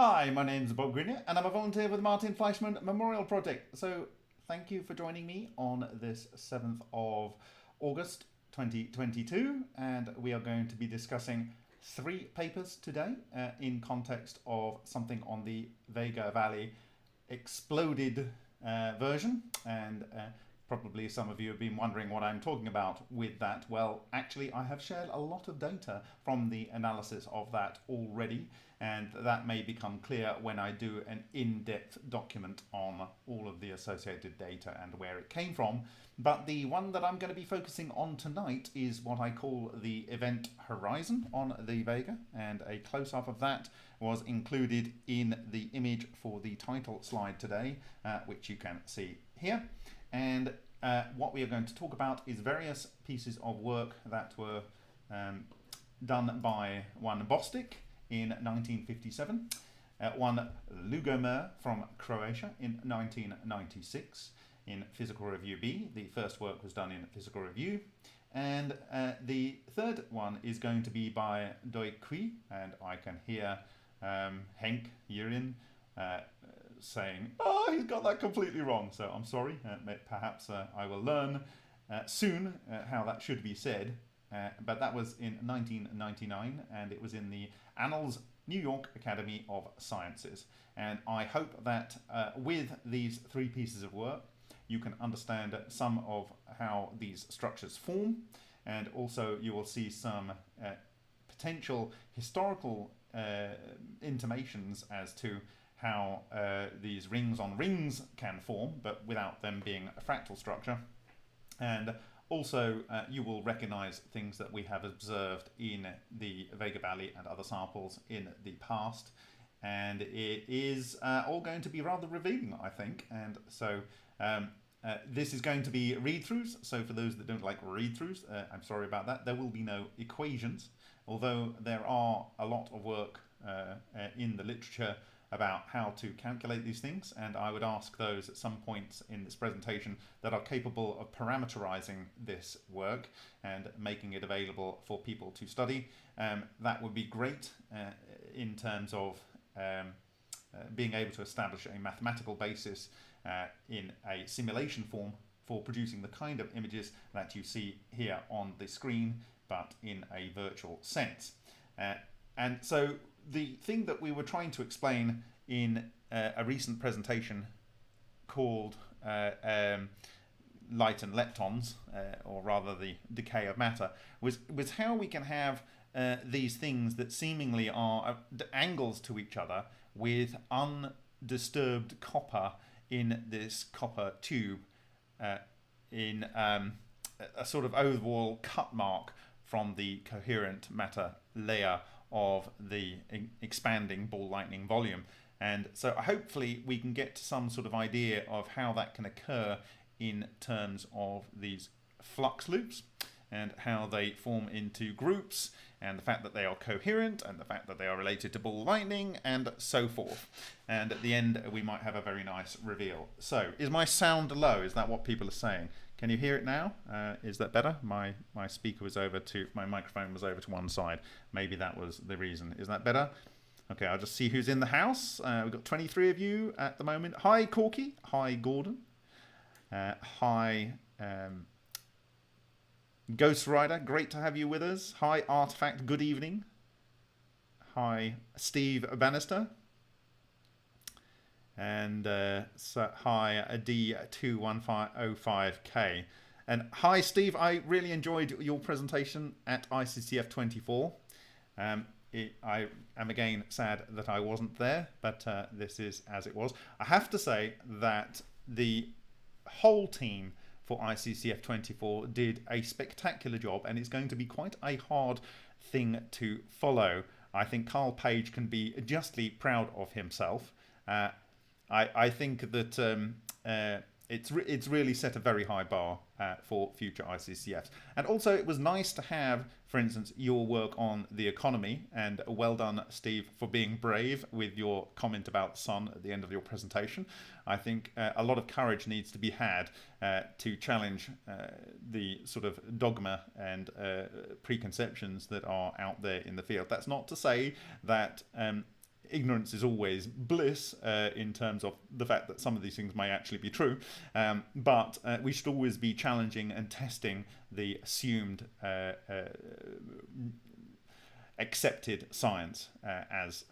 Hi, my name's Bob Greenyer and I'm a volunteer with the Martin Fleischmann Memorial Project. So thank you for joining me on this 7th of August 2022, and we are going to be discussing 3 papers today in context of something on the Vega Valley exploded version, and probably some of you have been wondering what I'm talking about with that. Well, actually I have shared a lot of data from the analysis of that already, and that may become clear when I do an in-depth document on all of the associated data and where it came from. But the one that I'm going to be focusing on tonight is what I call the event horizon on the Vega, and a close-up of that was included in the image for the title slide today, which you can see here. And what we are going to talk about is various pieces of work that were done by one Bostick in 1957, one Lugomer from Croatia in 1996 in Physical Review B. The first work was done in Physical Review. And the third one is going to be by Qui, and I can hear Henk Jurin saying, oh, he's got that completely wrong. So I'm sorry, perhaps I will learn soon how that should be said. But that was in 1999, and it was in the Annals New York Academy of Sciences. And I hope that with these 3 pieces of work, you can understand some of how these structures form, and also you will see some potential historical intimations as to how these rings on rings can form, but without them being a fractal structure. And also you will recognize things that we have observed in the Vega Valley and other samples in the past. And it is all going to be rather revealing, I think. And so this is going to be read-throughs. So for those that don't like read-throughs, I'm sorry about that. There will be no equations, although there are a lot of work in the literature about how to calculate these things, and I would ask those at some points in this presentation that are capable of parameterizing this work and making it available for people to study. That would be great in terms of being able to establish a mathematical basis in a simulation form for producing the kind of images that you see here on the screen, but in a virtual sense. And so the thing that we were trying to explain in a recent presentation called light and leptons, or rather the decay of matter, was how we can have these things that seemingly are angles to each other with undisturbed copper in this copper tube in a sort of overall cut mark from the coherent matter layer of the expanding ball lightning volume. And so hopefully we can get to some sort of idea of how that can occur in terms of these flux loops and how they form into groups, and the fact that they are coherent, and the fact that they are related to ball lightning, and so forth. And at the end we might have a very nice reveal. So is my sound low? Is that what people are saying? Can you hear it now? Is that better? My speaker was over to, my microphone was over to one side. Maybe that was the reason. Is that better? Okay, I'll just see who's in the house. We've got 23 of you at the moment. Hi, Corky. Hi, Gordon. Hi, Ghost Rider. Great to have you with us. Hi, Artifact. Good evening. Hi, Steve Bannister. And so hi, D21505K. And hi, Steve. I really enjoyed your presentation at ICCF 24. I am again sad that I wasn't there, but this is as it was. I have to say that the whole team for ICCF 24 did a spectacular job, and it's going to be quite a hard thing to follow. I think Carl Page can be justly proud of himself. I think that it's really set a very high bar for future ICCFs. And also it was nice to have, for instance, your work on the economy, and well done, Steve, for being brave with your comment about the sun at the end of your presentation. I think a lot of courage needs to be had to challenge the sort of dogma and preconceptions that are out there in the field. That's not to say that ignorance is always bliss in terms of the fact that some of these things may actually be true, but we should always be challenging and testing the assumed accepted science as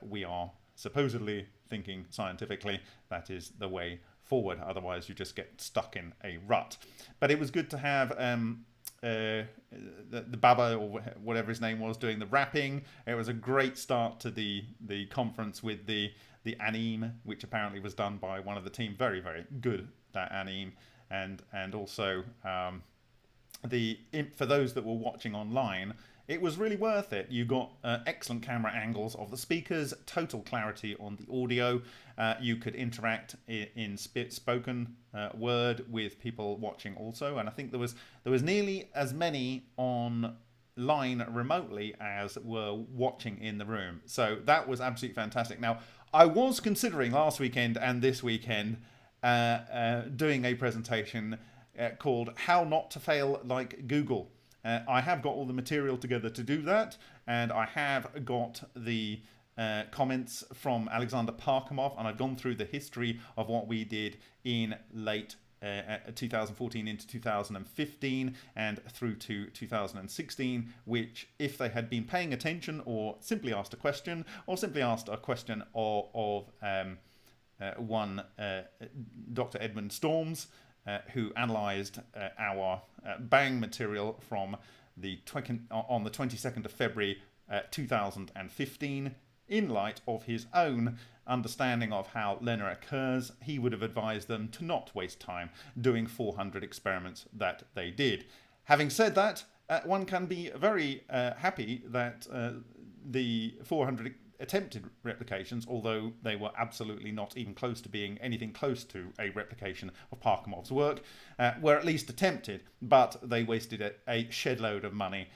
we are supposedly thinking scientifically. That is the way forward. Otherwise, you just get stuck in a rut. But it was good to have the Baba, or whatever his name was, doing the rapping. It was a great start to the conference with the anime, which apparently was done by one of the team. Very, very good, that anime. And also for those that were watching online, it was really worth it. You got excellent camera angles of the speakers, total clarity on the audio. You could interact in spoken word with people watching also, and I think there was nearly as many online remotely as were watching in the room. So that was absolutely fantastic. Now, I was considering last weekend and this weekend doing a presentation called "How Not to Fail Like Google." I have got all the material together to do that, and I have got the comments from Alexander Parkhomov, and I've gone through the history of what we did in late 2014 into 2015 and through to 2016, which, if they had been paying attention or simply asked a question, or simply asked a question of one Dr. Edmund Storms, who analysed our bang material from on the 22nd of February 2015, in light of his own understanding of how LENR occurs, he would have advised them to not waste time doing 400 experiments that they did. Having said that, one can be very happy that the 400 attempted replications, although they were absolutely not even close to being anything close to a replication of Parkhomov's work, were at least attempted, but they wasted a shed load of money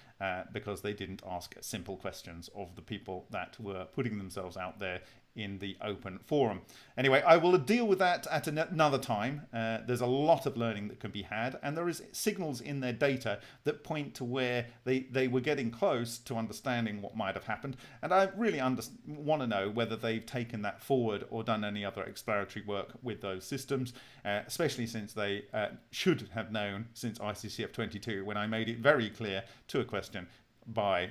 because they didn't ask simple questions of the people that were putting themselves out there in the open forum. Anyway, I will deal with that at another time. There's a lot of learning that can be had, and there is signals in their data that point to where they were getting close to understanding what might have happened, and I really want to know whether they've taken that forward or done any other exploratory work with those systems, especially since they should have known since ICCF 22, when I made it very clear to a question by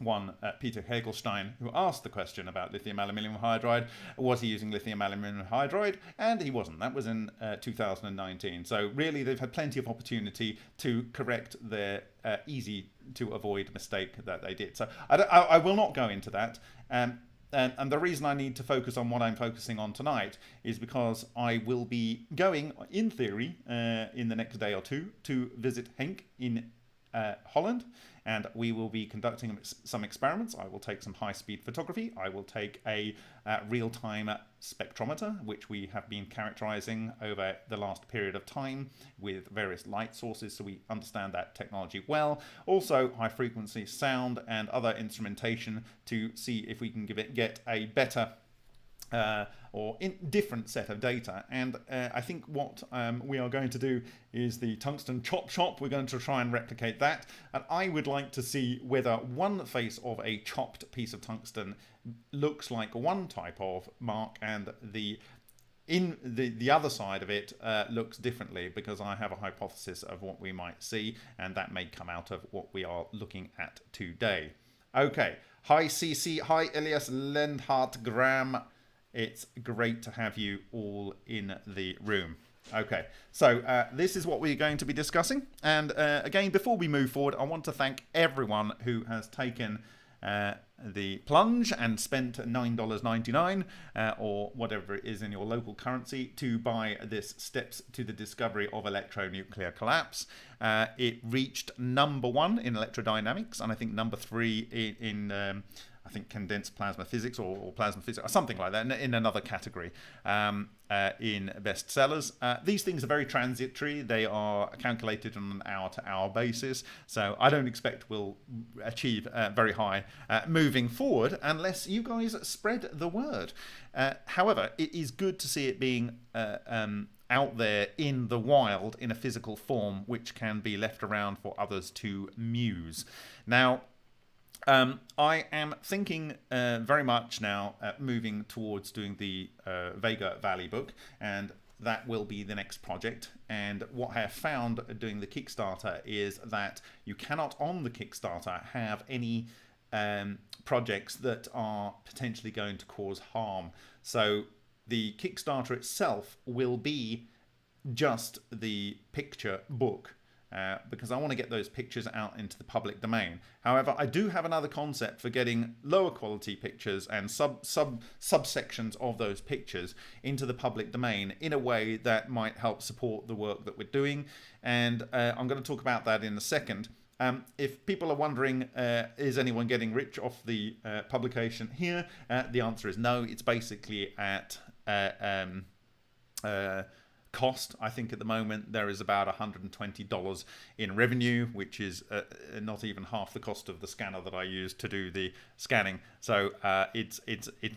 one Peter Hagelstein, who asked the question about lithium aluminium hydride. Was he using lithium aluminium hydride? And he wasn't. That was in 2019. So really, they've had plenty of opportunity to correct their easy to avoid mistake that they did. So I will not go into that. And the reason I need to focus on what I'm focusing on tonight is because I will be going, in theory, in the next day or two, to visit Henk in Holland, and we will be conducting some experiments. I will take some high-speed photography. I will take a real-time spectrometer, which we have been characterizing over the last period of time with various light sources, so we understand that technology well. Also, high-frequency sound and other instrumentation to see if we can get a better or different set of data. And I think what we are going to do is the tungsten chop shop. We're going to try and replicate that, and I would like to see whether one face of a chopped piece of tungsten looks like one type of mark and the other side of it looks differently, because I have a hypothesis of what we might see, and that may come out of what we are looking at today. Okay, hi C.I.C, hi Elias Lendhart Graham. It's great to have you all in the room. Okay, so this is what we're going to be discussing. And again, before we move forward, I want to thank everyone who has taken the plunge and spent $9.99 or whatever it is in your local currency to buy this Steps to the Discovery of Electronuclear Collapse. It reached #1 in electrodynamics, and I think #3 in I think condensed plasma physics or plasma physics or something like that in another category in bestsellers. These things are very transitory. They are calculated on an hour-to-hour basis, so I don't expect we'll achieve very high moving forward unless you guys spread the word. However, it is good to see it being out there in the wild in a physical form, which can be left around for others to muse. Now, I am thinking very much now moving towards doing the Vega Valley book, and that will be the next project. And what I have found doing the Kickstarter is that you cannot on the Kickstarter have any projects that are potentially going to cause harm. So the Kickstarter itself will be just the picture book, because I want to get those pictures out into the public domain. However, I do have another concept for getting lower quality pictures and subsections of those pictures into the public domain in a way that might help support the work that we're doing. And I'm going to talk about that in a second. If people are wondering, is anyone getting rich off the publication here? The answer is no. It's basically at cost. I think at the moment there is about $120 in revenue, which is not even half the cost of the scanner that I use to do the scanning. So it's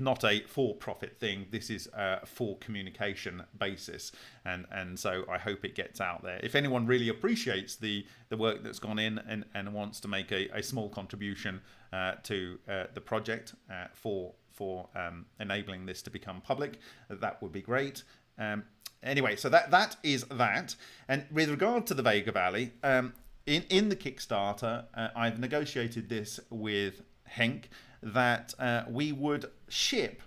not a for-profit thing. This is a for communication basis, and so I hope it gets out there. If anyone really appreciates the work that's gone in and wants to make a small contribution to the project for enabling this to become public, that would be great. Anyway, so that is that. And with regard to the Vega Valley, in the Kickstarter, I've negotiated this with Henk that we would ship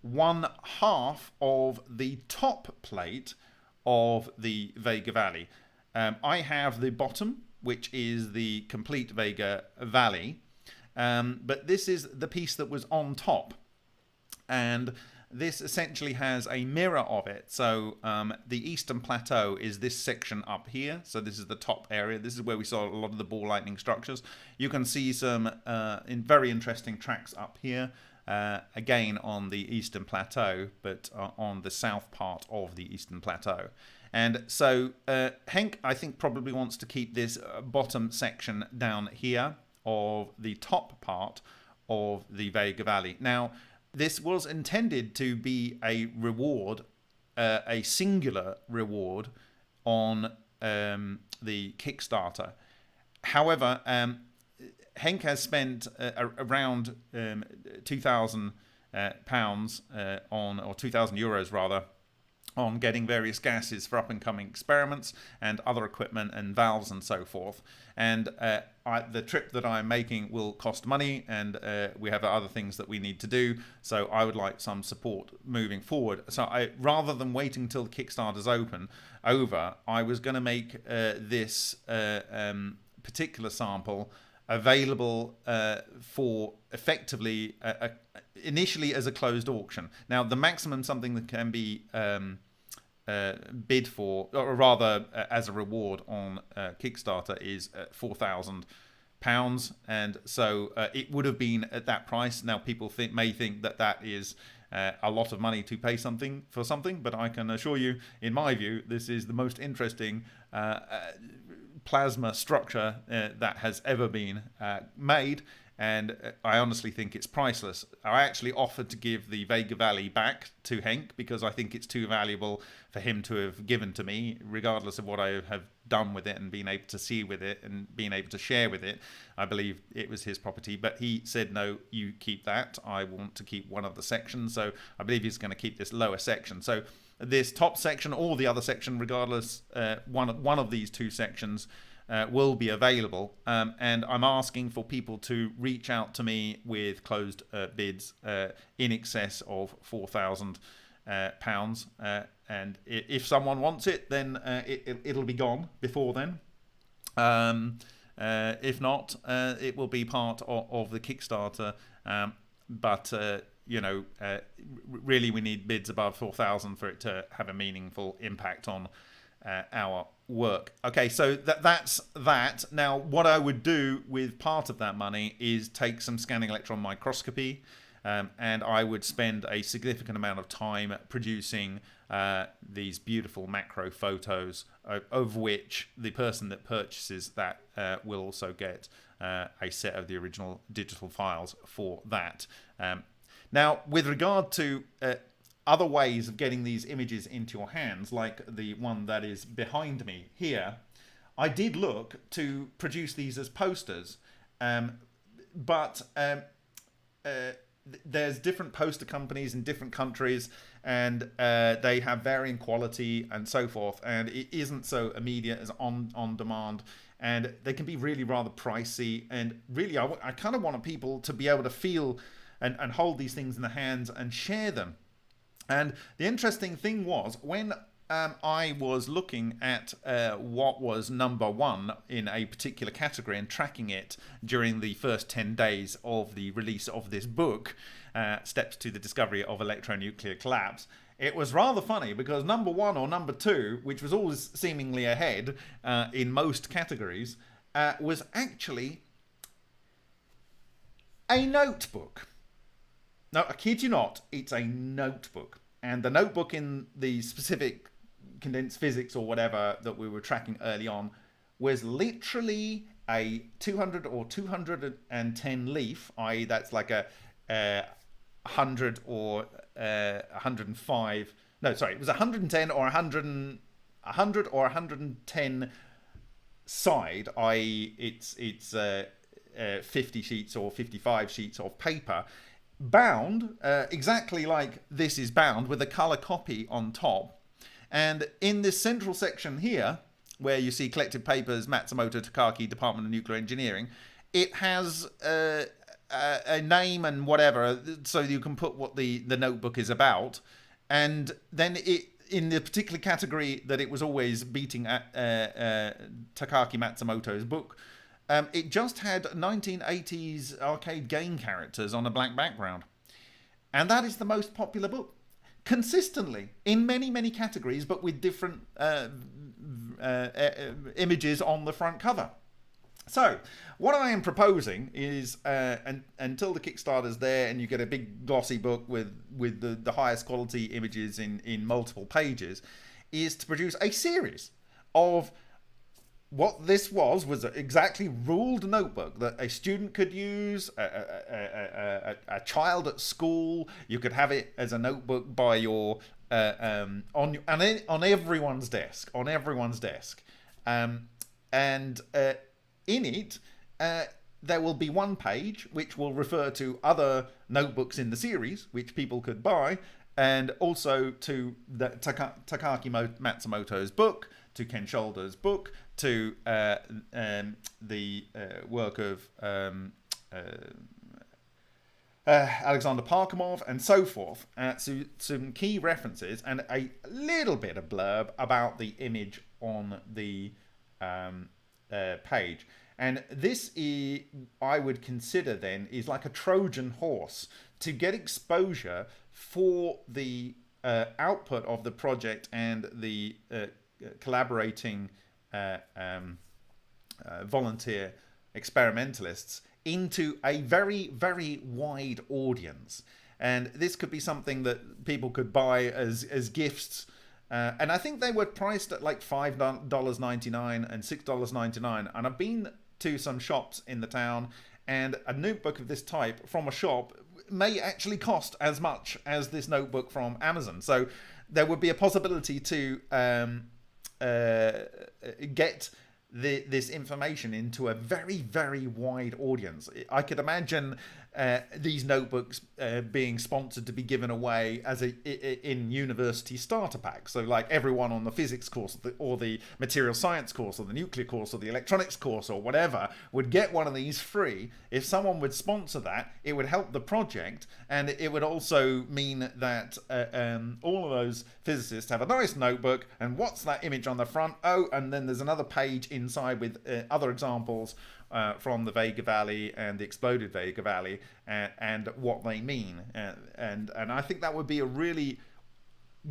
1/2 of the top plate of the Vega Valley. I have the bottom, which is the complete Vega Valley, but this is the piece that was on top. And this essentially has a mirror of it. So the Eastern Plateau is this section up here. So this is the top area. This is where we saw a lot of the ball lightning structures. You can see some very interesting tracks up here, again on the Eastern Plateau, but on the south part of the Eastern Plateau. And so Henk, I think, probably wants to keep this bottom section down here of the top part of the Vega Valley. Now, this was intended to be a reward, a singular reward on the Kickstarter. However, Henk has spent around £2,000 on, or €2,000 rather, on getting various gases for up-and-coming experiments and other equipment and valves and so forth. And the trip that I'm making will cost money, and we have other things that we need to do. So I would like some support moving forward. So rather than waiting till the Kickstarter's over, I was going to make this particular sample available for effectively initially as a closed auction. Now, the maximum something that can be bid for, or rather as a reward on Kickstarter, is £4,000, and so it would have been at that price. Now, people may think that is a lot of money to pay something for something, but I can assure you, in my view, this is the most interesting plasma structure that has ever been made, and I honestly think it's priceless. I actually offered to give the Vega Valley back to Henk because I think it's too valuable for him to have given to me, regardless of what I have done with it and been able to see with it and being able to share with it. I believe it was his property, but he said, no, you keep that. I want to keep one of the sections. So I believe he's going to keep this lower section. So this top section or the other section, regardless, one of these two sections will be available, and I'm asking for people to reach out to me with closed bids in excess of £4,000, and if someone wants it, then it'll be gone before then. If not, it will be part of the Kickstarter, but really we need bids above 4,000 for it to have a meaningful impact on our work. Okay, so that's that. Now, what I would do with part of that money is take some scanning electron microscopy, and I would spend a significant amount of time producing these beautiful macro photos, of which the person that purchases that will also get a set of the original digital files for that. Now, with regard to other ways of getting these images into your hands, like the one that is behind me here, I did look to produce these as posters. there's different poster companies in different countries, and they have varying quality and so forth, and it isn't so immediate as on demand, and they can be really rather pricey. And really, I kind of want people to be able to feel and hold these things in their hands and share them. And the interesting thing was, when I was looking at what was #1 in a particular category and tracking it during the first 10 days of the release of this book, Steps to the Discovery of Electronuclear Collapse, it was rather funny because #1 or #2, which was always seemingly ahead in most categories, was actually a notebook. No, I kid you not, it's a notebook. And the notebook in the specific condensed physics or whatever that we were tracking early on was literally a 200 or 210 leaf, i.e. that's like a 100 or 105. No, sorry, it was 110 or 100 or 110 side, i.e. it's 50 sheets or 55 sheets of paper, bound exactly like this is bound, with a color copy on top. And in this central section here, where you see collected papers, Matsumoto Takaki, Department of Nuclear Engineering, it has a name and whatever, so you can put what the notebook is about. And then it, in the particular category that it was always beating at Takaki Matsumoto's book, it just had 1980s arcade game characters on a black background. And that is the most popular book, consistently, in many categories, but with different images on the front cover. So, what I am proposing is, until the Kickstarter's there and you get a big glossy book with the highest quality images in multiple pages, is to produce a series of what this was exactly ruled notebook that a student could use, a child at school. You could have it as a notebook by your on everyone's desk, and in it there will be one page which will refer to other notebooks in the series which people could buy, and also to the Takaki Matsumoto's book, to Ken Shoulder's book, to the work of Alexander Parkhomov, and so forth. So some key references and a little bit of blurb about the image on the page. And this is, I would consider then, is like a Trojan horse to get exposure for the output of the project and the collaborating volunteer experimentalists into a very wide audience. And this could be something that people could buy as gifts, and I think they were priced at like $5.99 and $6.99. And I've been to some shops in the town, and a notebook of this type from a shop may actually cost as much as this notebook from Amazon. So there would be a possibility to get this information into a very wide audience. I could imagine these notebooks being sponsored to be given away as in university starter packs. So like everyone on the physics course or the material science course or the nuclear course or the electronics course or whatever would get one of these free. If someone would sponsor that, it would help the project, and it would also mean that all of those physicists have a nice notebook. And what's that image on the front? Oh, and then there's another page inside with other examples from the Vega Valley and the exploded Vega Valley, and what they mean. And I think that would be a really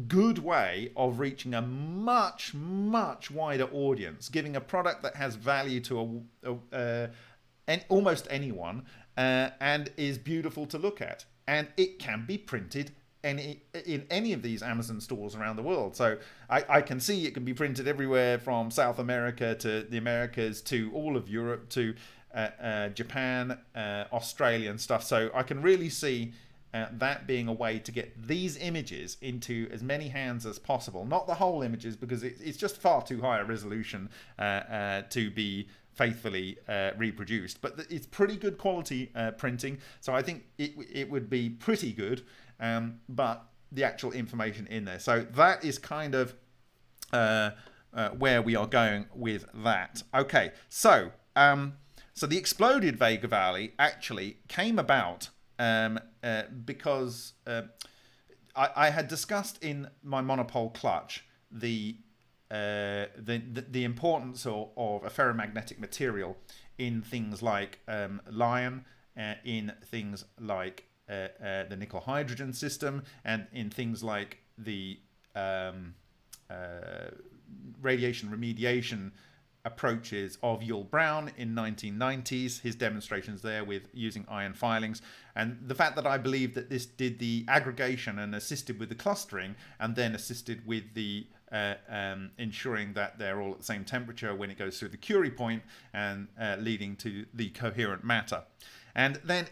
good way of reaching a much wider audience, giving a product that has value to almost anyone, and is beautiful to look at. And it can be printed in any of these Amazon stores around the world. So I can see it can be printed everywhere from South America to the Americas to all of Europe to Japan, Australia and stuff. So I can really see that being a way to get these images into as many hands as possible. Not the whole images, because it's just far too high a resolution to be faithfully reproduced. But it's pretty good quality printing, so I think it would be pretty good. But the actual information in there, so that is kind of where we are going with that. Okay, so so the exploded Vega Valley actually came about because I had discussed in my monopole clutch the importance of a ferromagnetic material in things like iron, in things like the nickel hydrogen system, and in things like the radiation remediation approaches of Yul Brown in 1990s, his demonstrations there with using iron filings, and the fact that I believe that this did the aggregation and assisted with the clustering, and then assisted with the ensuring that they're all at the same temperature when it goes through the Curie point, and leading to the coherent matter. And then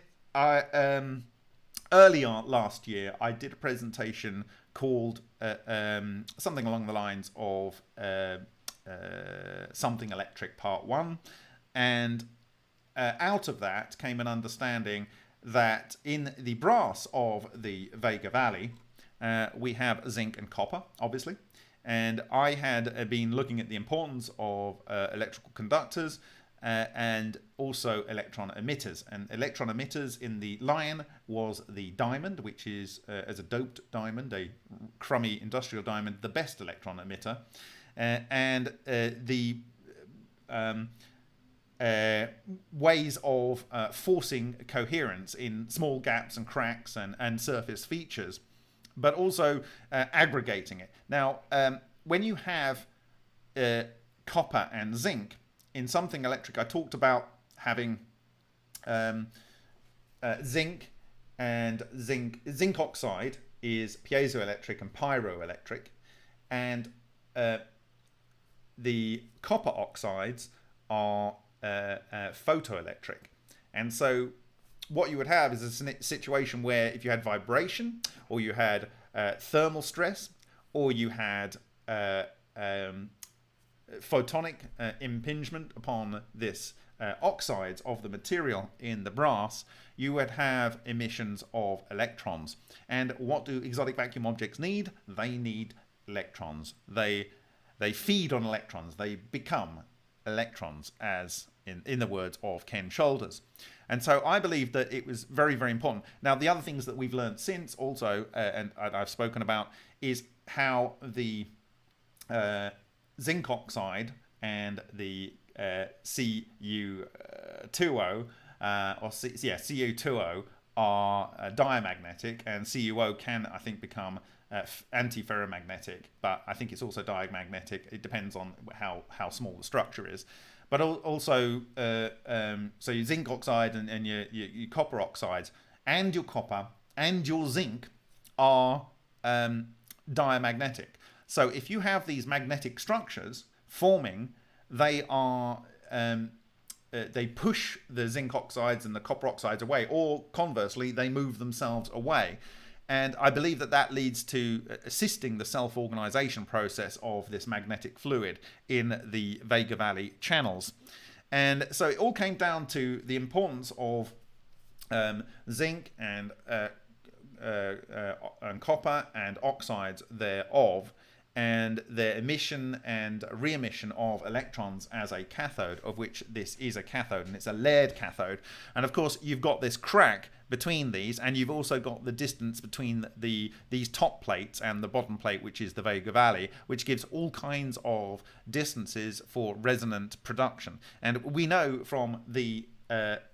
early on last year, I did a presentation called something along the lines of Something Electric Part 1, and out of that came an understanding that in the brass of the Vega Valley we have zinc and copper, obviously, and I had been looking at the importance of electrical conductors and also electron emitters. And electron emitters in the lion was the diamond, which is, as a doped diamond, a crummy industrial diamond, the best electron emitter. And the ways of forcing coherence in small gaps and cracks and surface features, but also aggregating it. Now, when you have copper and zinc in something electric, I talked about having zinc and zinc oxide is piezoelectric and pyroelectric, and the copper oxides are photoelectric. And so what you would have is a situation where if you had vibration, or you had thermal stress, or you had photonic impingement upon this oxides of the material in the brass, you would have emissions of electrons. And what do exotic vacuum objects need? They need electrons. They feed on electrons. They become electrons, as in the words of Ken Shoulders. And so I believe that it was very, very important. Now, the other things that we've learned since also, and I've spoken about, is how the zinc oxide and the Cu2O, Cu2O are diamagnetic, and CuO can, I think, become antiferromagnetic, but I think it's also diamagnetic. It depends on how small the structure is. But also, so your zinc oxide and your copper oxides, and your copper and your zinc are diamagnetic. So if you have these magnetic structures forming, they are they push the zinc oxides and the copper oxides away, or conversely, they move themselves away. And I believe that that leads to assisting the self-organization process of this magnetic fluid in the Vega Valley channels. And so it all came down to the importance of zinc and copper and oxides thereof, and their emission and re-emission of electrons as a cathode, of which this is a cathode, and it's a layered cathode. And of course, you've got this crack between these, and you've also got the distance between these top plates and the bottom plate, which is the Vega Valley, which gives all kinds of distances for resonant production. And we know from the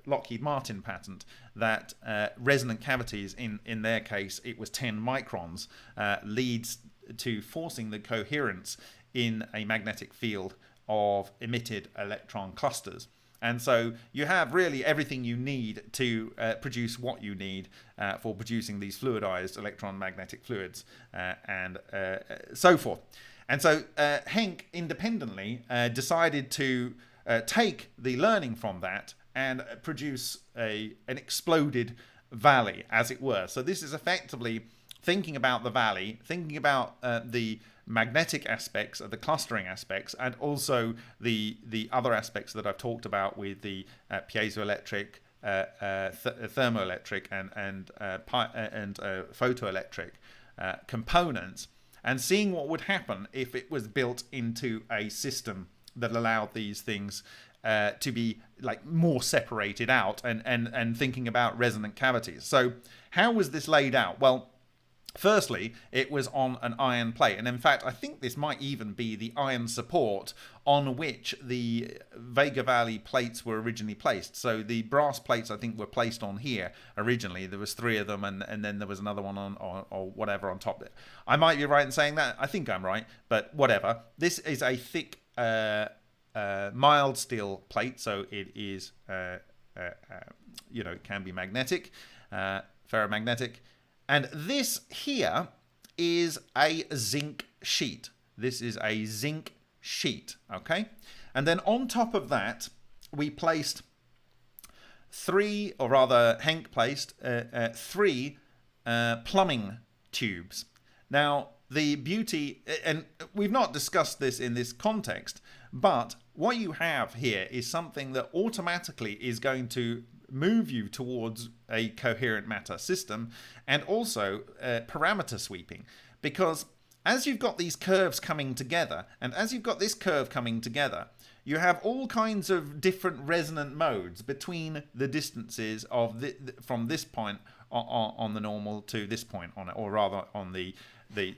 Lockheed Martin patent that resonant cavities, in their case it was 10 microns, leads to forcing the coherence in a magnetic field of emitted electron clusters. And so you have really everything you need to produce what you need for producing these fluidized electron magnetic fluids and so forth. And so Henk independently decided to take the learning from that and produce an exploded valley, as it were. So this is effectively thinking about the valley, thinking about the magnetic aspects, the clustering aspects, and also the other aspects that I've talked about with the piezoelectric, thermoelectric, and photoelectric components, and seeing what would happen if it was built into a system that allowed these things to be like more separated out, and thinking about resonant cavities. So how was this laid out? Well, firstly, it was on an iron plate, and in fact I think this might even be the iron support on which the Vega Valley plates were originally placed. So the brass plates I think were placed on here originally. There was 3 of them, and then there was another one on or whatever on top. I might be right in saying that. I think I'm right, but whatever. This is a thick mild steel plate, so it is you know, it can be magnetic, ferromagnetic. And this here is a zinc sheet. This is a zinc sheet, okay? And then on top of that, we placed 3, or rather Henk placed 3 plumbing tubes. Now, the beauty, and we've not discussed this in this context, but what you have here is something that automatically is going to move you towards a coherent matter system, and also parameter sweeping, because as you've got these curves coming together, and as you've got this curve coming together, you have all kinds of different resonant modes between the distances of from this point on the normal to this point on it, or rather on the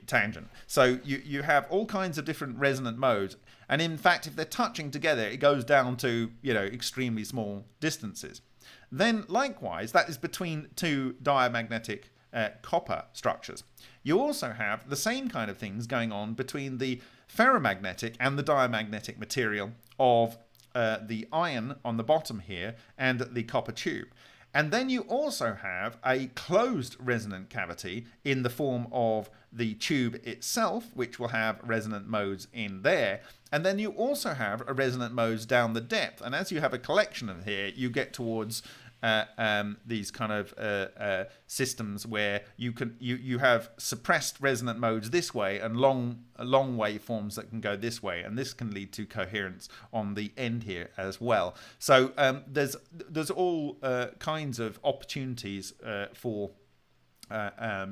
tangent. So you have all kinds of different resonant modes, and in fact if they're touching together it goes down to, you know, extremely small distances. Then likewise, that is between 2 diamagnetic copper structures. You also have the same kind of things going on between the ferromagnetic and the diamagnetic material of the iron on the bottom here and the copper tube. And then you also have a closed resonant cavity in the form of the tube itself, which will have resonant modes in there. And then you also have a resonant modes down the depth. And as you have a collection of here, you get towards these kind of systems where you have suppressed resonant modes this way and long waveforms that can go this way, and this can lead to coherence on the end here as well. So there's all kinds of opportunities for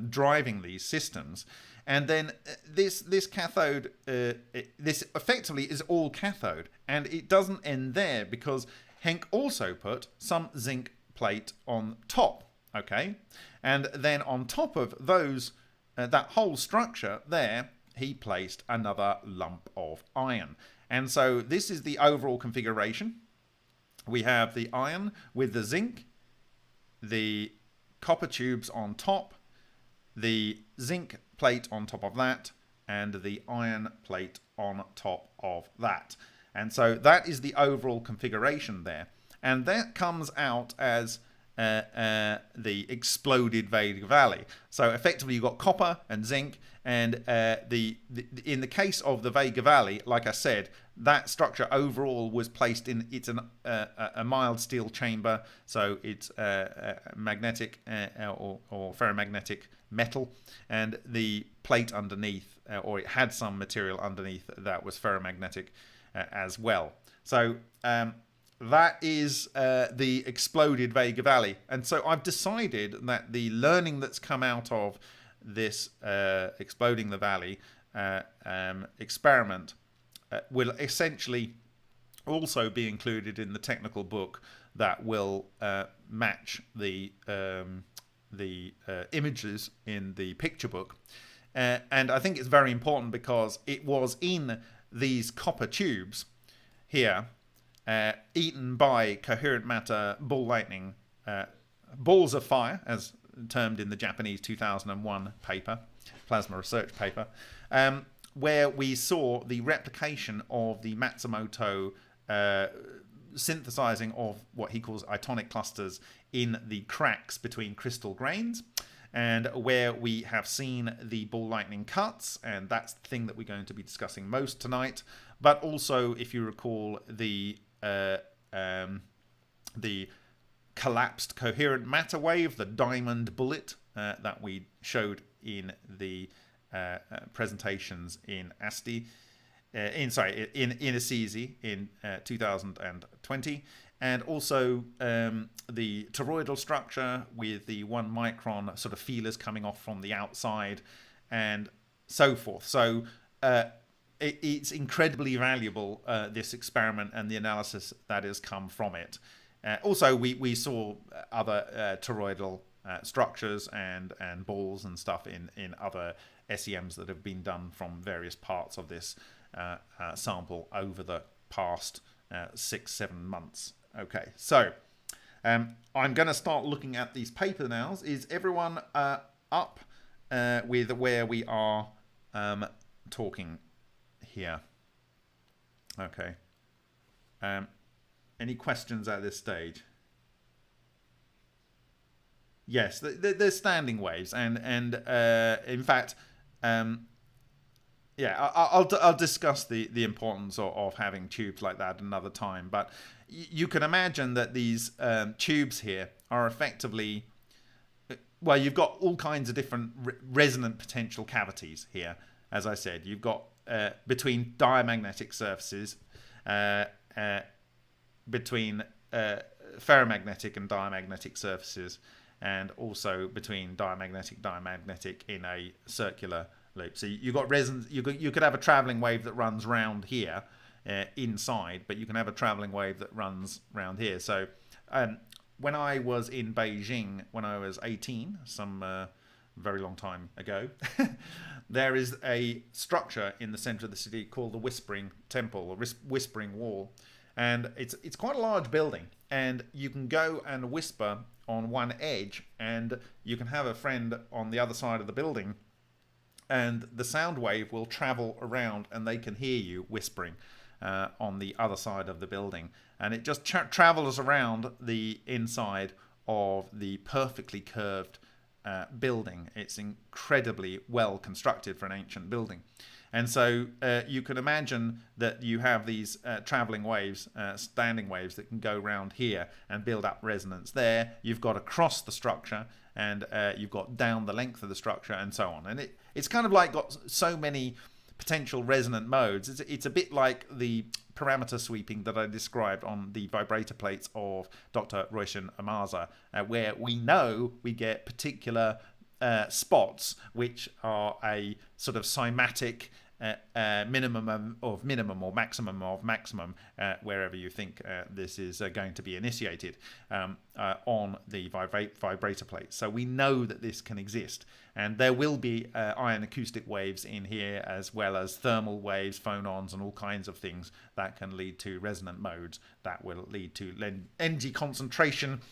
driving these systems. And then this cathode, this effectively is all cathode, and it doesn't end there, because Henk also put some zinc plate on top, okay? And then on top of those, that whole structure there, he placed another lump of iron. And so this is the overall configuration. We have the iron with the zinc, the copper tubes on top, the zinc plate on top of that, and the iron plate on top of that. And so that is the overall configuration there. And that comes out as the exploded Vega Valley. So effectively you've got copper and zinc, and in the case of the Vega Valley, like I said, that structure overall was placed in, it's a mild steel chamber, so it's magnetic or ferromagnetic metal, and the plate underneath, or it had some material underneath that was ferromagnetic as well. So that is the exploded Vega Valley. And so I've decided that the learning that's come out of this exploding the valley experiment will essentially also be included in the technical book that will match the images in the picture book. And I think it's very important because it was in these copper tubes here, eaten by coherent matter ball lightning, balls of fire, as termed in the Japanese 2001 paper, plasma research paper, where we saw the replication of the Matsumoto synthesizing of what he calls itonic clusters in the cracks between crystal grains, and where we have seen the ball lightning cuts, and that's the thing that we're going to be discussing most tonight. But also, if you recall, the collapsed coherent matter wave, the diamond bullet that we showed in the presentations in ASTI, in ACC in 2020, and also the toroidal structure with the 1 micron sort of feelers coming off from the outside, and so forth. So it's incredibly valuable, this experiment and the analysis that has come from it. Also, we saw other toroidal structures and balls and stuff in other SEMs that have been done from various parts of this sample over the past 6-7 months. Okay, so I'm going to start looking at these paper now. Is everyone up with where we are talking here? Okay. Any questions at this stage? Yes, there's standing waves, and in fact, yeah, I'll discuss the importance of having tubes like that another time. But you can imagine that these tubes here are effectively, well, you've got all kinds of different resonant potential cavities here. As I said, you've got between diamagnetic surfaces, between ferromagnetic and diamagnetic surfaces, and also between diamagnetic in a circular loop. So you've got resonance. You could have a traveling wave that runs round here inside, but you can have a traveling wave that runs round here. So when I was in Beijing when I was 18, some very long time ago, there is a structure in the center of the city called the Whispering Temple, or Whispering Wall. And it's quite a large building, and you can go and whisper on one edge, and you can have a friend on the other side of the building, and the sound wave will travel around, and they can hear you whispering on the other side of the building. And it just travels around the inside of the perfectly curved building. It's incredibly well constructed for an ancient building. And so you can imagine that you have these traveling waves, standing waves that can go around here and build up resonance there. You've got across the structure, and you've got down the length of the structure, and so on. And it's kind of like got so many potential resonant modes. It's a bit like the parameter sweeping that I described on the vibrator plates of Dr. Roshan Amaza, where we know we get particular spots which are a sort of cymatic minimum of minimum or maximum of maximum, wherever you think this is going to be initiated on the vibrator plate. So we know that this can exist, and there will be ion acoustic waves in here, as well as thermal waves, phonons, and all kinds of things that can lead to resonant modes that will lead to energy concentration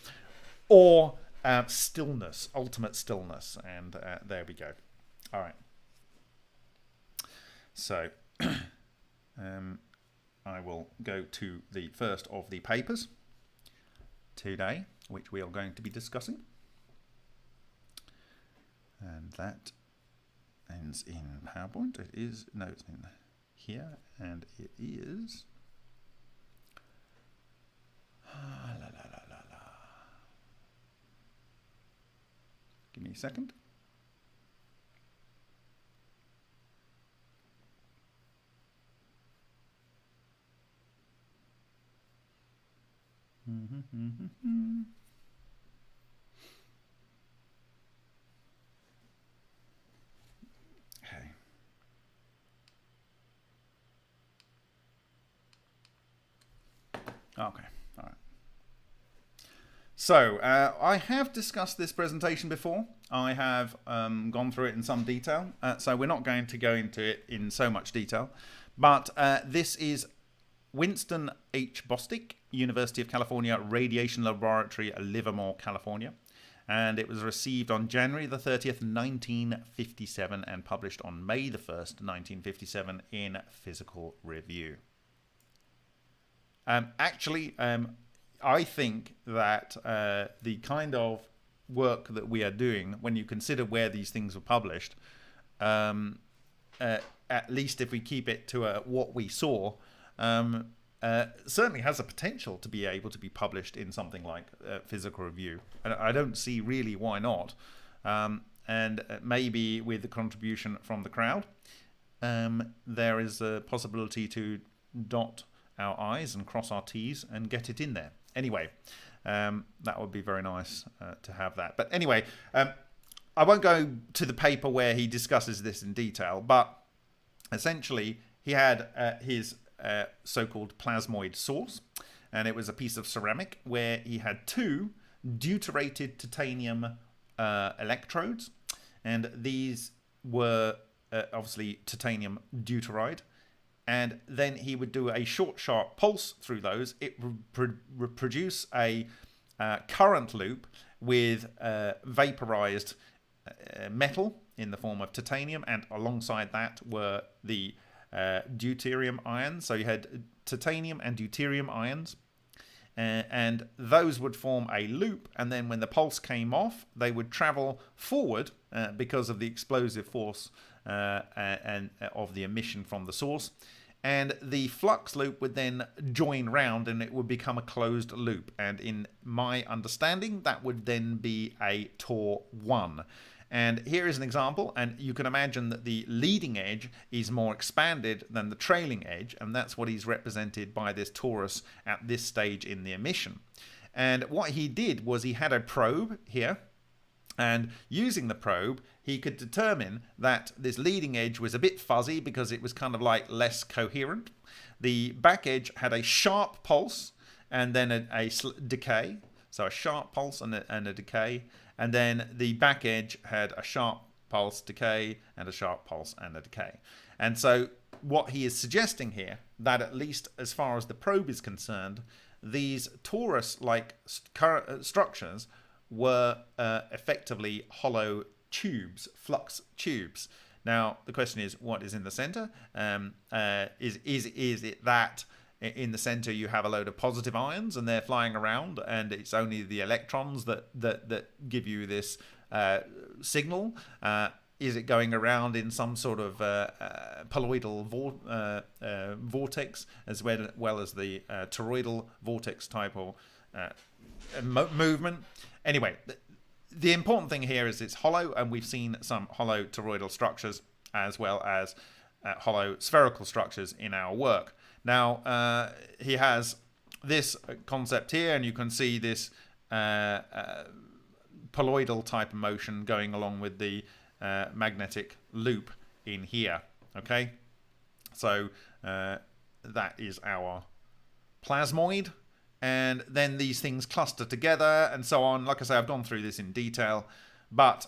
or stillness, ultimate stillness. And there we go. All right. So I will go to the first of the papers today, which we are going to be discussing. And that ends in PowerPoint. It is, no, it's in here, and it is give me a second. Okay. Okay. All right. So I have discussed this presentation before. I have gone through it in some detail. So we're not going to go into it in so much detail. But this is Winston H. Bostick, University of California Radiation Laboratory, Livermore, California. And it was received on January the 30th, 1957, and published on May the 1st, 1957 in Physical Review. Actually, I think that the kind of work that we are doing, when you consider where these things were published, at least if we keep it to what we saw, certainly has a potential to be able to be published in something like Physical Review. And I don't see really why not. and maybe with the contribution from the crowd, there is a possibility to dot our I's and cross our T's and get it in there. Anyway, that would be very nice to have that. But anyway, I won't go to the paper where he discusses this in detail, but essentially he had his so-called plasmoid source, and it was a piece of ceramic where he had two deuterated titanium electrodes, and these were obviously titanium deuteride, and then he would do a short sharp pulse through those. It would produce a current loop with vaporized metal in the form of titanium, and alongside that were the deuterium ions. So you had titanium and deuterium ions, and those would form a loop, and then when the pulse came off, they would travel forward because of the explosive force and of the emission from the source, and the flux loop would then join round and it would become a closed loop, and in my understanding that would then be a Tor 1. And here is an example, and you can imagine that the leading edge is more expanded than the trailing edge, and that's what he's represented by this torus at this stage in the emission. And what he did was he had a probe here, and using the probe he could determine that this leading edge was a bit fuzzy because it was kind of like less coherent. The back edge had a sharp pulse and then a decay, so a sharp pulse and a decay. And then the back edge had a sharp pulse, decay, and a sharp pulse and a decay. And so what he is suggesting here, that at least as far as the probe is concerned, these torus-like structures were effectively hollow tubes, flux tubes. Now, the question is, what is in the center? Is it that in the center you have a load of positive ions and they're flying around and it's only the electrons that give you this signal? Is it going around in some sort of poloidal vortex as well as the toroidal vortex type of movement? Anyway, the important thing here is it's hollow, and we've seen some hollow toroidal structures as well as hollow spherical structures in our work. Now, he has this concept here, and you can see this poloidal type of motion going along with the magnetic loop in here. Okay, so that is our plasmoid, and then these things cluster together and so on. Like I say, I've gone through this in detail, but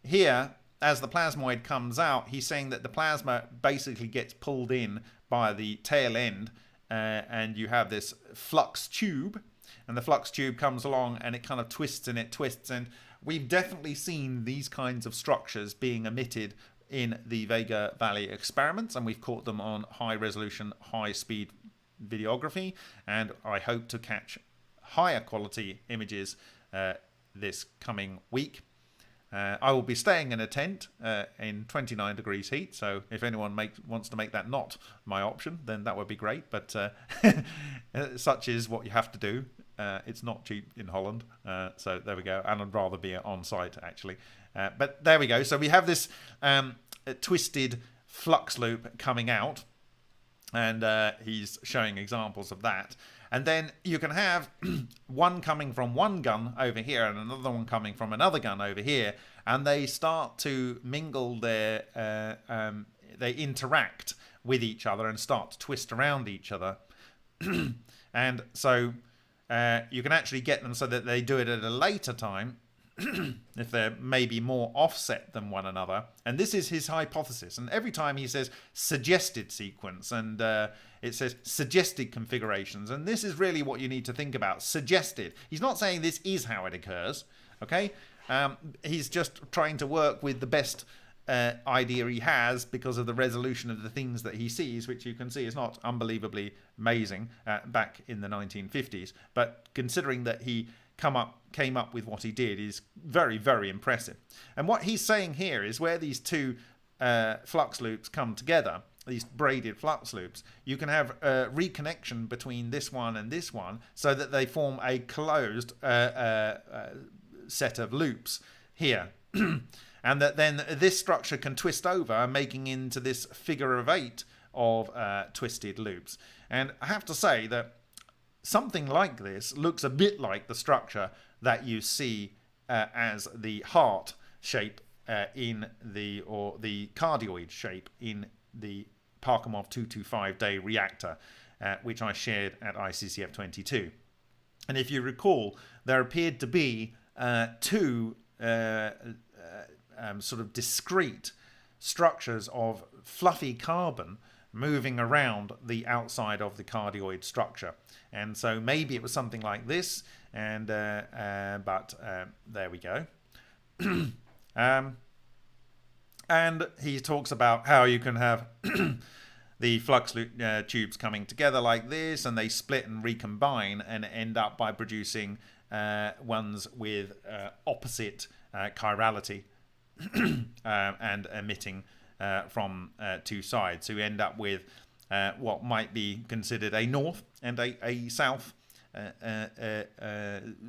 here, as the plasmoid comes out, he's saying that the plasma basically gets pulled in by the tail end, and you have this flux tube, and the flux tube comes along and it kind of twists and it twists, and we've definitely seen these kinds of structures being emitted in the Vega Valley experiments, and we've caught them on high resolution, high speed videography, and I hope to catch higher quality images this coming week. I will be staying in a tent in 29 degrees heat, so if anyone wants to make that not my option, then that would be great, but such is what you have to do. It's not cheap in Holland, so there we go, and I'd rather be on site actually. But there we go, so we have this twisted flux loop coming out, and he's showing examples of that. And then you can have one coming from one gun over here and another one coming from another gun over here, and they start to mingle their, they interact with each other and start to twist around each other. And so you can actually get them so that they do it at a later time if they're maybe more offset than one another. And this is his hypothesis. And every time he says suggested sequence, and it says suggested configurations. And this is really what you need to think about. Suggested. He's not saying this is how it occurs. Okay? He's just trying to work with the best idea he has because of the resolution of the things that he sees, which you can see is not unbelievably amazing back in the 1950s. But considering that he came up with what he did is very, very impressive. And what he's saying here is where these two flux loops come together, these braided flux loops, you can have a reconnection between this one and this one so that they form a closed set of loops here. And that then this structure can twist over, making into this figure of 8 of twisted loops. And I have to say that something like this looks a bit like the structure that you see as the heart shape or the cardioid shape in the Parkhomov 225-day reactor, which I shared at ICCF 22. And if you recall, there appeared to be two sort of discrete structures of fluffy carbon moving around the outside of the cardioid structure. And so maybe it was something like this, and but there we go. And he talks about how you can have the flux tubes coming together like this, and they split and recombine and end up by producing ones with opposite chirality and emitting from two sides. So you end up with what might be considered a north and a south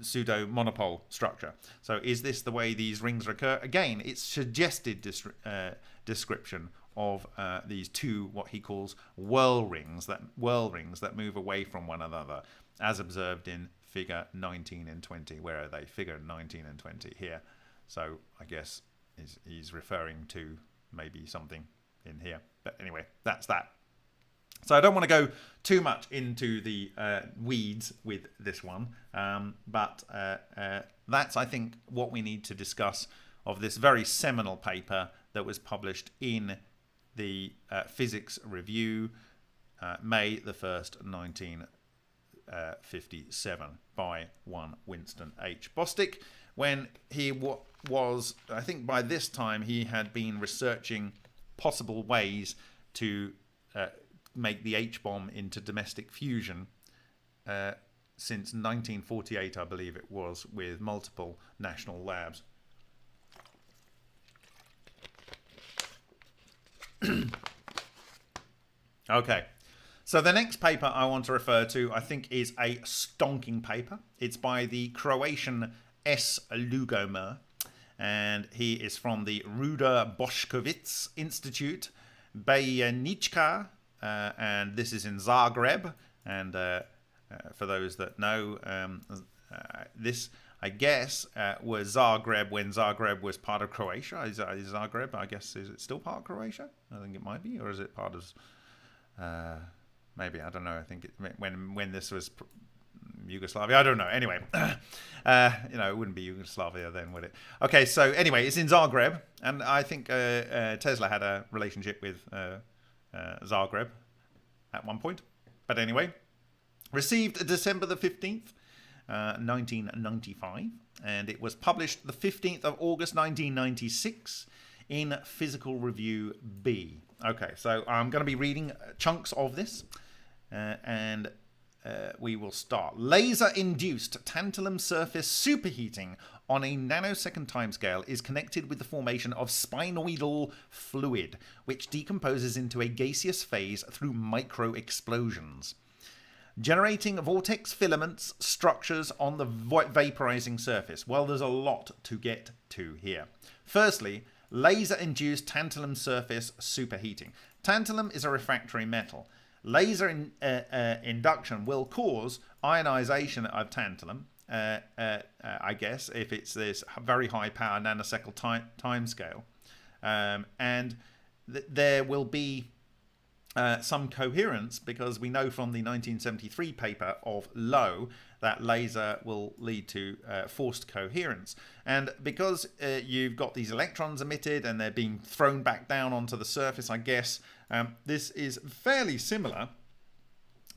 pseudo monopole structure. So is this the way these rings occur? Again, it's suggested description of these two, what he calls whirl rings that move away from one another, as observed in figure 19 and 20. Where are they? Figure 19 and 20 here. So I guess he's referring to maybe something in here. But anyway, that's that. So I don't want to go too much into the weeds with this one, but that's, I think, what we need to discuss of this very seminal paper that was published in the Physics Review, May the 1st, 1957, by one Winston H. Bostick, when he was, I think by this time, he had been researching possible ways to make the H-bomb into domestic fusion since 1948, I believe it was, with multiple national labs. Okay, so the next paper I want to refer to, I think, is a stonking paper. It's by the Croatian S. Lugomer, and he is from the Ruda Bošković Institute, Bajanica, and this is in Zagreb. And for those that know, this, I guess, was Zagreb when Zagreb was part of Croatia. Is Zagreb, I guess, is it still part of Croatia? I think it might be, or is it part of... maybe, I don't know. I think when this was Yugoslavia, I don't know. Anyway, it wouldn't be Yugoslavia then, would it? Okay, so anyway, it's in Zagreb, and I think Tesla had a relationship with Zagreb at one point. But anyway, received December the 15th, 1995, and it was published the 15th of August 1996 in Physical Review B. Okay, so I'm going to be reading chunks of this, and we will start. Laser-induced tantalum surface superheating on a nanosecond timescale is connected with the formation of spinoidal fluid, which decomposes into a gaseous phase through micro-explosions, generating vortex filaments structures on the vaporizing surface. Well, there's a lot to get to here. Firstly, laser-induced tantalum surface superheating. Tantalum is a refractory metal. Laser induction will cause ionization of tantalum, I guess, if it's this very high power nanosecond time scale. And there will be some coherence, because we know from the 1973 paper of Lowe that laser will lead to forced coherence. And because you've got these electrons emitted and they're being thrown back down onto the surface, I guess, this is fairly similar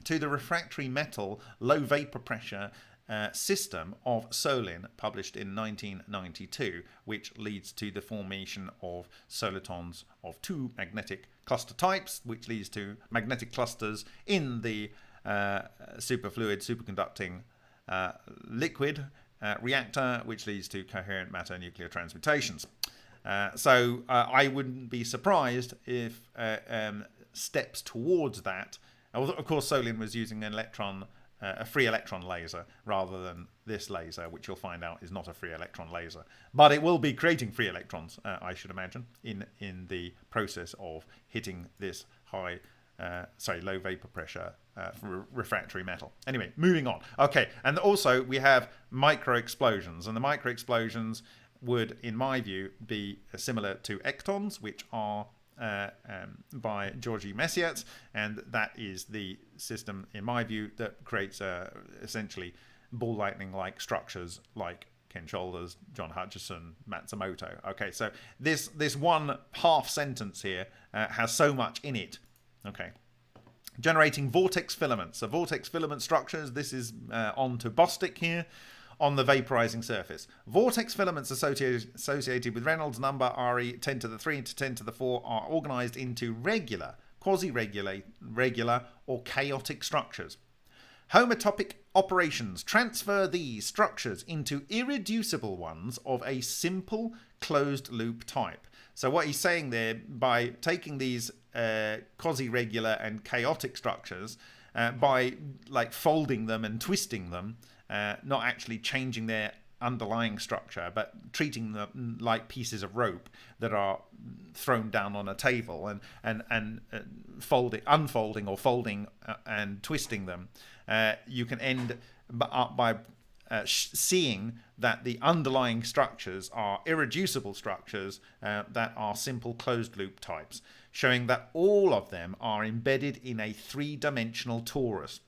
to the refractory metal low vapor pressure system of Solin, published in 1992, which leads to the formation of solitons of two magnetic cluster types, which leads to magnetic clusters in the superfluid superconducting liquid reactor, which leads to coherent matter nuclear transmutations. So I wouldn't be surprised if steps towards that. Of course, Solin was using an electron a free electron laser rather than this laser, which you'll find out is not a free electron laser. But it will be creating free electrons, I should imagine, in the process of hitting this low vapor pressure refractory metal. Anyway, moving on. Okay, and also we have micro explosions, and the micro explosions would, in my view, be similar to ectons, which are by Georgy Messier, and that is the system, in my view, that creates essentially ball lightning-like structures like Ken Shoulders, John Hutchison, Matsumoto. Okay, so this one half sentence here has so much in it. Okay, generating vortex filaments. So vortex filament structures. This is on to Bostick here. On the vaporizing surface. Vortex filaments associated with Reynolds number Re 10 to the 3 to 10 to the 4 are organized into regular, quasi-regular, or chaotic structures. Homotopic operations transfer these structures into irreducible ones of a simple closed-loop type. So what he's saying there, by taking these quasi-regular and chaotic structures, by like folding them and twisting them, not actually changing their underlying structure, but treating them like pieces of rope that are thrown down on a table and unfolding or folding and twisting them, you can end up by seeing that the underlying structures are irreducible structures that are simple closed-loop types, showing that all of them are embedded in a three-dimensional torus.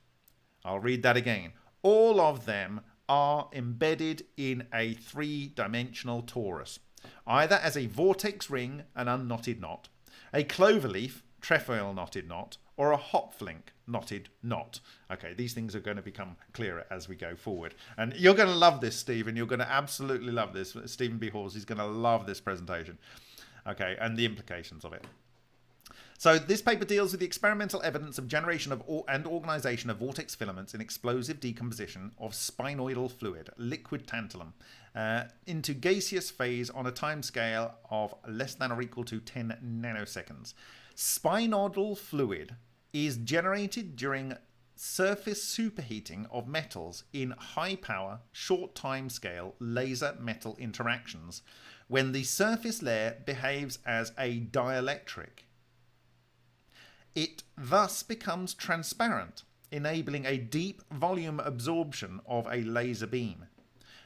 I'll read that again. All of them are embedded in a three-dimensional torus, either as a vortex ring, an unknotted knot, a cloverleaf, trefoil knotted knot, or a hopflink knotted knot. Okay, these things are going to become clearer as we go forward. And you're going to love this, Stephen. You're going to absolutely love this. Stephen B. Hawes is going to love this presentation. Okay, and the implications of it. So this paper deals with the experimental evidence of generation of and organization of vortex filaments in explosive decomposition of spinoidal fluid, liquid tantalum, into gaseous phase on a timescale of less than or equal to 10 nanoseconds. Spinoidal fluid is generated during surface superheating of metals in high power, short timescale laser metal interactions when the surface layer behaves as a dielectric. It thus becomes transparent, enabling a deep volume absorption of a laser beam.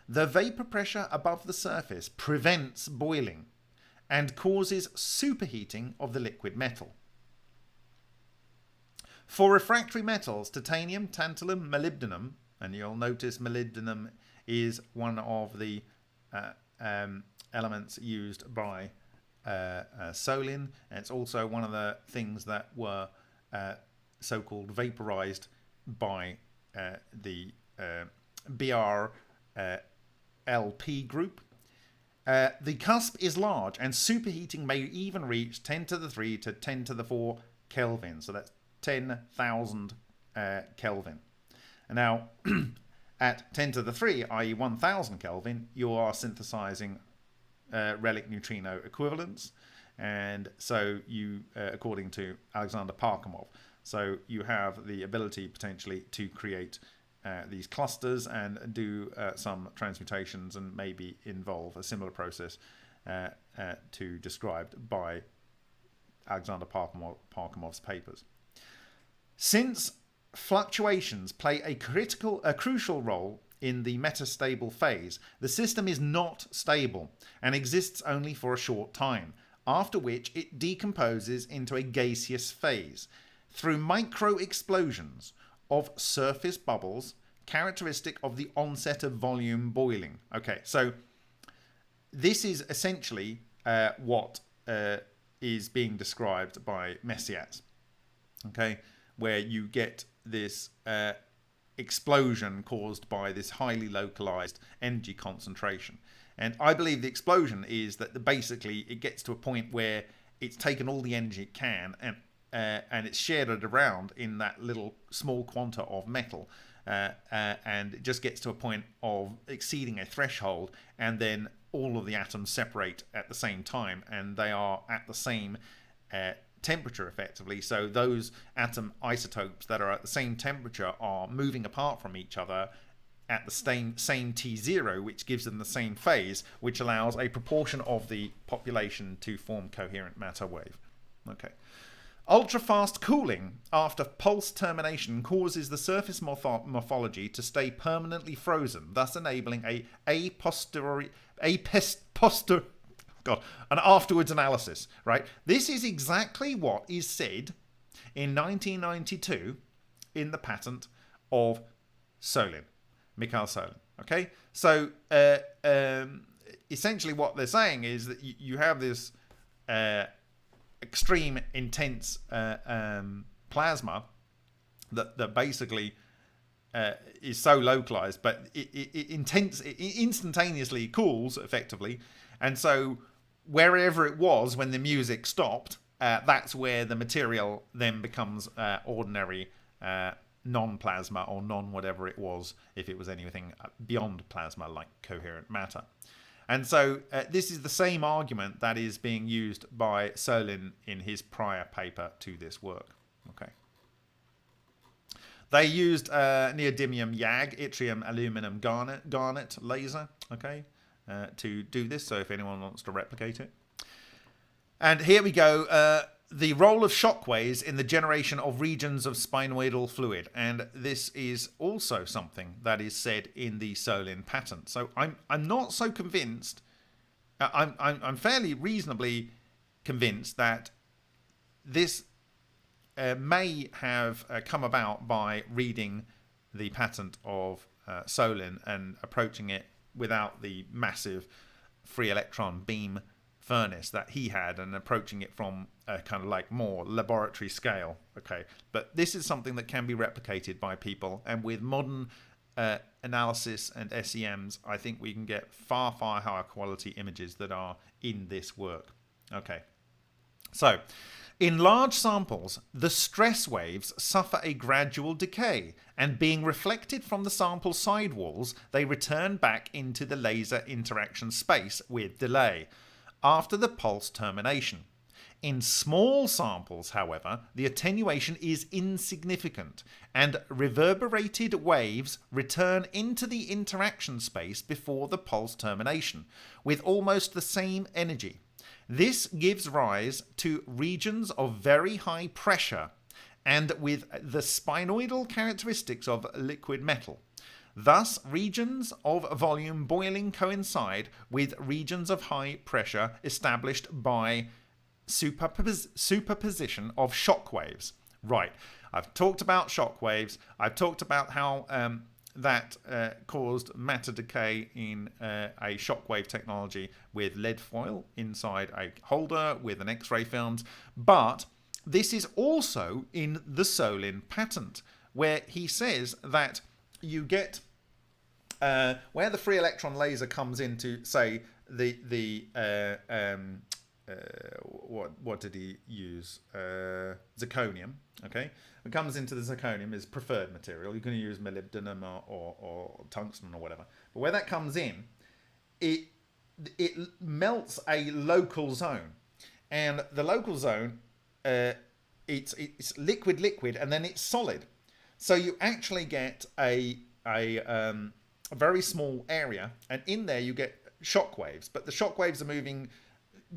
The vapor pressure above the surface prevents boiling and causes superheating of the liquid metal. For refractory metals, titanium, tantalum, molybdenum, and you'll notice molybdenum is one of the elements used by Solin, and it's also one of the things that were so-called vaporized by the BRLP group. The cusp is large, and superheating may even reach 10 to the 3 to 10 to the 4 Kelvin, so that's 10,000 Kelvin. And now at 10 to the 3, i.e. 1000 Kelvin, you are synthesizing relic neutrino equivalents, and so you, according to Alexander Parkhomov, so you have the ability potentially to create these clusters and do some transmutations and maybe involve a similar process to described by Alexander Parkhomov's papers. Since fluctuations play a crucial role in the metastable phase, the system is not stable and exists only for a short time, after which it decomposes into a gaseous phase through micro explosions of surface bubbles characteristic of the onset of volume boiling. Okay, so this is essentially what is being described by Messier, okay, where you get this explosion caused by this highly localized energy concentration. And I believe the explosion is that basically it gets to a point where it's taken all the energy it can and it's shared it around in that little small quanta of metal, and it just gets to a point of exceeding a threshold, and then all of the atoms separate at the same time, and they are at the same temperature effectively. So those atom isotopes that are at the same temperature are moving apart from each other at the same T0, which gives them the same phase, which allows a proportion of the population to form coherent matter wave. Okay. Ultra-fast cooling after pulse termination causes the surface morphology to stay permanently frozen, thus enabling an afterwards analysis. Right? This is exactly what is said in 1992 in the patent of Solin. Mikhail Solin. Okay, so essentially what they're saying is that you have this extreme intense plasma that basically is so localized, but it instantaneously cools effectively, and so wherever it was when the music stopped, that's where the material then becomes ordinary non-plasma or non-whatever it was, if it was anything beyond plasma like coherent matter. And so this is the same argument that is being used by Solin in his prior paper to this work. Okay. They used neodymium YAG, yttrium aluminum garnet laser, okay, to do this, so if anyone wants to replicate it. And here we go. The role of shockwaves in the generation of regions of spinoidal fluid, and this is also something that is said in the Solin patent. So I'm not so convinced. I'm fairly reasonably convinced that this may have come about by reading the patent of Solin and approaching it without the massive free electron beam furnace that he had, and approaching it from a kind of like more laboratory scale. Okay, but this is something that can be replicated by people, and with modern analysis and SEMs, I think we can get far higher quality images that are in this work. Okay, so in large samples, the stress waves suffer a gradual decay, and being reflected from the sample sidewalls, they return back into the laser interaction space with delay after the pulse termination. In small samples, however, the attenuation is insignificant, and reverberated waves return into the interaction space before the pulse termination, with almost the same energy. This gives rise to regions of very high pressure, and with the spinoidal characteristics of liquid metal. Thus, regions of volume boiling coincide with regions of high pressure established by superposition of shock waves. Right, I've talked about shock waves. I've talked about how that caused matter decay in a shockwave technology with lead foil inside a holder with an X-ray films. But this is also in the Solin patent, where he says that you get where the free electron laser comes into, say, what did he use? Zirconium. Okay, it comes into the zirconium is preferred material. You're going to use molybdenum or tungsten or whatever. But where that comes in, it melts a local zone, and the local zone, it's liquid, and then it's solid. So you actually get a very small area, and in there you get shock waves, but the shock waves are moving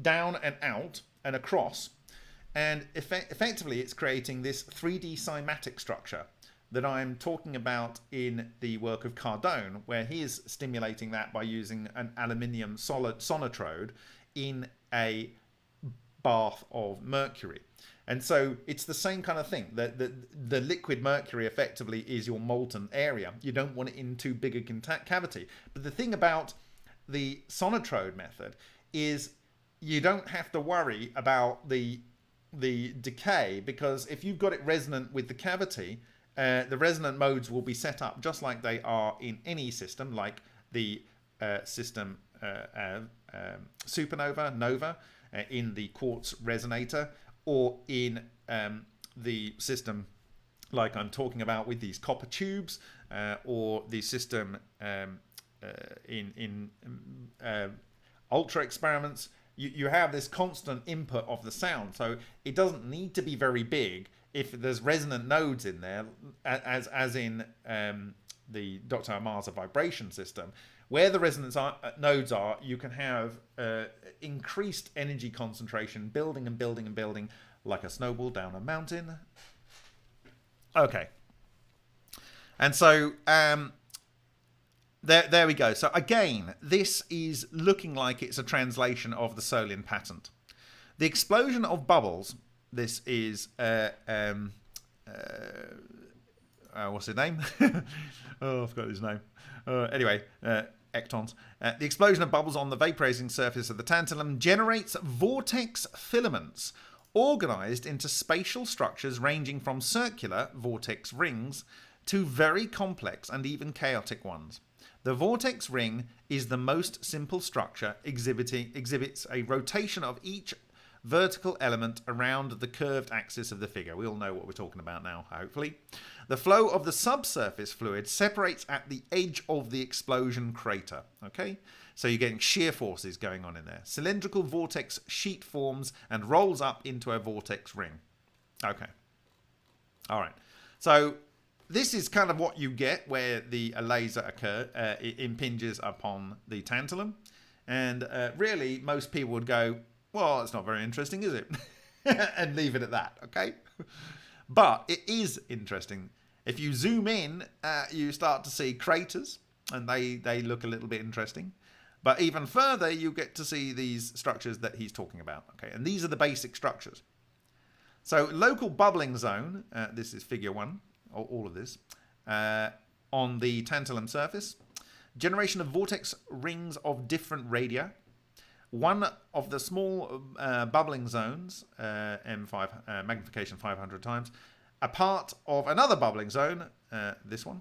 down and out and across, and effectively it's creating this 3D cymatic structure that I'm talking about in the work of Cardone, where he is stimulating that by using an aluminium solid sonotrode in a bath of mercury. And so it's the same kind of thing. The liquid mercury effectively is your molten area. You don't want it in too big a cavity. But the thing about the sonotrode method is you don't have to worry about the decay, because if you've got it resonant with the cavity, the resonant modes will be set up just like they are in any system, like the system supernova, nova, in the quartz resonator, or in the system like I'm talking about with these copper tubes, or the system in ultra experiments, you have this constant input of the sound. So it doesn't need to be very big if there's resonant nodes in there, as in the Dr. Amasa vibration system. Where the resonance nodes are, you can have increased energy concentration, building and building and building, like a snowball down a mountain. Okay. And so there we go. So again, this is looking like it's a translation of the Solin patent. The explosion of bubbles. This is what's his name? Oh, I forgot his name. Anyway, ectons. The explosion of bubbles on the vaporizing surface of the tantalum generates vortex filaments, organized into spatial structures ranging from circular vortex rings to very complex and even chaotic ones. The vortex ring is the most simple structure, exhibits a rotation of each vertical element around the curved axis of the figure. We all know what we're talking about now, hopefully. The flow of the subsurface fluid separates at the edge of the explosion crater. Okay, so you're getting shear forces going on in there. Cylindrical vortex sheet forms and rolls up into a vortex ring. Okay, all right. So this is kind of what you get where the laser it impinges upon the tantalum, and really most people would go, well, it's not very interesting, is it? And leave it at that, okay? But it is interesting. If you zoom in, you start to see craters, and they look a little bit interesting. But even further, you get to see these structures that he's talking about, okay? And these are the basic structures. So local bubbling zone, this is figure 1, all of this, on the tantalum surface. Generation of vortex rings of different radii. One of the small bubbling zones, M5 magnification 500 times, a part of another bubbling zone, this one,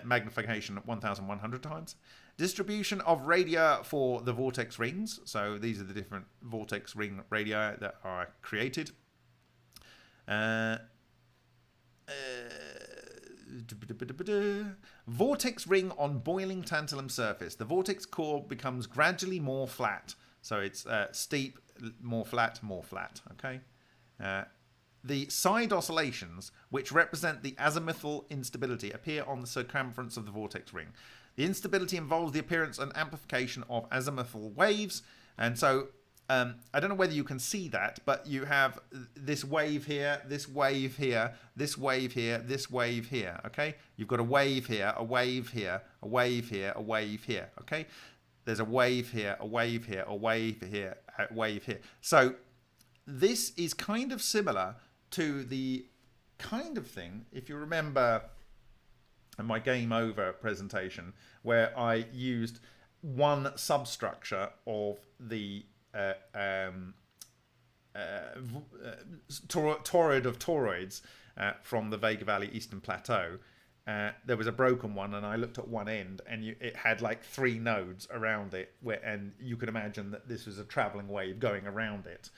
magnification 1100 times. Distribution of radii for the vortex rings. So these are the different vortex ring radii that are created. Vortex ring on boiling tantalum surface. The vortex core becomes gradually more flat. So it's steep, more flat, okay? The side oscillations, which represent the azimuthal instability, appear on the circumference of the vortex ring. The instability involves the appearance and amplification of azimuthal waves. And so, I don't know whether you can see that, but you have this wave here, this wave here, this wave here, this wave here, okay? You've got a wave here, a wave here, a wave here, a wave here, okay? There's a wave here, a wave here, a wave here, a wave here. So this is kind of similar to the kind of thing, if you remember in my game over presentation, where I used one substructure of the toroid of toroids from the Vega Valley Eastern Plateau. There was a broken one, and I looked at one end, and it had like 3 nodes around it, and you could imagine that this was a traveling wave going around it.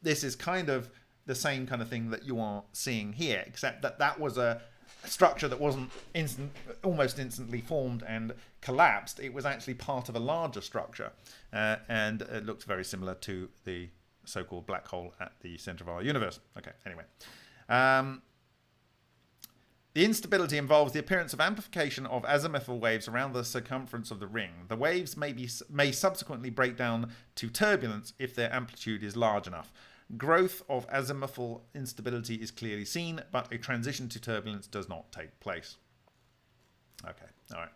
This is kind of the same kind of thing that you are seeing here, except that that was a structure that wasn't almost instantly formed and collapsed. It was actually part of a larger structure, and it looked very similar to the so-called black hole at the center of our universe. Okay, anyway. The instability involves the appearance of amplification of azimuthal waves around the circumference of the ring. The waves may subsequently break down to turbulence if their amplitude is large enough. Growth of azimuthal instability is clearly seen, but a transition to turbulence does not take place. Okay, all right.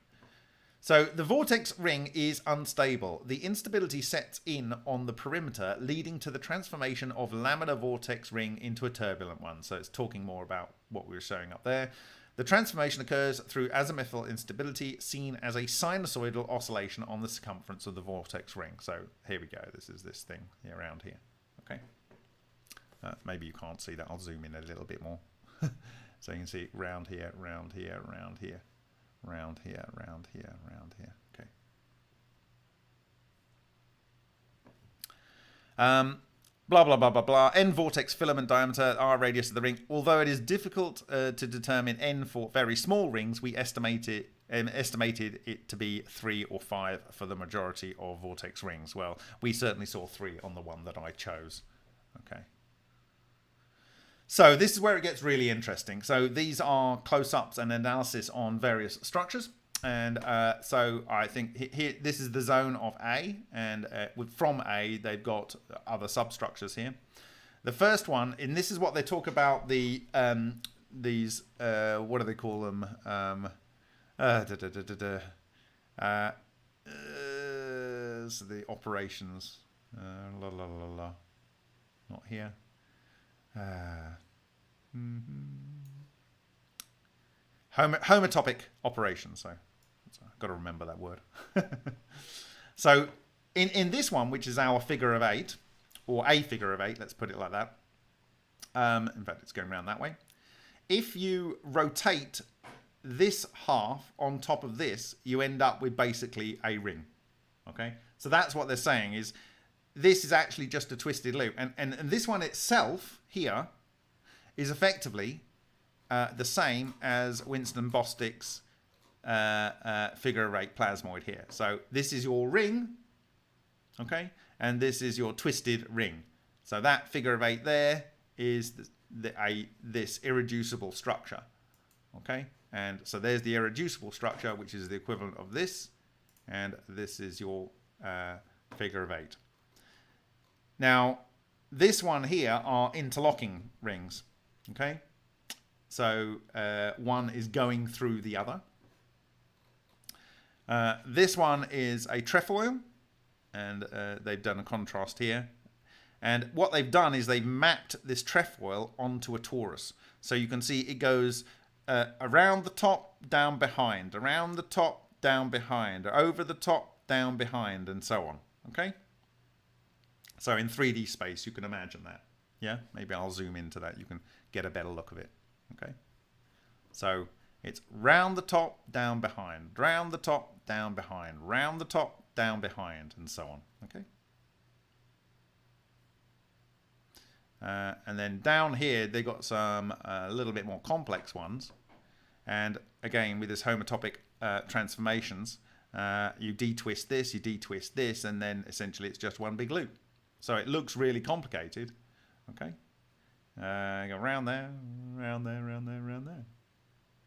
So the vortex ring is unstable. The instability sets in on the perimeter, leading to the transformation of laminar vortex ring into a turbulent one. So it's talking more about what we were showing up there. The transformation occurs through azimuthal instability, seen as a sinusoidal oscillation on the circumference of the vortex ring. So here we go. This is this thing around here. Okay. Maybe you can't see that. I'll zoom in a little bit more. So you can see round here, round here, round here, round here, round here, round here. Okay. Blah, blah, blah, blah, blah. N vortex filament diameter, R radius of the ring. Although it is difficult to determine N for very small rings, we estimate estimated it to be 3 or 5 for the majority of vortex rings. Well, we certainly saw 3 on the one that I chose. Okay. So this is where it gets really interesting. So these are close-ups and analysis on various structures. And so I think here, this is the zone of A, and from A, they've got other substructures here. The first one, and this is what they talk about the these what do they call them? So the operations. Not here. Homotopic operations. So I've got to remember that word. So in this one, which is our figure of 8, or a figure of 8, let's put it like that. In fact, it's going around that way. If you rotate this half on top of this, you end up with basically a ring. Okay, so that's what they're saying, is this is actually just a twisted loop, and this one itself here is effectively the same as Winston Bostick's figure of 8 plasmoid here. So this is your ring, okay, and this is your twisted ring. So that figure of 8 there is this irreducible structure, okay, and so there's the irreducible structure, which is the equivalent of this, and this is your figure of 8. Now this one here are interlocking rings, okay, so one is going through the other. This one is a trefoil, and they've done a contrast here. And what they've done is they've mapped this trefoil onto a torus. So you can see it goes around the top, down behind, around the top, down behind, over the top, down behind, and so on. Okay? So in 3D space, you can imagine that. Yeah? Maybe I'll zoom into that. You can get a better look of it. Okay? So it's round the top, down behind, round the top, down behind, round the top, down behind, and so on. Okay? And then down here, they got some a little bit more complex ones. And again, with this homotopic transformations, you de-twist this, and then essentially it's just one big loop. So it looks really complicated. Okay, go round there, round there, round there, round there.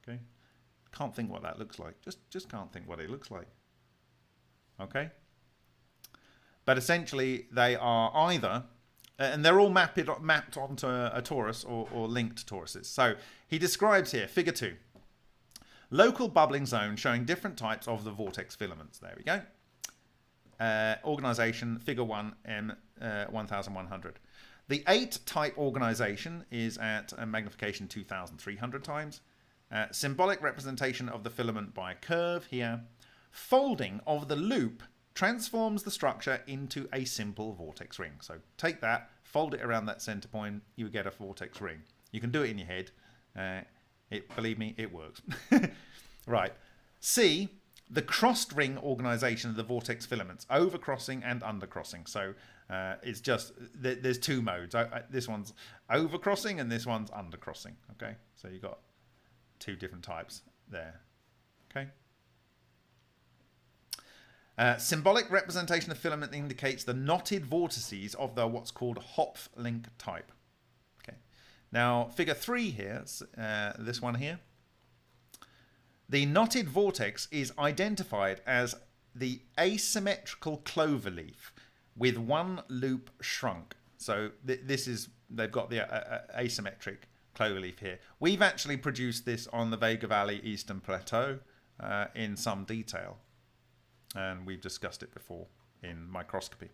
Okay, can't think what that looks like. Just can't think what it looks like. Okay, but essentially they are either. And they're all mapped onto a torus or linked toruses. So he describes here, figure 2. Local bubbling zone showing different types of the vortex filaments. There we go. Organization, figure 1, M1100. The 8 type organization is at a magnification 2300 times. Symbolic representation of the filament by a curve here. Folding of the loop transforms the structure into a simple vortex ring. So take that, fold it around that center point, you get a vortex ring. You can do it in your head. Believe me, it works. Right. C, the crossed ring organization of the vortex filaments, overcrossing and undercrossing. So it's just, there's 2 modes. This one's overcrossing and this one's undercrossing. Okay, so you've got 2 different types there. Okay. Symbolic representation of filament indicates the knotted vortices of the what's called Hopf link type. Okay. Now, figure 3 here, this one here. The knotted vortex is identified as the asymmetrical cloverleaf with one loop shrunk. So this is, they've got the asymmetric cloverleaf here. We've actually produced this on the Vega Valley Eastern Plateau in some detail. And we've discussed it before in microscopy.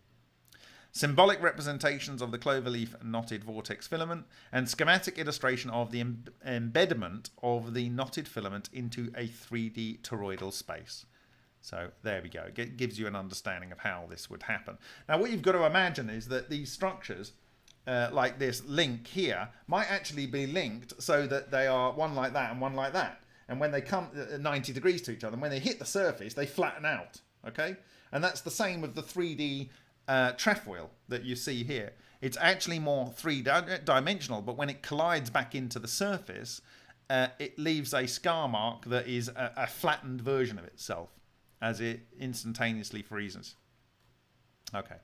Symbolic representations of the cloverleaf knotted vortex filament and schematic illustration of the embedment of the knotted filament into a 3D toroidal space. So there we go. It gives you an understanding of how this would happen. Now what you've got to imagine is that these structures like this link here might actually be linked so that they are one like that and one like that. And when they come 90 degrees to each other, and when they hit the surface, they flatten out. Okay, and that's the same with the 3D trefoil that you see here. It's actually more 3-dimensional, but when it collides back into the surface, it leaves a scar mark that is a flattened version of itself as it instantaneously freezes. Okay.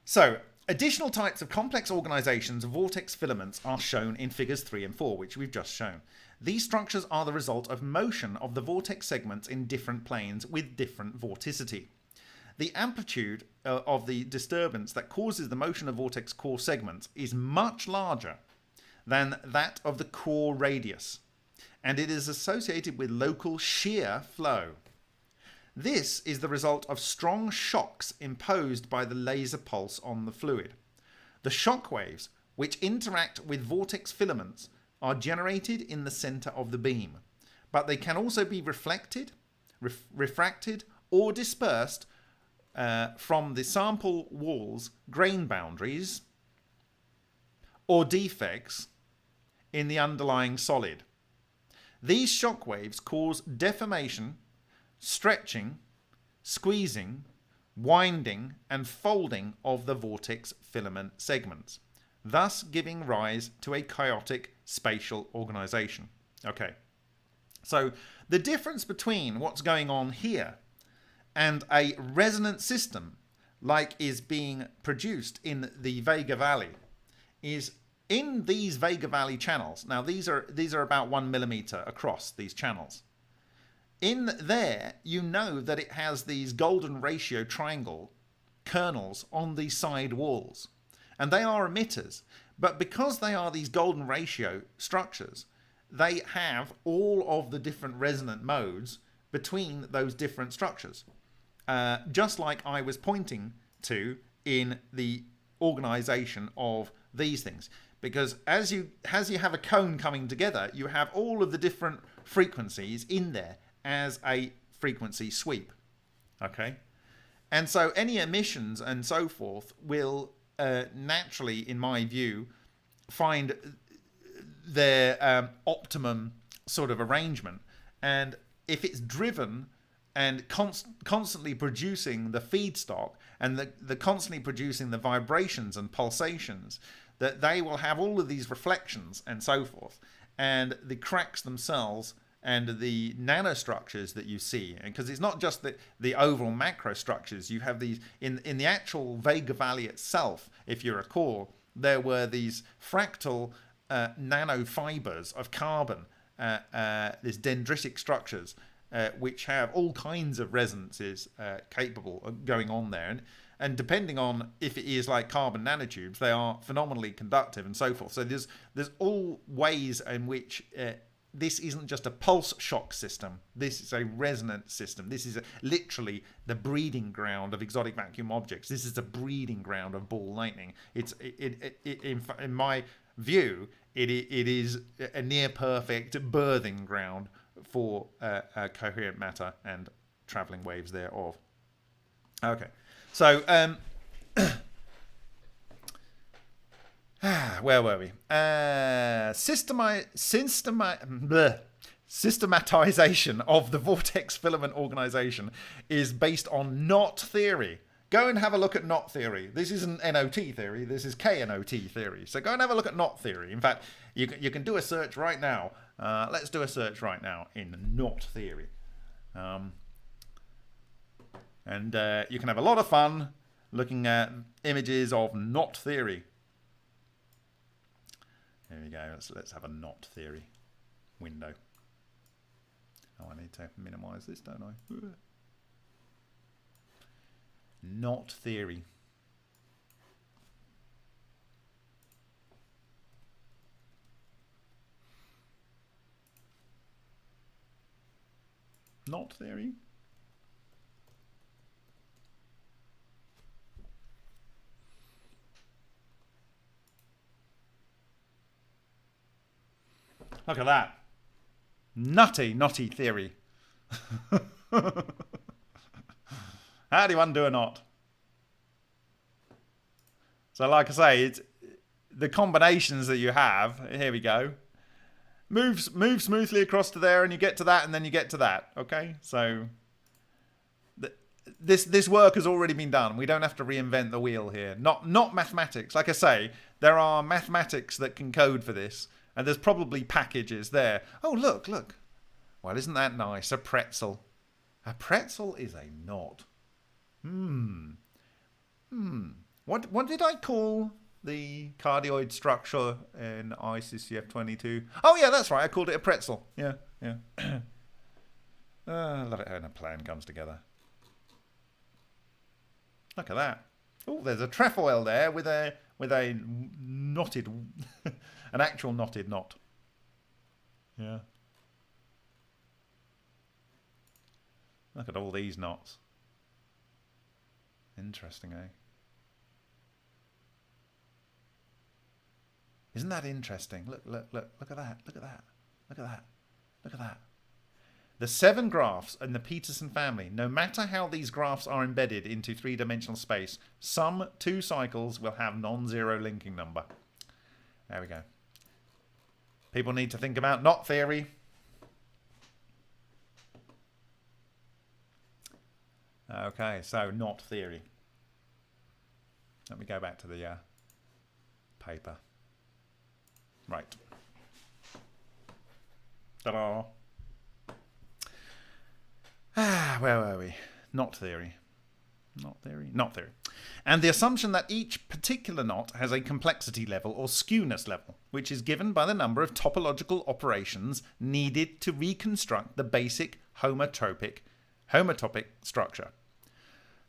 So, additional types of complex organizations of vortex filaments are shown in figures 3 and 4, which we've just shown. These structures are the result of motion of the vortex segments in different planes with different vorticity. The amplitude of the disturbance that causes the motion of vortex core segments is much larger than that of the core radius, and it is associated with local shear flow. This is the result of strong shocks imposed by the laser pulse on the fluid. The shock waves, which interact with vortex filaments, are generated in the center of the beam, but they can also be reflected, refracted, or dispersed from the sample wall's grain boundaries or defects in the underlying solid. These shock waves cause deformation, stretching, squeezing, winding, and folding of the vortex filament segments, thus giving rise to a chaotic spatial organization. Okay, so the difference between what's going on here and a resonant system like is being produced in the Vega Valley is in these Vega Valley channels. Now these are about 1 millimeter across, these channels. In there, you know that it has these golden ratio triangle kernels on the side walls, and they are emitters. But because they are these golden ratio structures, they have all of the different resonant modes between those different structures, just like I was pointing to in the organization of these things. Because as you have a cone coming together, you have all of the different frequencies in there as a frequency sweep. Okay, and so any emissions and so forth will naturally, in my view, find their optimum sort of arrangement. And if it's driven and constantly producing the feedstock and the constantly producing the vibrations and pulsations, that they will have all of these reflections and so forth, and the cracks themselves and the nanostructures that you see. And because it's not just the overall macro structures, you have these in the actual Vega Valley itself. If you recall, there were these fractal nanofibers of carbon, these dendritic structures, which have all kinds of resonances capable of going on there. And depending on if it is like carbon nanotubes, they are phenomenally conductive and so forth. So there's all ways in which this isn't just a pulse shock system. This is a resonant system. This is literally the breeding ground of exotic vacuum objects. This is the breeding ground of ball lightning. In my view, it is a near perfect birthing ground for coherent matter and traveling waves thereof. Okay, so where were we? Systematization of the vortex filament organization is based on knot theory. Go and have a look at knot theory. This isn't NOT theory. This is KNOT theory. So go and have a look at knot theory. In fact, you can do a search right now. Let's do a search right now in knot theory. And you can have a lot of fun looking at images of knot theory. There we go. Let's have a knot theory window. Oh, I need to minimize this, don't I? Knot theory. Knot theory. Look at that. Knotty theory. How do you undo a knot? So like I say, it's the combinations that you have. Here we go. Move smoothly across to there and you get to that and then you get to that. Okay? So this work has already been done. We don't have to reinvent the wheel here. Not mathematics. Like I say, there are mathematics that can code for this. And there's probably packages there. Oh, look, look. Well, isn't that nice? A pretzel. A pretzel is a knot. What did I call the cardioid structure in ICCF22? Oh, yeah, that's right. I called it a pretzel. Yeah, yeah. I love it when a plan comes together. Look at that. Oh, there's a trefoil there with a knotted, an actual knotted knot. Yeah. Look at all these knots. Interesting, eh? Isn't that interesting? Look at that. Look at that. Look at that. Look at that. The 7 graphs in the Peterson family, no matter how these graphs are embedded into 3-dimensional space, some 2 cycles will have non-zero linking number. There we go. People need to think about knot theory. Okay, so knot theory. Let me go back to the paper. Right. Ta-da. Where were we? Knot theory. Knot theory? Knot theory. And the assumption that each particular knot has a complexity level or skewness level, which is given by the number of topological operations needed to reconstruct the basic homotopic structure.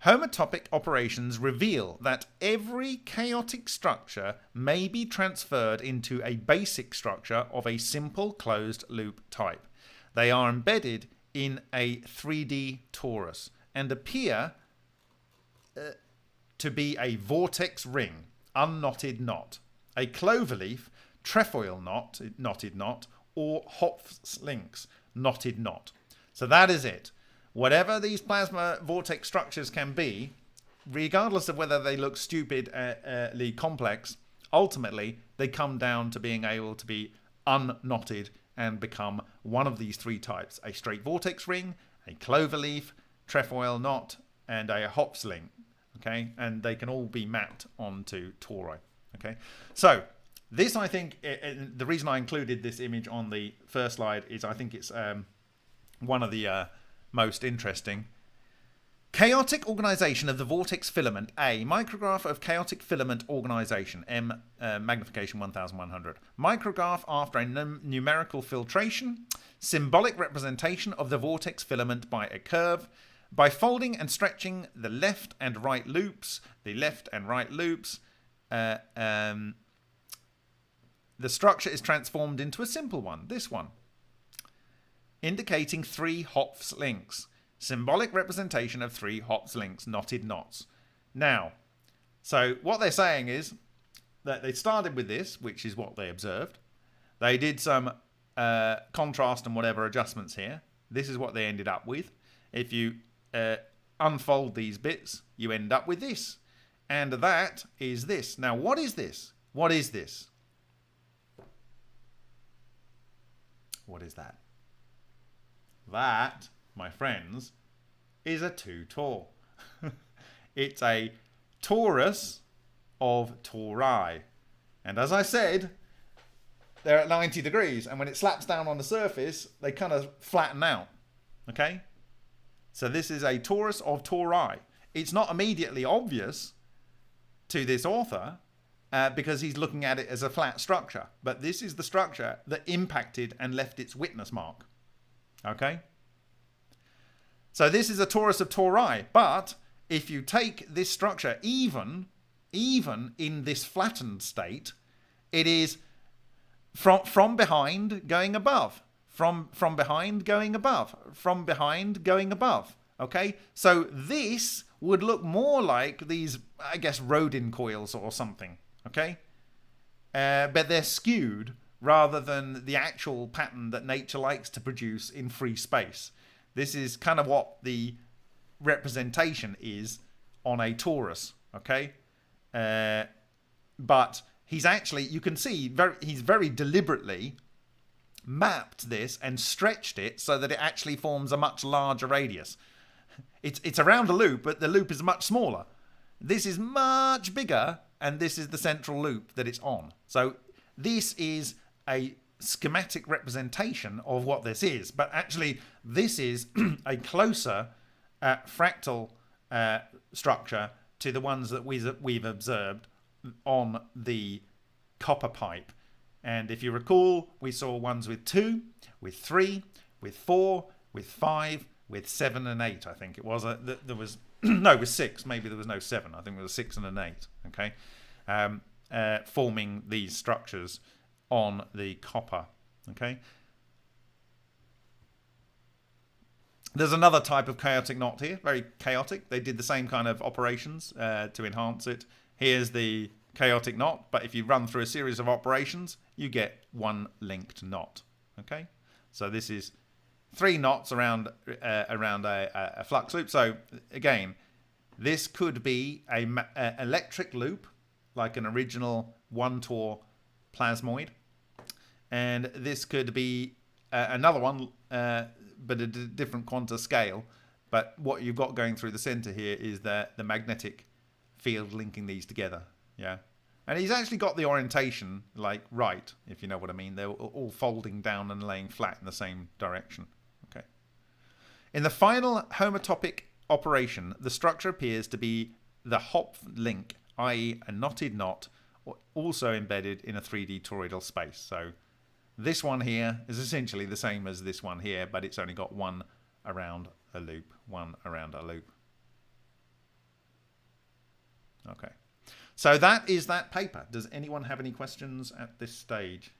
Homotopic operations reveal that every chaotic structure may be transferred into a basic structure of a simple closed loop type. They are embedded in a 3D torus and appear to be a vortex ring, unknotted knot, a cloverleaf, trefoil knot, knotted knot, or Hopf's links, knotted knot. So that is it. Whatever these plasma vortex structures can be, regardless of whether they look stupidly complex, ultimately they come down to being able to be unknotted and become one of these 3 types: a straight vortex ring, a cloverleaf, trefoil knot, and a Hopf's link. Okay, and they can all be mapped onto tori. Okay, so this, I think, the reason I included this image on the first slide is I think it's one of the most interesting. Chaotic organization of the vortex filament. A. Micrograph of chaotic filament organization. M. Magnification 1100. Micrograph after a numerical filtration. Symbolic representation of the vortex filament by a curve. By folding and stretching the left and right loops. The structure is transformed into a simple one. This one. Indicating 3 Hopf's links. Symbolic representation of 3 Hopf's links, knotted knots. Now, so what they're saying is that they started with this, which is what they observed. They did some contrast and whatever adjustments here. This is what they ended up with. If you unfold these bits, you end up with this. And that is this. Now, what is this? What is this? What is that? That, my friends, is a 2-tor. It's a torus of tori. And as I said, they're at 90 degrees. And when it slaps down on the surface, they kind of flatten out. Okay? So this is a torus of tori. It's not immediately obvious to this author because he's looking at it as a flat structure. But this is the structure that impacted and left its witness mark. Okay? So this is a torus of tori, but if you take this structure even in this flattened state, it is from behind going above, from behind going above, from behind going above. Okay? So this would look more like these, I guess, Rodin coils or something. Okay? But they're skewed rather than the actual pattern that nature likes to produce in free space. This is kind of what the representation is on a torus, okay? But he's actually, you can see, he's very deliberately mapped this and stretched it so that it actually forms a much larger radius. It's around a loop, but the loop is much smaller. This is much bigger, and this is the central loop that it's on. So this is a schematic representation of what this is, but actually this is a closer fractal structure to the ones that we've observed on the copper pipe. And if you recall, we saw ones with 2, with 3, with 4, with 5, with 7 and 8. I think it was there was no, with 6. Maybe there was no 7. I think there was 6 and an 8. Okay, forming these structures on the copper. Okay. There's another type of chaotic knot here, very chaotic. They did the same kind of operations to enhance it. Here's the chaotic knot, but if you run through a series of operations, you get one linked knot. Okay, so this is 3 knots around a flux loop. So again, this could be a electric loop, like an original 1-Tor plasmoid, and this could be another one, but a different quanta scale. But what you've got going through the center here is the magnetic field linking these together. Yeah, and he's actually got the orientation like right, if you know what I mean. They're all folding down and laying flat in the same direction. Okay. In the final homotopic operation, the structure appears to be the hop link, i.e. a knotted knot, also embedded in a 3D toroidal space. So this one here is essentially the same as this one here, but it's only got one around a loop, one around a loop. Okay. So that is that paper. Does anyone have any questions at this stage?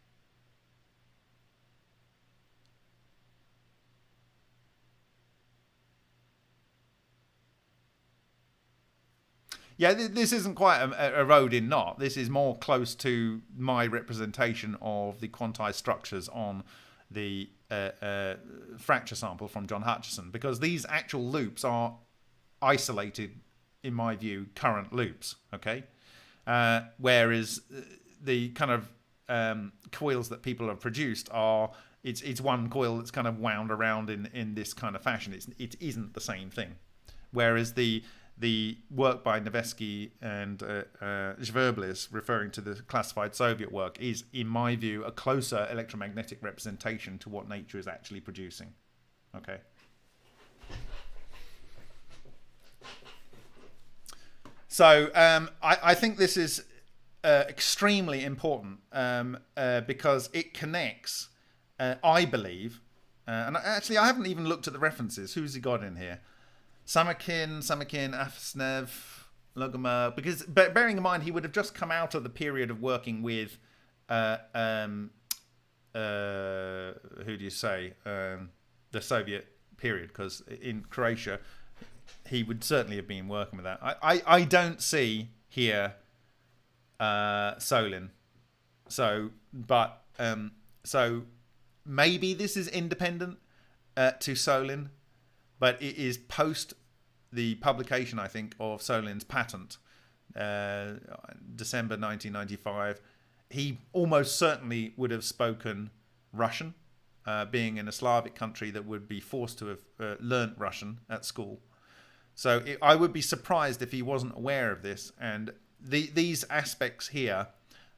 Yeah, this isn't quite a road-in knot. This is more close to my representation of the quantized structures on the fracture sample from John Hutchison, because these actual loops are isolated, in my view, current loops. Okay, whereas the kind of coils that people have produced are it's one coil that's kind of wound around in this kind of fashion. It isn't the same thing. Whereas the work by Nevesky and Zverblis, referring to the classified Soviet work, is, in my view, a closer electromagnetic representation to what nature is actually producing. Okay. So I think this is extremely important because it connects, I believe, and actually I haven't even looked at the references. Who's he got in here? Samakin, Afsnev, Lugomer, because bearing in mind he would have just come out of the period of working with who do you say, the Soviet period, because in Croatia he would certainly have been working with that. I don't see here Solin, so maybe this is independent to Solin, but it is post the publication, I think, of Solin's patent, December 1995. He almost certainly would have spoken Russian, being in a Slavic country that would be forced to have learnt Russian at school. So I would be surprised if he wasn't aware of this. And these aspects here,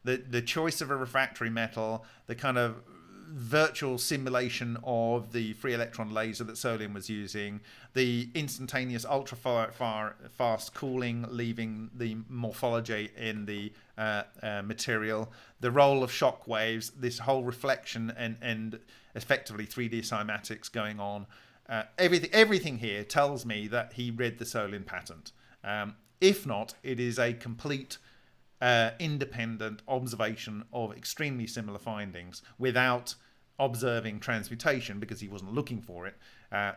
the choice of a refractory metal, the kind of virtual simulation of the free electron laser that Solin was using, the instantaneous ultra fast cooling, leaving the morphology in the material, the role of shock waves, this whole reflection and effectively 3D cymatics going on. Everything here tells me that he read the Solin patent. If not, it is a complete independent observation of extremely similar findings without observing transmutation, because he wasn't looking for it.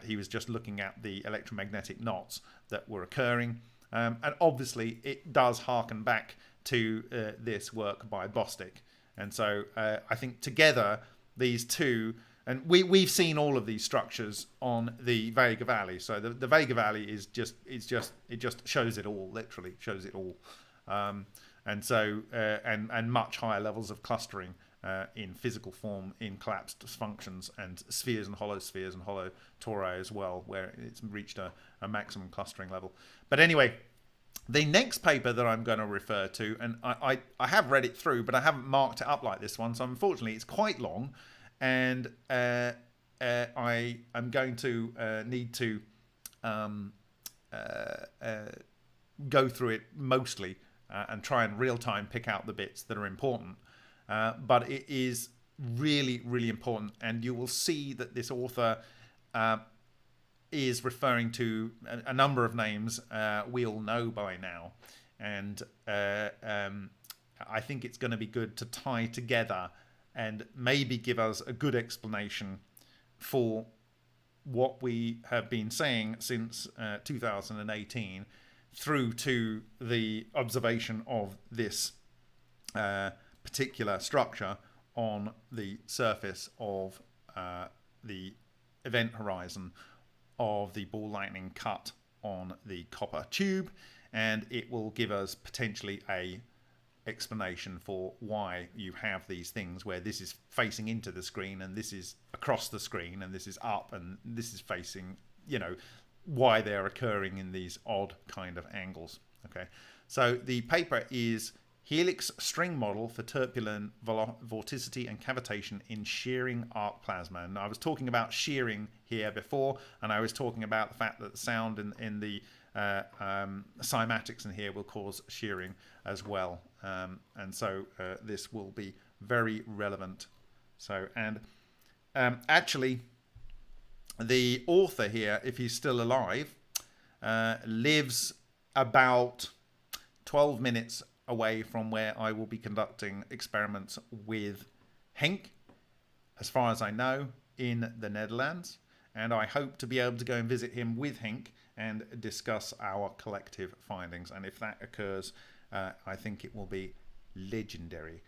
He was just looking at the electromagnetic knots that were occurring. And obviously it does harken back to this work by Bostick. And so I think together these two, and we've seen all of these structures on the Vega Valley. So the Vega Valley it just shows it all, literally shows it all. And so and much higher levels of clustering in physical form, in collapsed functions, and spheres and hollow tori as well, where it's reached a maximum clustering level. But anyway, The next paper that I'm going to refer to, and I have read it through, but I haven't marked it up like this one, so unfortunately it's quite long, and I am going to need to go through it mostly and try and real time pick out the bits that are important. But it is really, really important, and you will see that this author is referring to a number of names we all know by now, and I think it's going to be good to tie together and maybe give us a good explanation for what we have been saying since 2018 through to the observation of this particular structure on the surface of the event horizon of the ball lightning cut on the copper tube, and it will give us potentially a explanation for why you have these things where this is facing into the screen and this is across the screen and this is up and this is facing, you know, why they're occurring in these odd kind of angles. Okay, so the paper is Helix String Model for Turbulent Vorticity and Cavitation in Shearing Arc Plasma. And I was talking about shearing here before, and I was talking about the fact that the sound in the cymatics in here will cause shearing as well. And so this will be very relevant. So, and actually, the author here, if he's still alive, lives about 12 minutes away from where I will be conducting experiments with Henk, as far as I know, in the Netherlands. And I hope to be able to go and visit him with Henk and discuss our collective findings. And if that occurs, I think it will be legendary.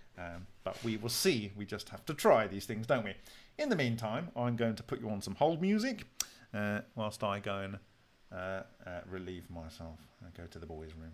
But we will see. We just have to try these things, don't we? In the meantime, I'm going to put you on some hold music whilst I go and relieve myself and go to the boys' room.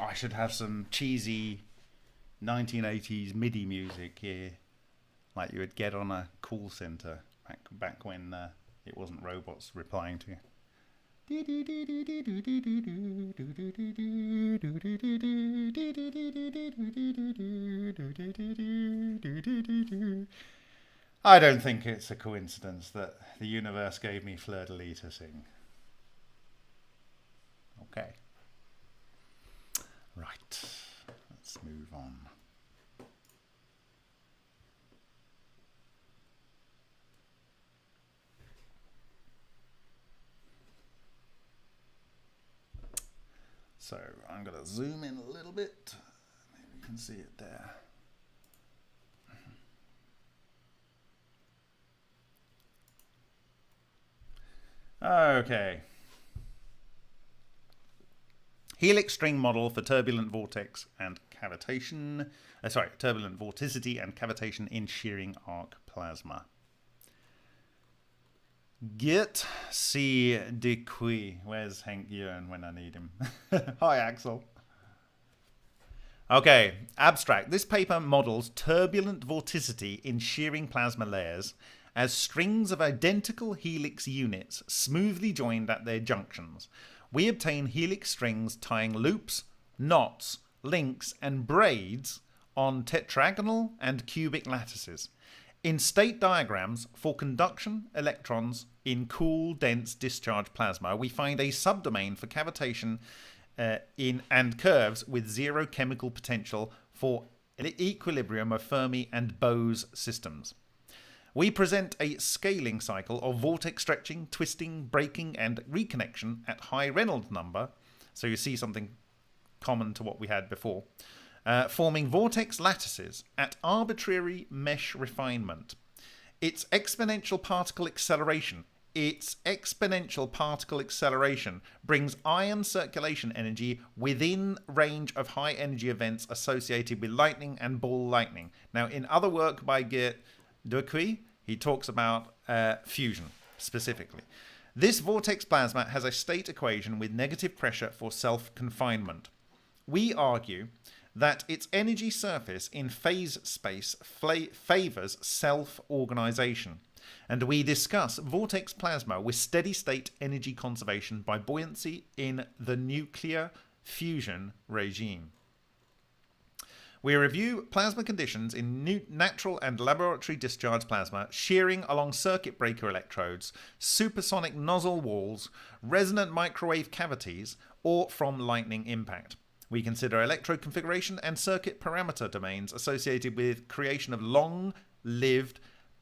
I should have some cheesy 1980s MIDI music here, like you would get on a call center back when it wasn't robots replying to you. I don't think it's a coincidence that the universe gave me Fleur de Lis to sing. Okay. Right, let's move on. So I'm going to zoom in a little bit. Maybe you can see it there. Okay. Helix string model for turbulent vortex and cavitation. Turbulent vorticity and cavitation in shearing arc plasma. Get C.I.C. Where's Hank Ewan when I need him? Hi, Axel. Okay, abstract. This paper models turbulent vorticity in shearing plasma layers as strings of identical helix units smoothly joined at their junctions. We obtain helix strings tying loops, knots, links, and braids on tetragonal and cubic lattices. In state diagrams for conduction electrons in cool, dense discharge plasma, we find a subdomain for cavitation and curves with zero chemical potential for equilibrium of Fermi and Bose systems. We present a scaling cycle of vortex stretching, twisting, breaking, and reconnection at high Reynolds number. So you see something common to what we had before. Forming vortex lattices at arbitrary mesh refinement. Its exponential particle acceleration brings ion circulation energy within range of high energy events associated with lightning and ball lightning. Now, in other work by Geert Duquy, he talks about fusion specifically. This vortex plasma has a state equation with negative pressure for self-confinement. We argue that its energy surface in phase space favors self-organization, and we discuss vortex plasma with steady-state energy conservation by buoyancy in the nuclear fusion regime. We review plasma conditions in natural and laboratory discharge plasma, shearing along circuit breaker electrodes, supersonic nozzle walls, resonant microwave cavities, or from lightning impact. We consider electrode configuration and circuit parameter domains associated with creation of long-lived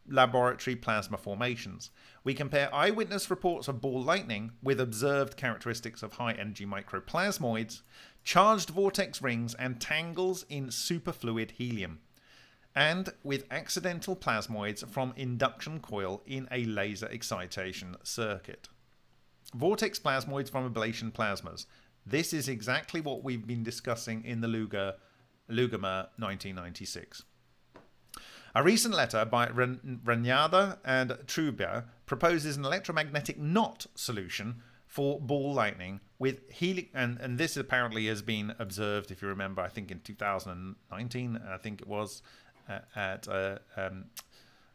laboratory plasma formations. We compare eyewitness reports of ball lightning with observed characteristics of high-energy microplasmoids, charged vortex rings, and tangles in superfluid helium, and with accidental plasmoids from induction coil in a laser excitation circuit. Vortex plasmoids from ablation plasmas. This is exactly what we've been discussing in the Lugomer 1996. A recent letter by Ranyada and Trubier proposes an electromagnetic knot solution for ball lightning with helix, and this apparently has been observed, if you remember, I think in 2019, I think it was at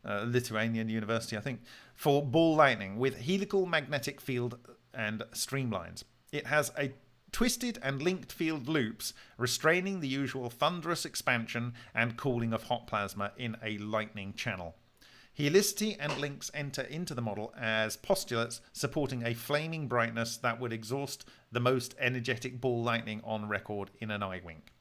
Lithuanian University, I think, for ball lightning with helical magnetic field and streamlines. It has a twisted and linked field loops restraining the usual thunderous expansion and cooling of hot plasma in a lightning channel. Helicity and links enter into the model as postulates supporting a flaming brightness that would exhaust the most energetic ball lightning on record in an eye wink.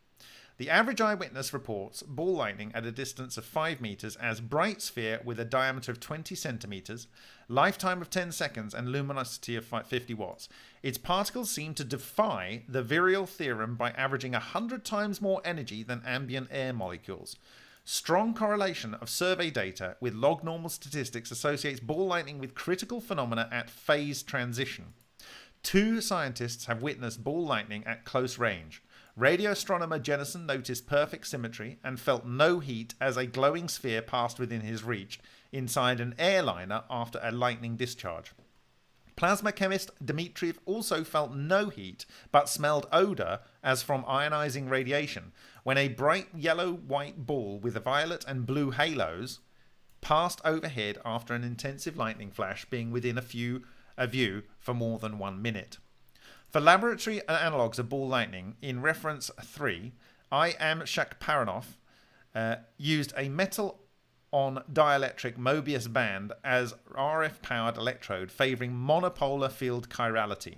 The average eyewitness reports ball lightning at a distance of 5 meters as bright sphere with a diameter of 20 centimeters, lifetime of 10 seconds, and luminosity of 50 watts. Its particles seem to defy the virial theorem by averaging 100 times more energy than ambient air molecules. Strong correlation of survey data with log normal statistics associates ball lightning with critical phenomena at phase transition. 2 scientists have witnessed ball lightning at close range. Radio astronomer Jennison noticed perfect symmetry and felt no heat as a glowing sphere passed within his reach inside an airliner after a lightning discharge. Plasma chemist Dmitriev also felt no heat but smelled odor as from ionizing radiation when a bright yellow-white ball with violet and blue halos passed overhead after an intensive lightning flash being within a view for more than 1 minute. For laboratory analogues of ball lightning, in reference 3, I.M. Shakhparov used a metal on dielectric Mobius band as RF-powered electrode favouring monopolar field chirality.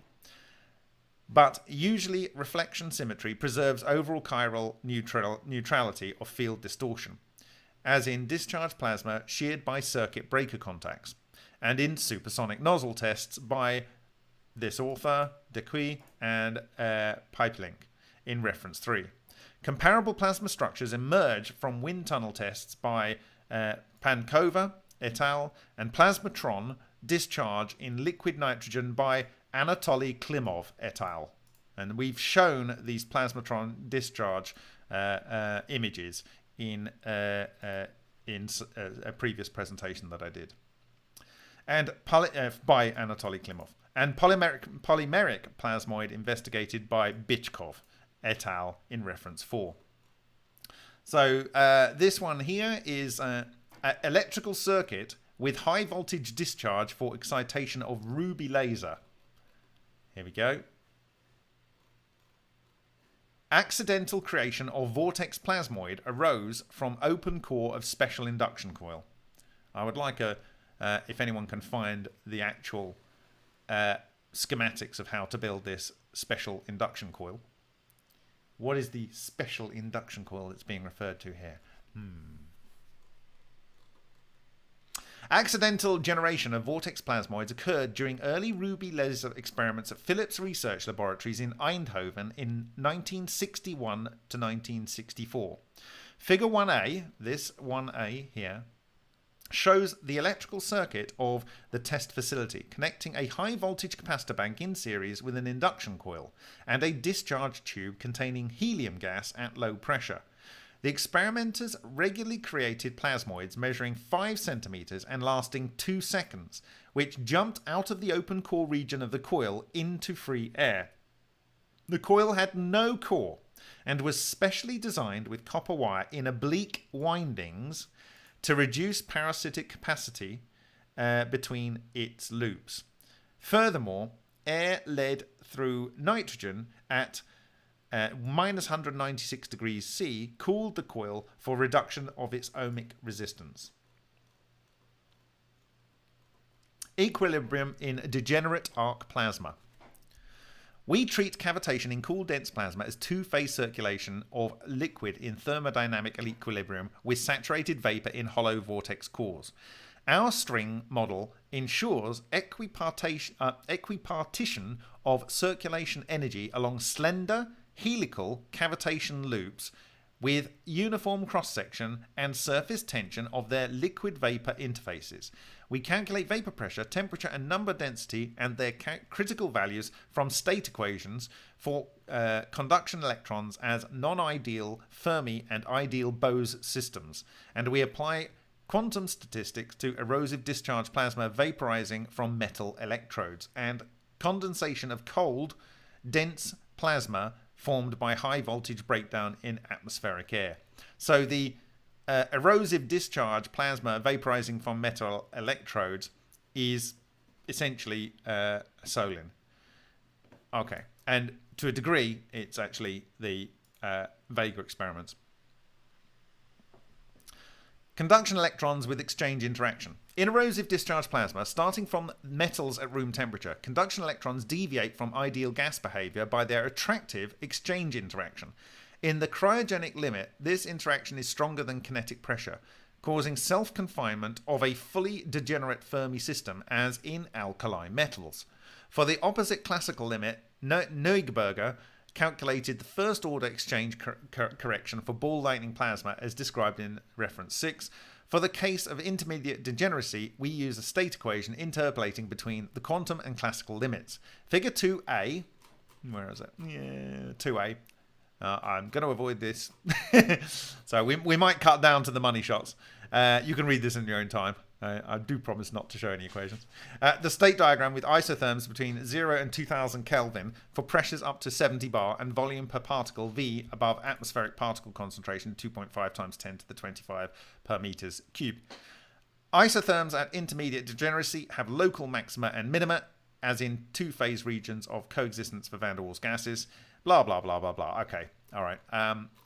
But usually reflection symmetry preserves overall chiral neutrality of field distortion, as in discharge plasma sheared by circuit breaker contacts, and in supersonic nozzle tests by this author, Duquy, and Pipelink, in reference 3. Comparable plasma structures emerge from wind tunnel tests by Pankova et al. And plasmatron discharge in liquid nitrogen by Anatoly Klimov et al. And we've shown these plasmatron discharge images in a previous presentation that I did. And by Anatoly Klimov. And polymeric plasmoid investigated by Bichkov et al. In reference 4. So this one here is an electrical circuit with high voltage discharge for excitation of ruby laser. Here we go. Accidental creation of vortex plasmoid arose from open core of special induction coil. I would like if anyone can find the actual schematics of how to build this special induction coil. What is the special induction coil that's being referred to here? Accidental generation of vortex plasmoids occurred during early ruby laser experiments at Philips Research Laboratories in Eindhoven in 1961 to 1964. Figure 1A, this 1A here, shows the electrical circuit of the test facility, connecting a high voltage capacitor bank in series with an induction coil and a discharge tube containing helium gas at low pressure. The experimenters regularly created plasmoids measuring 5 centimeters and lasting 2 seconds, which jumped out of the open core region of the coil into free air. The coil had no core and was specially designed with copper wire in oblique windings to reduce parasitic capacity between its loops. Furthermore, air led through nitrogen at minus 196 degrees C cooled the coil for reduction of its ohmic resistance. Equilibrium in degenerate arc plasma. We treat cavitation in cool dense plasma as two-phase circulation of liquid in thermodynamic equilibrium with saturated vapor in hollow vortex cores. Our string model ensures equipartition of circulation energy along slender helical cavitation loops with uniform cross-section and surface tension of their liquid-vapor interfaces. We calculate vapor pressure, temperature and number density and their critical values from state equations for conduction electrons as non-ideal Fermi and ideal Bose systems. And we apply quantum statistics to erosive discharge plasma vaporizing from metal electrodes and condensation of cold, dense plasma formed by high voltage breakdown in atmospheric air. So the erosive discharge plasma vaporizing from metal electrodes is essentially Solin. Okay, and to a degree, it's actually the Vega experiments. Conduction electrons with exchange interaction. In erosive discharge plasma, starting from metals at room temperature, conduction electrons deviate from ideal gas behavior by their attractive exchange interaction. In the cryogenic limit, this interaction is stronger than kinetic pressure, causing self-confinement of a fully degenerate Fermi system as in alkali metals. For the opposite classical limit, Neuberger calculated the first order exchange correction for ball lightning plasma as described in reference 6. For the case of intermediate degeneracy, we use a state equation interpolating between the quantum and classical limits. Figure 2a, where is it? Yeah, 2a. I'm going to avoid this. So we might cut down to the money shots. You can read this in your own time. I do promise not to show any equations. The state diagram with isotherms between 0 and 2000 Kelvin for pressures up to 70 bar and volume per particle V above atmospheric particle concentration 2.5 times 10 to the 25 per meters cube. Isotherms at intermediate degeneracy have local maxima and minima, as in two-phase regions of coexistence for van der Waals gases. Blah, blah, blah, blah, blah. Okay, all right.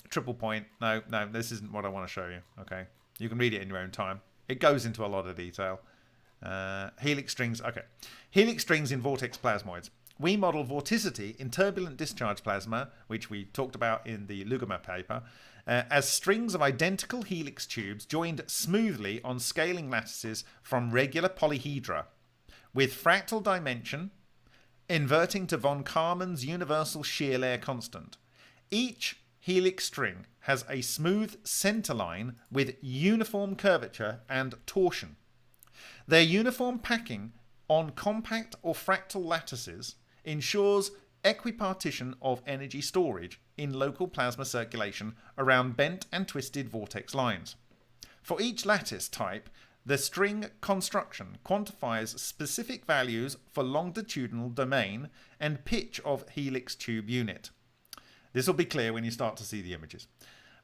Triple point. No, this isn't what I want to show you. Okay, you can read it in your own time. It goes into a lot of detail. Helix strings. Okay. Helix strings in vortex plasmoids. We model vorticity in turbulent discharge plasma, which we talked about in the Lugomer paper, as strings of identical helix tubes joined smoothly on scaling lattices from regular polyhedra, with fractal dimension inverting to von Karman's universal shear layer constant. Each helix string has a smooth center line with uniform curvature and torsion. Their uniform packing on compact or fractal lattices ensures equipartition of energy storage in local plasma circulation around bent and twisted vortex lines. For each lattice type, the string construction quantifies specific values for longitudinal domain and pitch of helix tube unit. This will be clear when you start to see the images.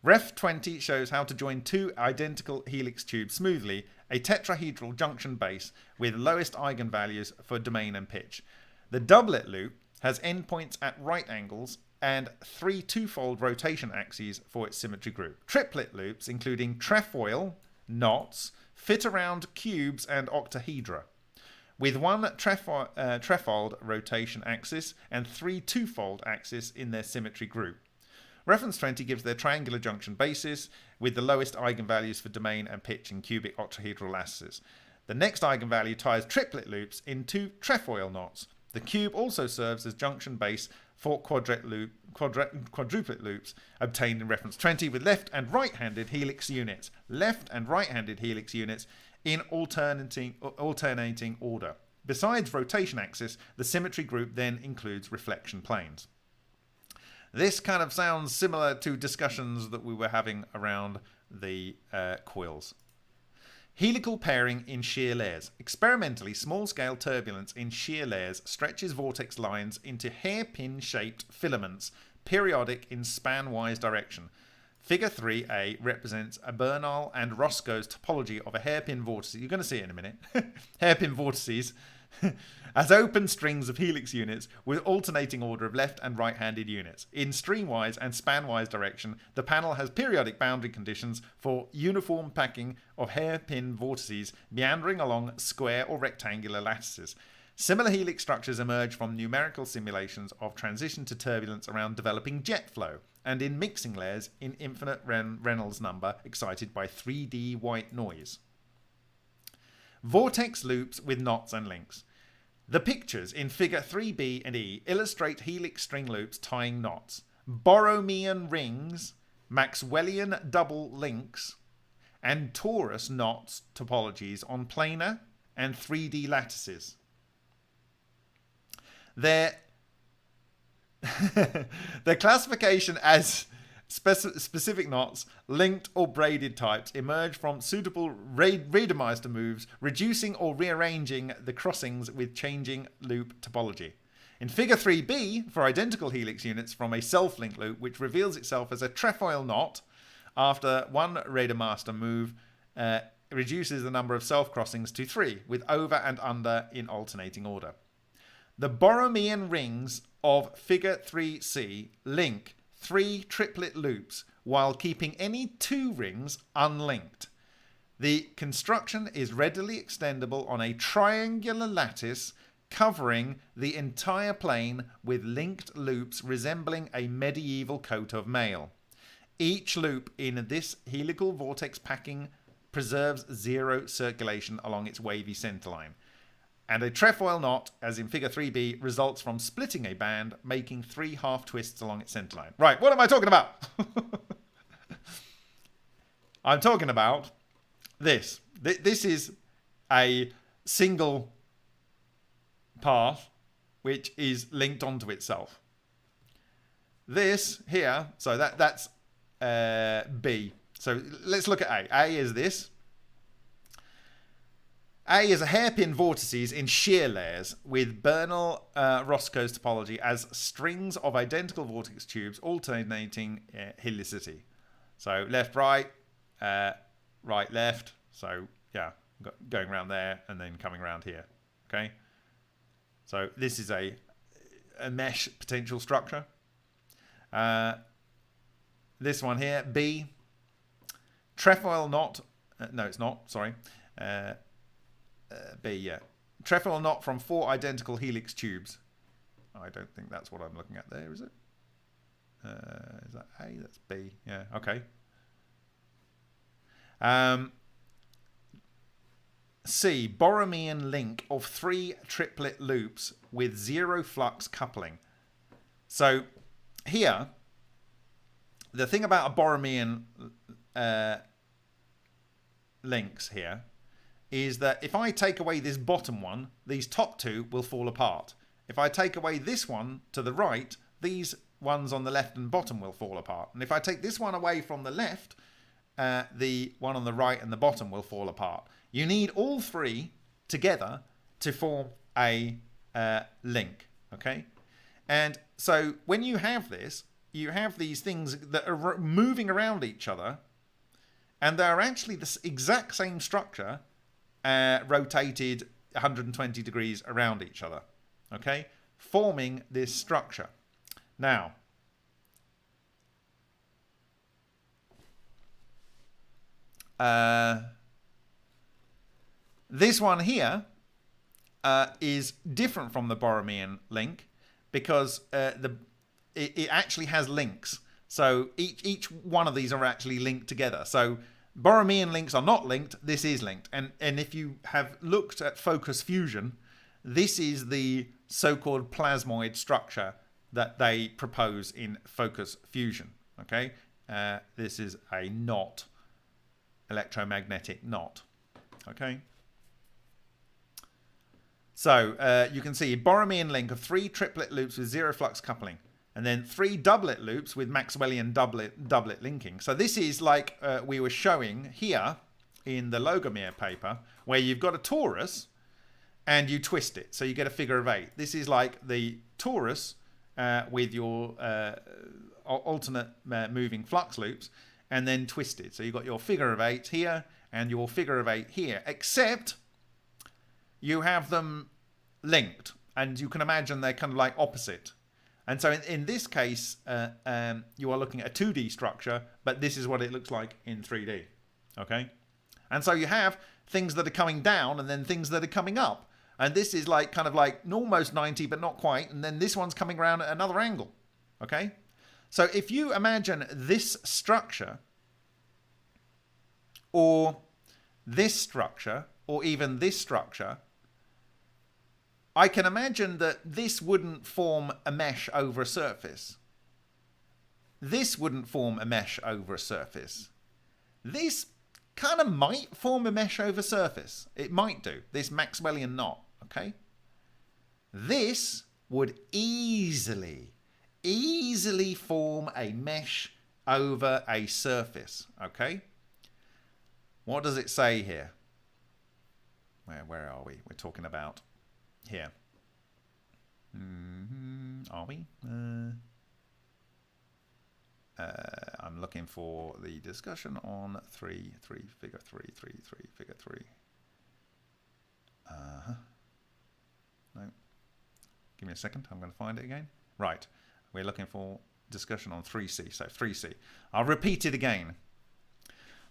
Ref 20 shows how to join two identical helix tubes smoothly, a tetrahedral junction base with lowest eigenvalues for domain and pitch. The doublet loop has endpoints at right angles and 3 two-fold rotation axes for its symmetry group. Triplet loops, including trefoil, knots, fit around cubes and octahedra, with 1 trefold rotation axis and 3 two-fold axes in their symmetry group. Reference 20 gives their triangular junction basis with the lowest eigenvalues for domain and pitch in cubic octahedral lattices. The next eigenvalue ties triplet loops into trefoil knots. The cube also serves as junction base for quadruplet loops obtained in reference 20 with left and right-handed helix units. Left and right-handed helix units in alternating order. Besides rotation axis, the symmetry group then includes reflection planes. This kind of sounds similar to discussions that we were having around the coils. Helical pairing in shear layers. Experimentally, small-scale turbulence in shear layers stretches vortex lines into hairpin-shaped filaments, periodic in span-wise direction. Figure 3a represents a Bernal and Roscoe's topology of a hairpin vortice. You're going to see it in a minute. Hairpin vortices as open strings of helix units with alternating order of left and right-handed units. In streamwise and span-wise direction, the panel has periodic boundary conditions for uniform packing of hairpin vortices meandering along square or rectangular lattices. Similar helix structures emerge from numerical simulations of transition to turbulence around developing jet flow and in mixing layers in infinite Reynolds number excited by 3D white noise. Vortex loops with knots and links. The pictures in figure 3b and e illustrate helix string loops tying knots, Boromian rings, Maxwellian double links, and torus knots topologies on planar and 3D lattices. Their classification as specific knots, linked or braided types emerge from suitable Reidemeister moves, reducing or rearranging the crossings with changing loop topology. In figure 3b, for identical helix units from a self-link loop, which reveals itself as a trefoil knot after one Reidemeister move, reduces the number of self-crossings to 3, with over and under in alternating order. The Boromian rings of figure 3c link 3 triplet loops while keeping any 2 rings unlinked. The construction is readily extendable on a triangular lattice covering the entire plane with linked loops resembling a medieval coat of mail. Each loop in this helical vortex packing preserves 0 circulation along its wavy centerline. And a trefoil knot, as in figure 3b, results from splitting a band, making 3 half twists along its centerline. Right, what am I talking about? I'm talking about this. This is a single path which is linked onto itself. This here, so that's B. So let's look at A. A is this. A is a hairpin vortices in shear layers with Bernal Roscoe's topology as strings of identical vortex tubes alternating helicity. So left, right, right, left. So yeah, going around there and then coming around here. Okay. So this is a mesh potential structure. This one here, B, trefoil knot. No, it's not. Sorry. B, yeah. Trefoil knot from 4 identical helix tubes. I don't think that's what I'm looking at there, is it? Is that A? That's B. Yeah, okay. C, Boromian link of 3 triplet loops with 0 flux coupling. So here, the thing about a Boromian links here is that if I take away this bottom one, these top 2 will fall apart. if I take away this one to the right, these ones on the left and bottom will fall apart. And if I take this one away from the left, the one on the right and the bottom will fall apart. You need all three together to form a link, okay? And so when you have this, you have these things that are moving around each other, and they're actually the exact same structure rotated 120 degrees around each other, okay? Forming this structure. Now, this one here is different from the Boromian link because it actually has links. So each one of these are actually linked together. So Boromian links are not linked. This is linked. And if you have looked at focus fusion, this is the so-called plasmoid structure that they propose in focus fusion. Okay, this is a knot, electromagnetic knot. Okay. So you can see Boromian link of 3 triplet loops with 0 flux coupling, and then 3 doublet loops with Maxwellian doublet linking. So this is like we were showing here in the Lugomer paper, where you've got a torus and you twist it, so you get a figure of 8. This is like the torus with your alternate moving flux loops, and then twisted. So you've got your figure of 8 here and your figure of 8 here, except you have them linked, and you can imagine they're kind of like opposite. And so in this case, you are looking at a 2D structure, but this is what it looks like in 3D. Okay? And so you have things that are coming down and then things that are coming up. And this is like kind of like almost 90, but not quite. And then this one's coming around at another angle. Okay? So if you imagine this structure, or this structure, or even this structure, I can imagine that this wouldn't form a mesh over a surface. This wouldn't form a mesh over a surface. This kind of might form a mesh over surface. It might do. This Maxwellian knot, okay? This would easily form a mesh over a surface, okay? What does it say here? Where are we? We're talking about here. Are we? I'm looking for the discussion on figure 3. No. Give me a second. I'm going to find it again. Right. We're looking for discussion on 3C. So 3C. I'll repeat it again.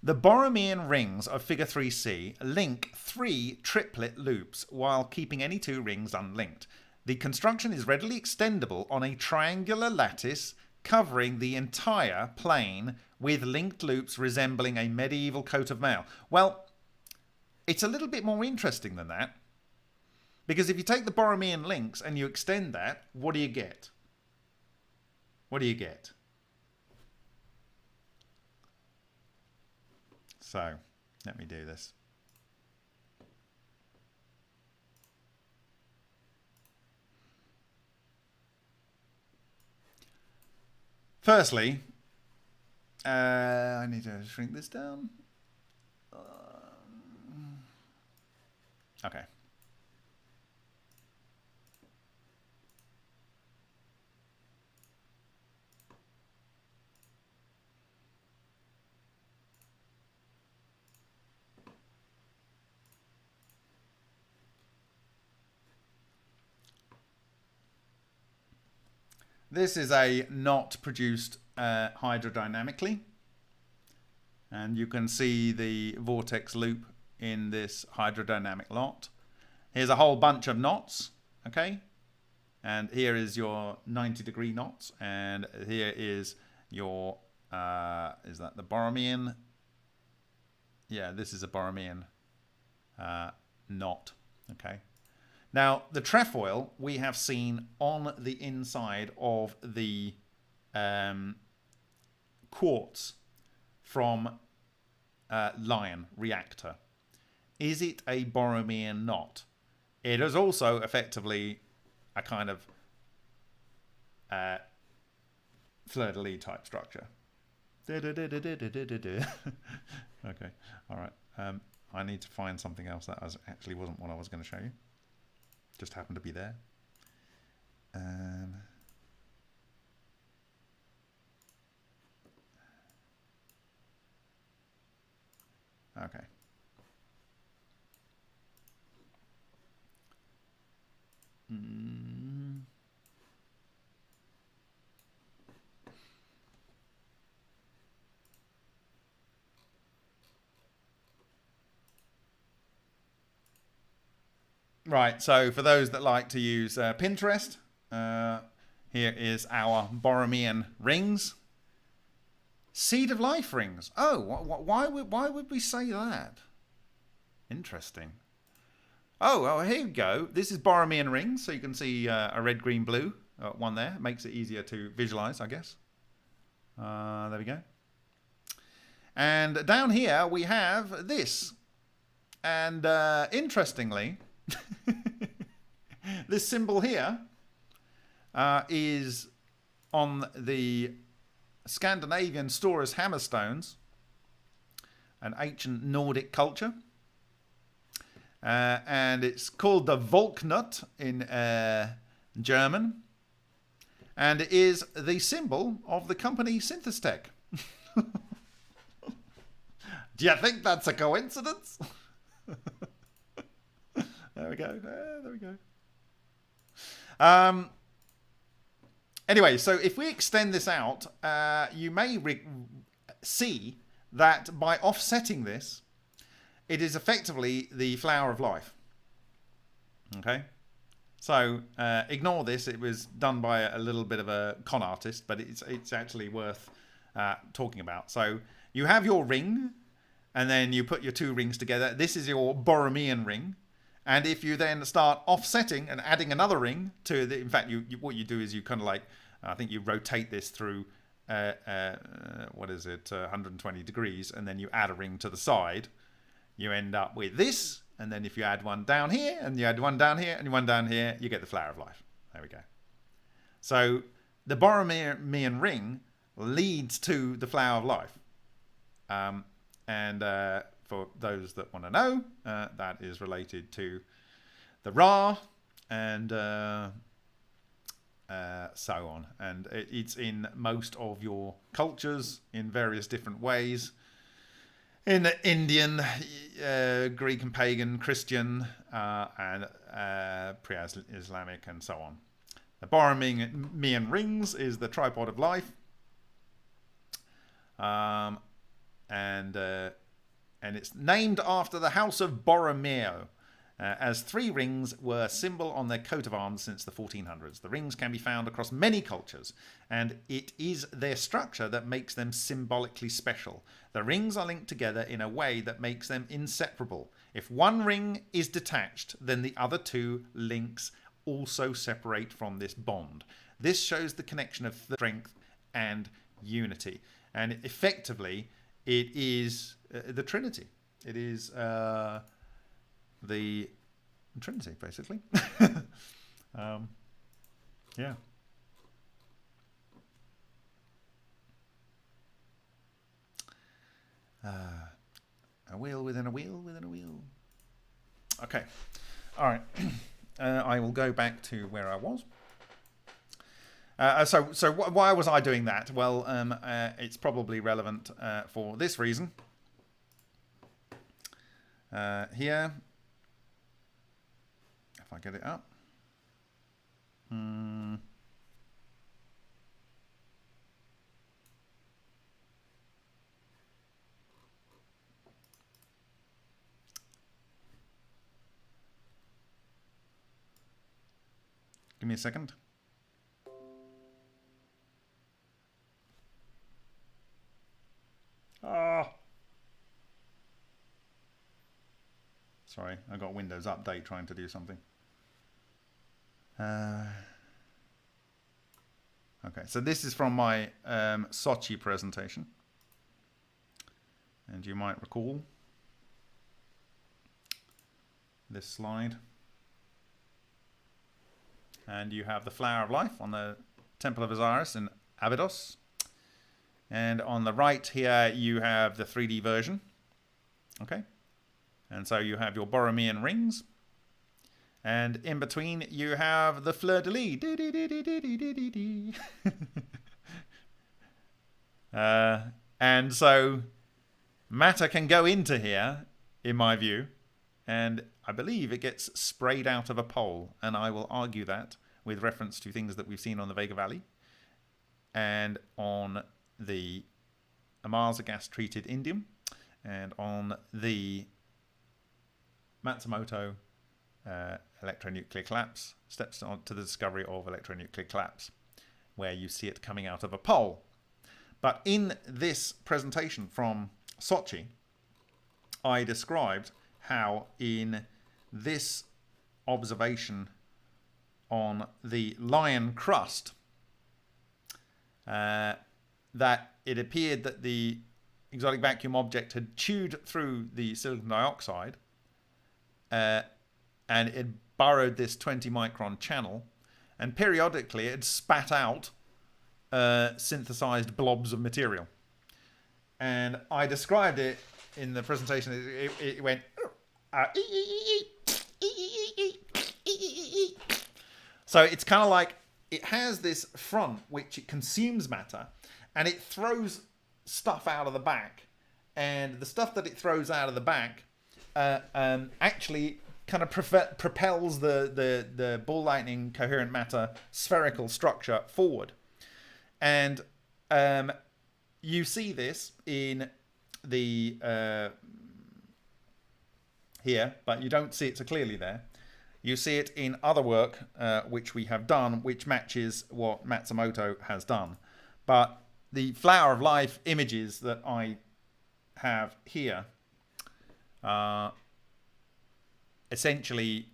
The Boromian rings of figure 3C link 3 triplet loops while keeping any 2 rings unlinked. The construction is readily extendable on a triangular lattice covering the entire plane with linked loops resembling a medieval coat of mail. Well, it's a little bit more interesting than that, because if you take the Boromian links and you extend that, what do you get? What do you get? So, let me do this. Firstly, I need to shrink this down. Okay. This is a knot produced hydrodynamically, and you can see the vortex loop in this hydrodynamic knot. Here's a whole bunch of knots, okay? And here is your 90-degree knots, and here is your, is that the Boromian? Yeah, this is a Boromian knot, okay? Now, the trefoil we have seen on the inside of the quartz from Lion reactor. Is it a Boromian knot? It is also effectively a kind of fleur-de-lis type structure. Okay, all right. I need to find something else that actually wasn't what I was going to show you. Just happened to be there. Okay. Right, so for those that like to use Pinterest, here is our Boromian rings. Seed of life rings. Oh, why would we say that? Interesting. Oh, here we go. This is Boromian rings, so you can see a red, green, blue one there. It makes it easier to visualize, I guess. There we go. And down here we have this. And interestingly, this symbol here is on the Scandinavian Storers hammerstones, an ancient Nordic culture. And it's called the Volknut in German. And it is the symbol of the company Synthestech. Do you think that's a coincidence? There we go. There we go. Anyway, so if we extend this out, you may see that by offsetting this, it is effectively the flower of life. Okay? So ignore this. It was done by a little bit of a con artist, but it's actually worth talking about. So you have your ring, and then you put your two rings together. This is your Boromian ring. And if you then start offsetting and adding another ring to the, in fact, what you do is you kind of like, I think you rotate this through, what is it, 120 degrees, and then you add a ring to the side. You end up with this, and then if you add one down here, and you add one down here, and one down here, you get the flower of life. There we go. So the Boromian ring leads to the flower of life. For those that want to know, that is related to the Ra and so on. And it's in most of your cultures in various different ways. In the Indian, Greek and pagan, Christian, and pre-Islamic, and so on. The Boromian rings is the tripod of life. And it's named after the House of Borromeo, as 3 rings were symbol on their coat of arms since the 1400s. The rings can be found across many cultures, and it is their structure that makes them symbolically special. The rings are linked together in a way that makes them inseparable. If one ring is detached, then the other 2 links also separate from this bond. This shows the connection of strength and unity. And effectively, it is the Trinity. It is the Trinity, basically. Yeah. A wheel within a wheel within a wheel. Okay. All right. I will go back to where I was. So why was I doing that? Well, it's probably relevant for this reason. Here, if I get it up. Give me a second. Sorry, I got Windows Update trying to do something. Okay, so this is from my Sochi presentation. And you might recall this slide And you have the Flower of Life on the Temple of Osiris in Abydos. And on the right here, you have the 3D version. Okay. And so you have your Boromian rings. And in between, you have the fleur-de-lis. And so matter can go into here, in my view, and I believe it gets sprayed out of a pole. And I will argue that with reference to things that we've seen on the Vega Valley and on the Amasa gas-treated indium and on the Matsumoto electronuclear collapse, steps on to the discovery of electronuclear collapse, where you see it coming out of a pole. But in this presentation from Sochi, I described how in this observation on the Lion crust, that it appeared that the exotic vacuum object had chewed through the silicon dioxide, and it burrowed this 20 micron channel, and periodically it spat out synthesized blobs of material. And I described it in the presentation. It went so it's kind of like it has this front which it consumes matter, and it throws stuff out of the back, and the stuff that it throws out of the back actually kind of propels the ball lightning coherent matter spherical structure forward. And you see this in the here, but you don't see it so clearly there. You see it in other work which we have done, which matches what Matsumoto has done. But the Flower of Life images that I have here essentially,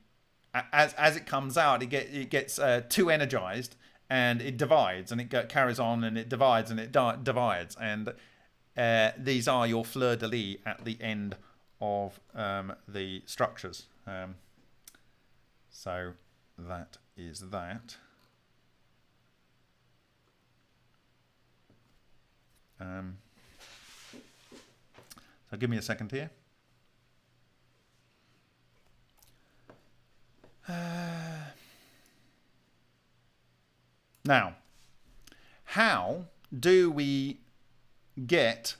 as it comes out, it gets too energized, and it divides, and it carries on, and it divides, and it divides. And these are your fleur-de-lis at the end of the structures. So that is that. So give me a second here. Now, how do we get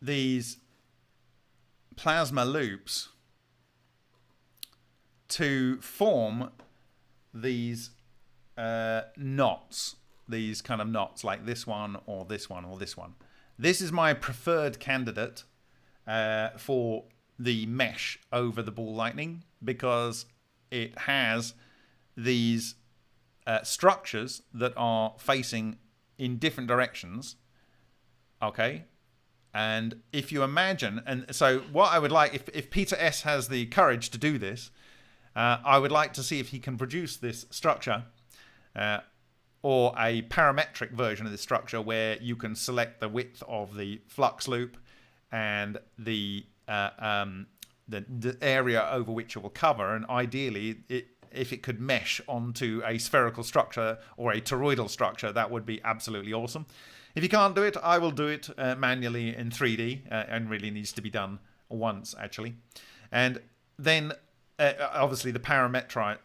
these plasma loops to form these knots, these kind of knots like this one or this one or this one? This is my preferred candidate for the mesh over the ball lightning, because it has these structures that are facing in different directions. Okay. And if you imagine, and so what I would like, if Peter S. has the courage to do this, I would like to see if he can produce this structure or a parametric version of this structure where you can select the width of the flux loop and the area over which it will cover, and ideally if it could mesh onto a spherical structure or a toroidal structure, that would be absolutely awesome. If you can't do it, I will do it manually in 3D, and really needs to be done once actually. And then obviously the parametric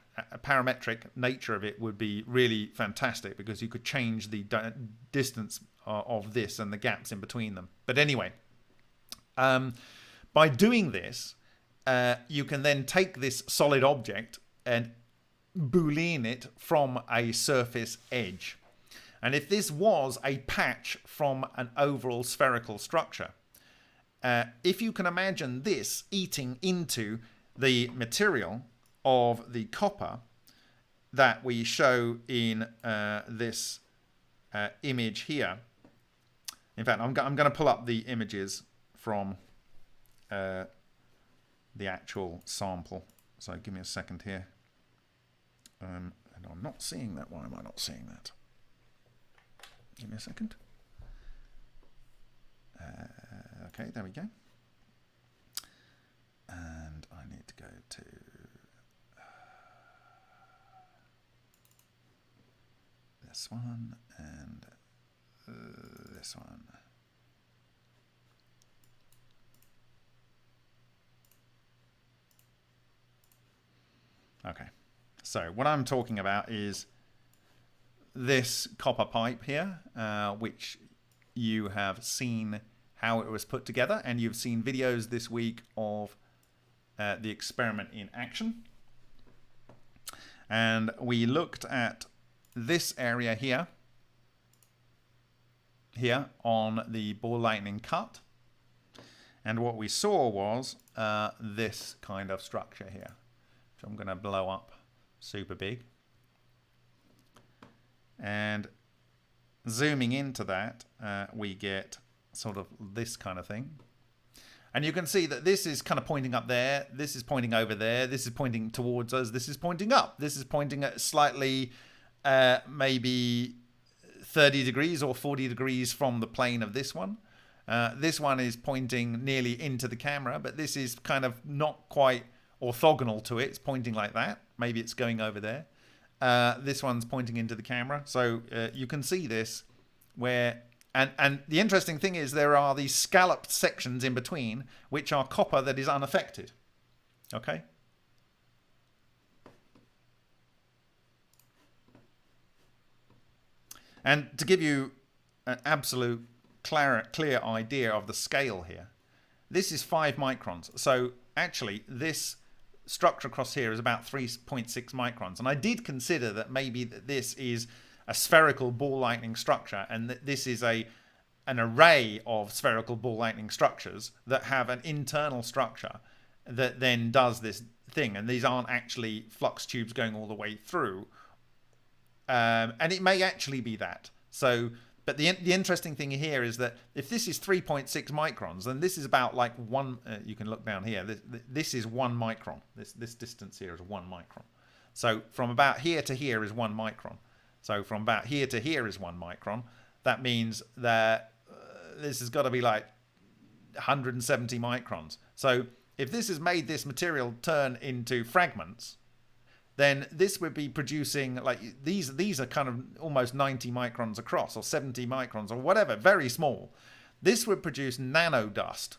nature of it would be really fantastic, because you could change the distance of this and the gaps in between them. But anyway, by doing this, you can then take this solid object and boolean it from a surface edge. And if this was a patch from an overall spherical structure, if you can imagine this eating into the material of the copper that we show in this image here. In fact, I'm going to pull up the images from the actual sample. So give me a second here. And I'm not seeing that. Why am I not seeing that? Give me a second. Okay, there we go. And I need to go to... this one and this one. Okay, so what I'm talking about is this copper pipe here, which you have seen how it was put together, and you've seen videos this week of the experiment in action. And we looked at this area here on the ball lightning cut, and what we saw was this kind of structure here, which I'm going to blow up super big. And zooming into that, we get sort of this kind of thing. And you can see that this is kind of pointing up there, this is pointing over there, this is pointing towards us, this is pointing up, this is pointing at slightly maybe 30 degrees or 40 degrees from the plane of this one. This one is pointing nearly into the camera, but this is kind of not quite orthogonal to it. It's pointing like that. Maybe it's going over there. This one's pointing into the camera. So you can see this where, and the interesting thing is there are these scalloped sections in between, which are copper that is unaffected. Okay. And to give you an absolute clear idea of the scale here, this is 5 microns. So actually this structure across here is about 3.6 microns. And I did consider that maybe this is a spherical ball lightning structure, and that this is an array of spherical ball lightning structures that have an internal structure that then does this thing. And these aren't actually flux tubes going all the way through. And it may actually be that. So, but the interesting thing here is that if this is 3.6 microns, then this is about like one. You can look down here. This is 1 micron. This distance here is 1 micron. So from about here to here is 1 micron. So from about here to here is 1 micron. That means that this has got to be like 170 microns. So if this has made this material turn into fragments, then this would be producing, like, these are kind of almost 90 microns across, or 70 microns, or whatever, very small. This would produce nanodust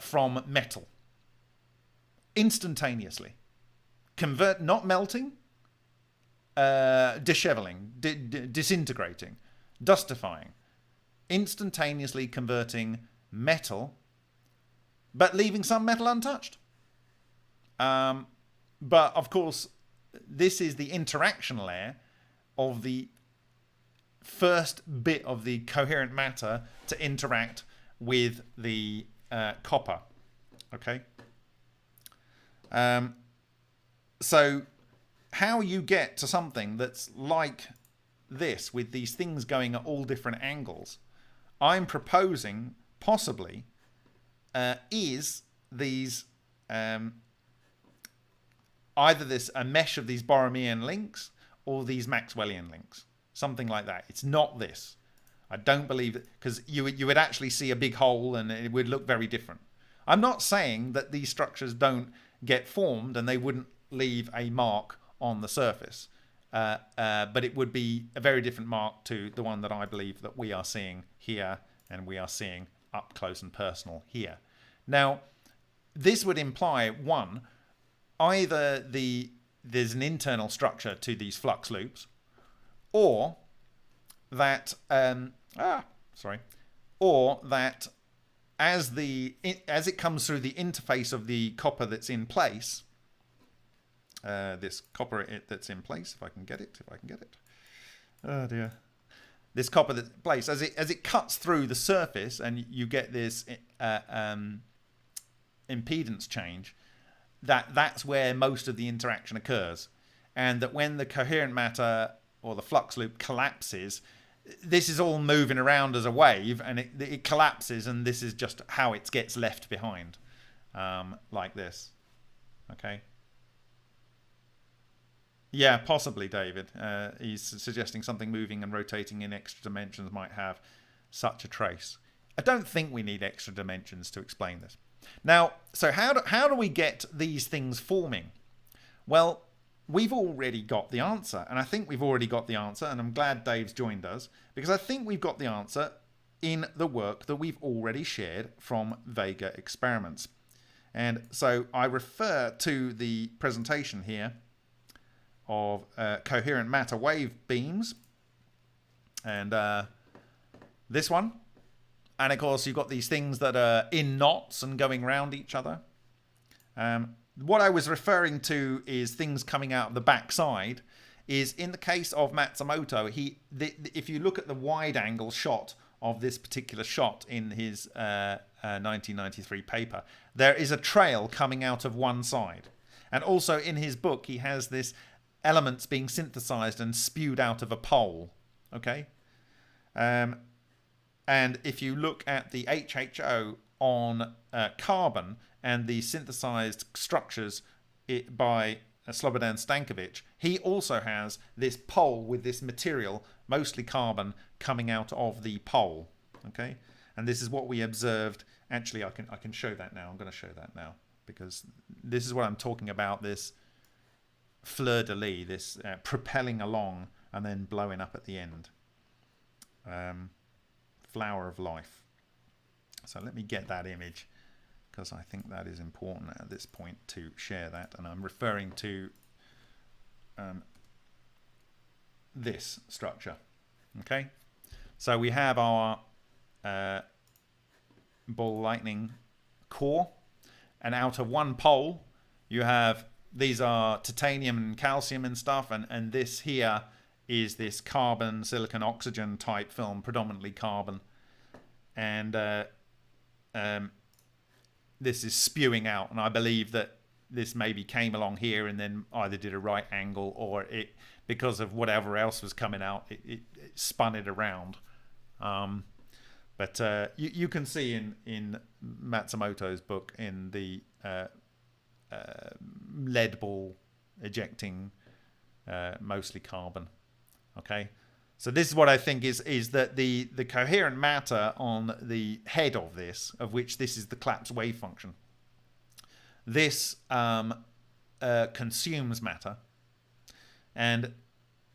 from metal instantaneously. Not melting, disheveling, disintegrating, dustifying, instantaneously converting metal, but leaving some metal untouched. But of course, this is the interaction layer of the first bit of the coherent matter to interact with the copper. Okay. So how you get to something that's like this, with these things going at all different angles, I'm proposing possibly is these either a mesh of these Boromian links or these Maxwellian links, something like that. It's not this. I don't believe it, because you would actually see a big hole and it would look very different. I'm not saying that these structures don't get formed and they wouldn't leave a mark on the surface, but it would be a very different mark to the one that I believe that we are seeing here and we are seeing up close and personal here. Now, this would imply, one, either there's an internal structure to these flux loops, or that or that as it comes through the interface of the copper that's in place, this copper that's in place, if I can get it, oh dear, this copper that's in place, as it cuts through the surface, and you get this impedance change, that's where most of the interaction occurs. And that when the coherent matter or the flux loop collapses, this is all moving around as a wave, and it collapses, and this is just how it gets left behind, like this. Okay. Yeah, possibly, David. He's suggesting something moving and rotating in extra dimensions might have such a trace. I don't think we need extra dimensions to explain this. Now, so how do we get these things forming? Well, we've already got the answer. And I think we've already got the answer. And I'm glad Dave's joined us, because I think we've got the answer in the work that we've already shared from Vega Experiments. And so I refer to the presentation here of coherent matter wave beams. And this one. And of course, you've got these things that are in knots and going round each other. What I was referring to is things coming out of the backside. Is in the case of Matsumoto, if you look at the wide angle shot of this particular shot in his 1993 paper, there is a trail coming out of one side. And also in his book, he has this elements being synthesized and spewed out of a pole. Okay? And if you look at the HHO on carbon and the synthesized structures by Slobodan Stankovic, he also has this pole with this material, mostly carbon, coming out of the pole. Okay, and this is what we observed. Actually, I can show that now. I'm going to show that now, because this is what I'm talking about. This fleur de lis, this propelling along and then blowing up at the end. Flower of life. So let me get that image, because I think that is important at this point to share that. And I'm referring to this structure. Okay, so we have our ball lightning core, and out of one pole you have, these are titanium and calcium and stuff, and this here is this carbon, silicon, oxygen type film, predominantly carbon. And this is spewing out, and I believe that this maybe came along here and then either did a right angle, or it, because of whatever else was coming out, it spun it around. But you can see in Matsumoto's book, in the lead ball ejecting mostly carbon. Okay, so this is what I think is that the coherent matter on the head of this, of which this is the collapse wave function, this consumes matter, and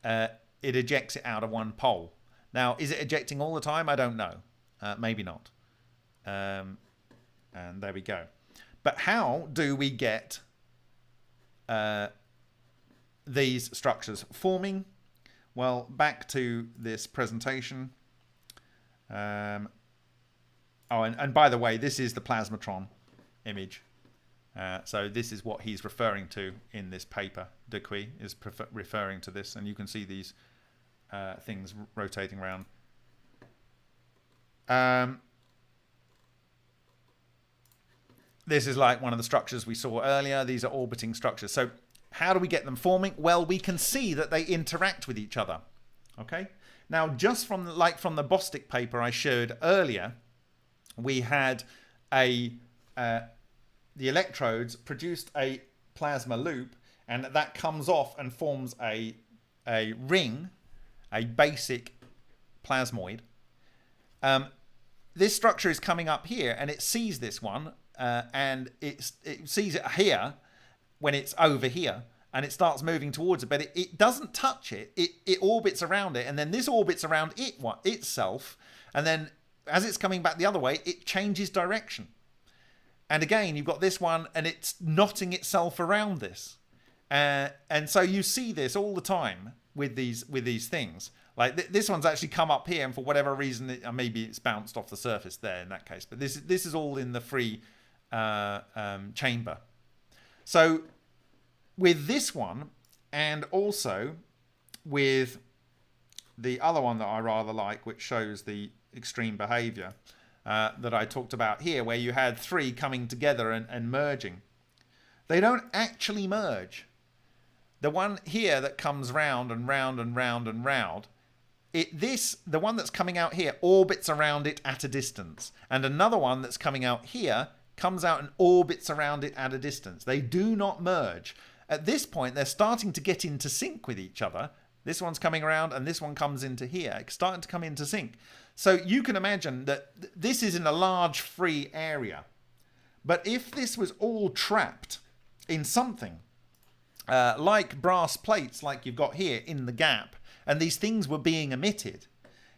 it ejects it out of one pole. Now, is it ejecting all the time? I don't know. Maybe not. And there we go. But how do we get these structures forming? Well, back to this presentation. And by the way, this is the plasmatron image. So this is what he's referring to in this paper. Dupuy is referring to this, and you can see these things rotating around. This is like one of the structures we saw earlier. These are orbiting structures. So how do we get them forming? Well, we can see that they interact with each other. Okay. Now, just from the Bostick paper I showed earlier, we had the electrodes produced a plasma loop, and that comes off and forms a ring, a basic plasmoid. This structure is coming up here, and it sees this one, and it sees it here when it's over here, and it starts moving towards it, but it doesn't touch it. It orbits around it, and then this orbits around itself, and then as it's coming back the other way, it changes direction. And again, you've got this one, and it's knotting itself around this. And so you see this all the time with these things. Like this one's actually come up here, and for whatever reason, maybe it's bounced off the surface there in that case. But this is all in the free chamber. So with this one, and also with the other one that I rather like, which shows the extreme behavior that I talked about here, where you had three coming together and merging. They don't actually merge. The one here that comes round and round and round and round, the one that's coming out here orbits around it at a distance, and another one that's coming out here comes out and orbits around it at a distance. They do not merge. At this point, they're starting to get into sync with each other. This one's coming around, and this one comes into here. It's starting to come into sync. So you can imagine that this is in a large free area. But if this was all trapped in something, like brass plates like you've got here in the gap, and these things were being emitted,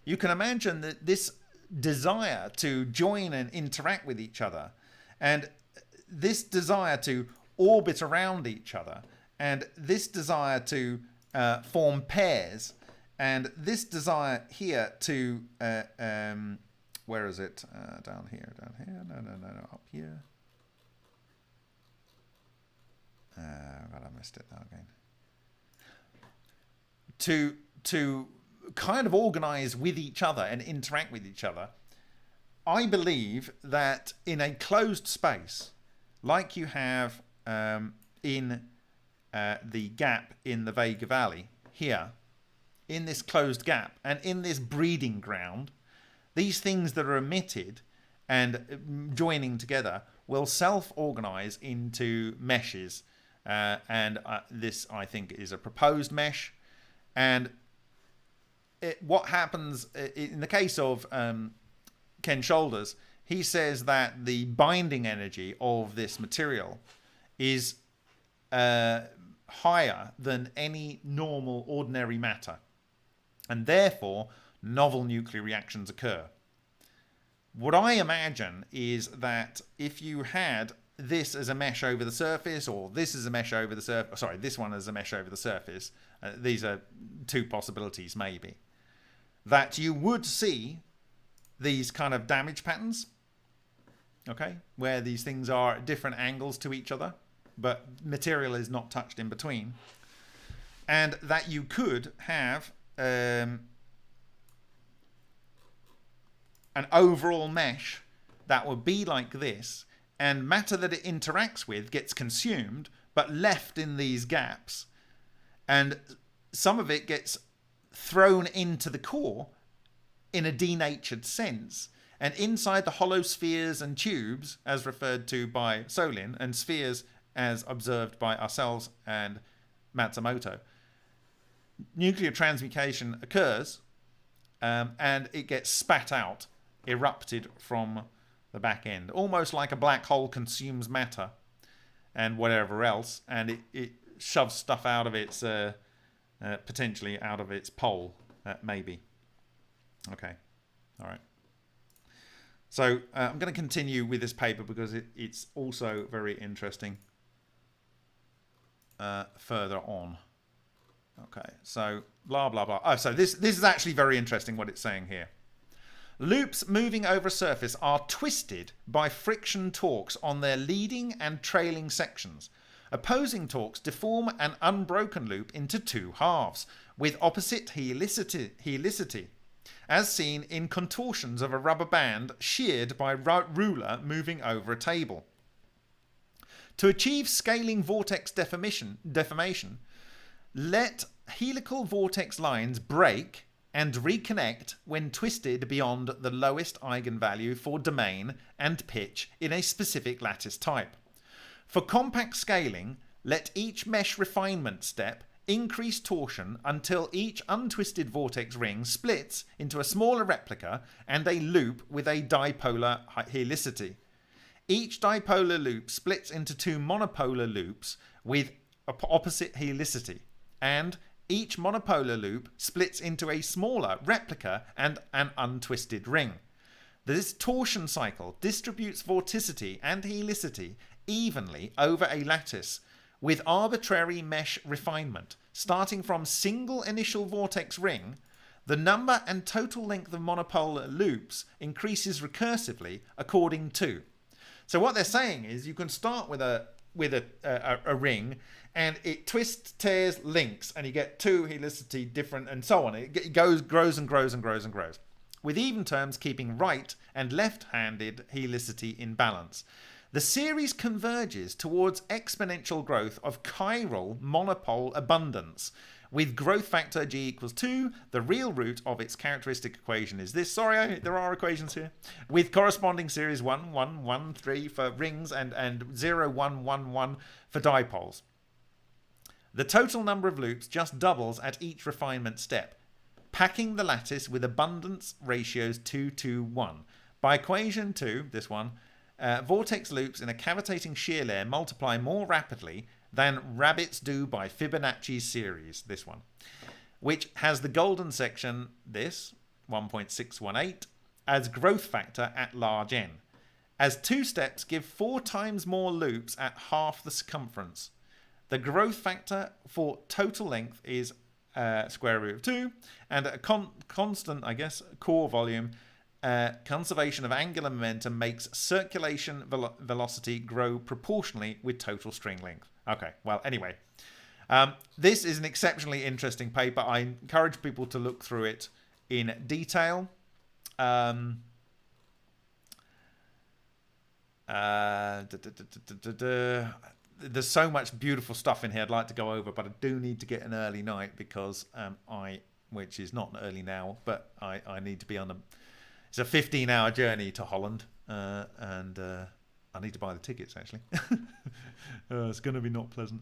you can imagine that this desire to join and interact with each other, and this desire to orbit around each other, and this desire to form pairs, and this desire here to where is it? Down here. No, up here. God, I missed it now again. To kind of organize with each other and interact with each other, I believe that in a closed space, like you have in the gap in the Vega Valley here, in this closed gap and in this breeding ground, these things that are emitted and joining together will self-organize into meshes. And this, I think, is a proposed mesh. And what happens in the case of Ken Shoulders, he says that the binding energy of this material is higher than any normal ordinary matter, and therefore novel nuclear reactions occur. What I imagine is that if you had this as a mesh over the surface, or this is a mesh over the surface, sorry, this one is a mesh over the surface, these are two possibilities maybe, that you would see these kind of damage patterns, okay, where these things are at different angles to each other, but material is not touched in between, and that you could have an overall mesh that would be like this, and matter that it interacts with gets consumed but left in these gaps, and some of it gets thrown into the core in a denatured sense, and inside the hollow spheres and tubes as referred to by Solin, and spheres as observed by ourselves and Matsumoto, nuclear transmutation occurs, and it gets spat out, erupted from the back end, almost like a black hole consumes matter and whatever else, and it shoves stuff out of its potentially out of its pole, maybe. Okay, all right. So I'm going to continue with this paper because it's also very interesting further on. Okay, so blah blah blah. Oh, so this is actually very interesting what it's saying here. Loops moving over a surface are twisted by friction torques on their leading and trailing sections. Opposing torques deform an unbroken loop into two halves with opposite helicity, as seen in contortions of a rubber band sheared by ruler moving over a table. To achieve scaling vortex deformation, let helical vortex lines break and reconnect when twisted beyond the lowest eigenvalue for domain and pitch in a specific lattice type. For compact scaling, let each mesh refinement step increase torsion until each untwisted vortex ring splits into a smaller replica and a loop with a dipolar helicity. Each dipolar loop splits into two monopolar loops with opposite helicity, and each monopolar loop splits into a smaller replica and an untwisted ring. This torsion cycle distributes vorticity and helicity evenly over a lattice with arbitrary mesh refinement. Starting from single initial vortex ring, the number and total length of monopolar loops increases recursively according to. So what they're saying is you can start with a ring, and it twists, tears, links, and you get two helicity different, and so on. It grows and grows and grows and grows, with even terms keeping right and left-handed helicity in balance. The series converges towards exponential growth of chiral monopole abundance, with growth factor G equals 2. The real root of its characteristic equation is this. Sorry, there are equations here. With corresponding series 1, 1, 1, 3 for rings and 0, 1, 1, 1 for dipoles. The total number of loops just doubles at each refinement step, packing the lattice with abundance ratios 2 to 1. By equation 2, this one, vortex loops in a cavitating shear layer multiply more rapidly than rabbits do by Fibonacci's series, this one, which has the golden section, this, 1.618, as growth factor at large n, as 2 steps give 4 times more loops at half the circumference. The growth factor for total length is square root of 2, and a constant, I guess, core volume. Conservation of angular momentum makes circulation velocity grow proportionally with total string length. Okay, well, anyway, this is an exceptionally interesting paper. I encourage people to look through it in detail. There's so much beautiful stuff in here I'd like to go over, but I do need to get an early night because which is not early now, but I need to be on it's a 15-hour journey to Holland, and I need to buy the tickets, actually. It's going to be not pleasant.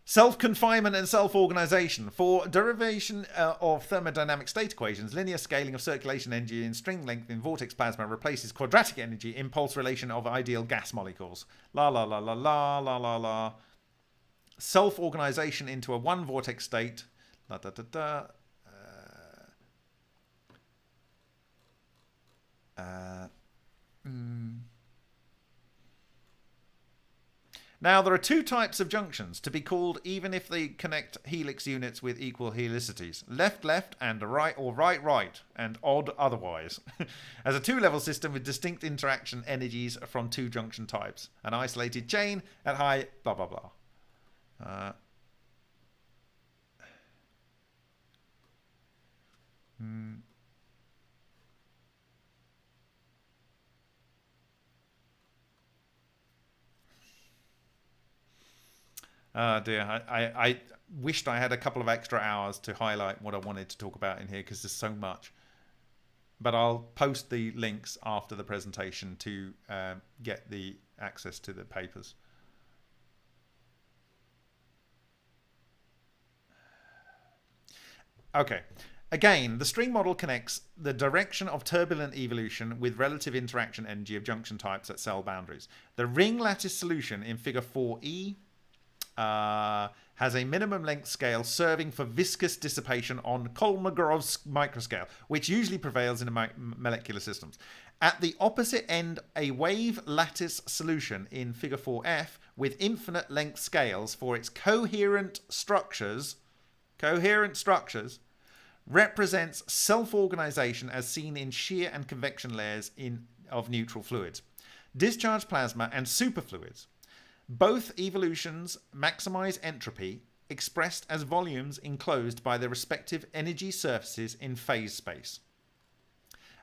Self-confinement and self-organization. For derivation of thermodynamic state equations, linear scaling of circulation energy in string length in vortex plasma replaces quadratic energy impulse relation of ideal gas molecules. La la la la la la la la. Self-organization into a one vortex state. Da da da da. Now, there are 2 types of junctions to be called even if they connect helix units with equal helicities. Left-left and right, or right-right, and odd otherwise. As a 2-level system with distinct interaction energies from 2 junction types. An isolated chain at high blah blah blah. Oh dear, I wished I had a couple of extra hours to highlight what I wanted to talk about in here because there's so much. But I'll post the links after the presentation to get the access to the papers. Okay. Again, the string model connects the direction of turbulent evolution with relative interaction energy of junction types at cell boundaries. The ring lattice solution in figure 4e has a minimum length scale serving for viscous dissipation on Kolmogorov's microscale, which usually prevails in molecular systems. At the opposite end, a wave lattice solution in figure 4f with infinite length scales for its coherent structures represents self-organization as seen in shear and convection layers of neutral fluids, discharge plasma and superfluids. Both evolutions maximize entropy, expressed as volumes enclosed by their respective energy surfaces in phase space.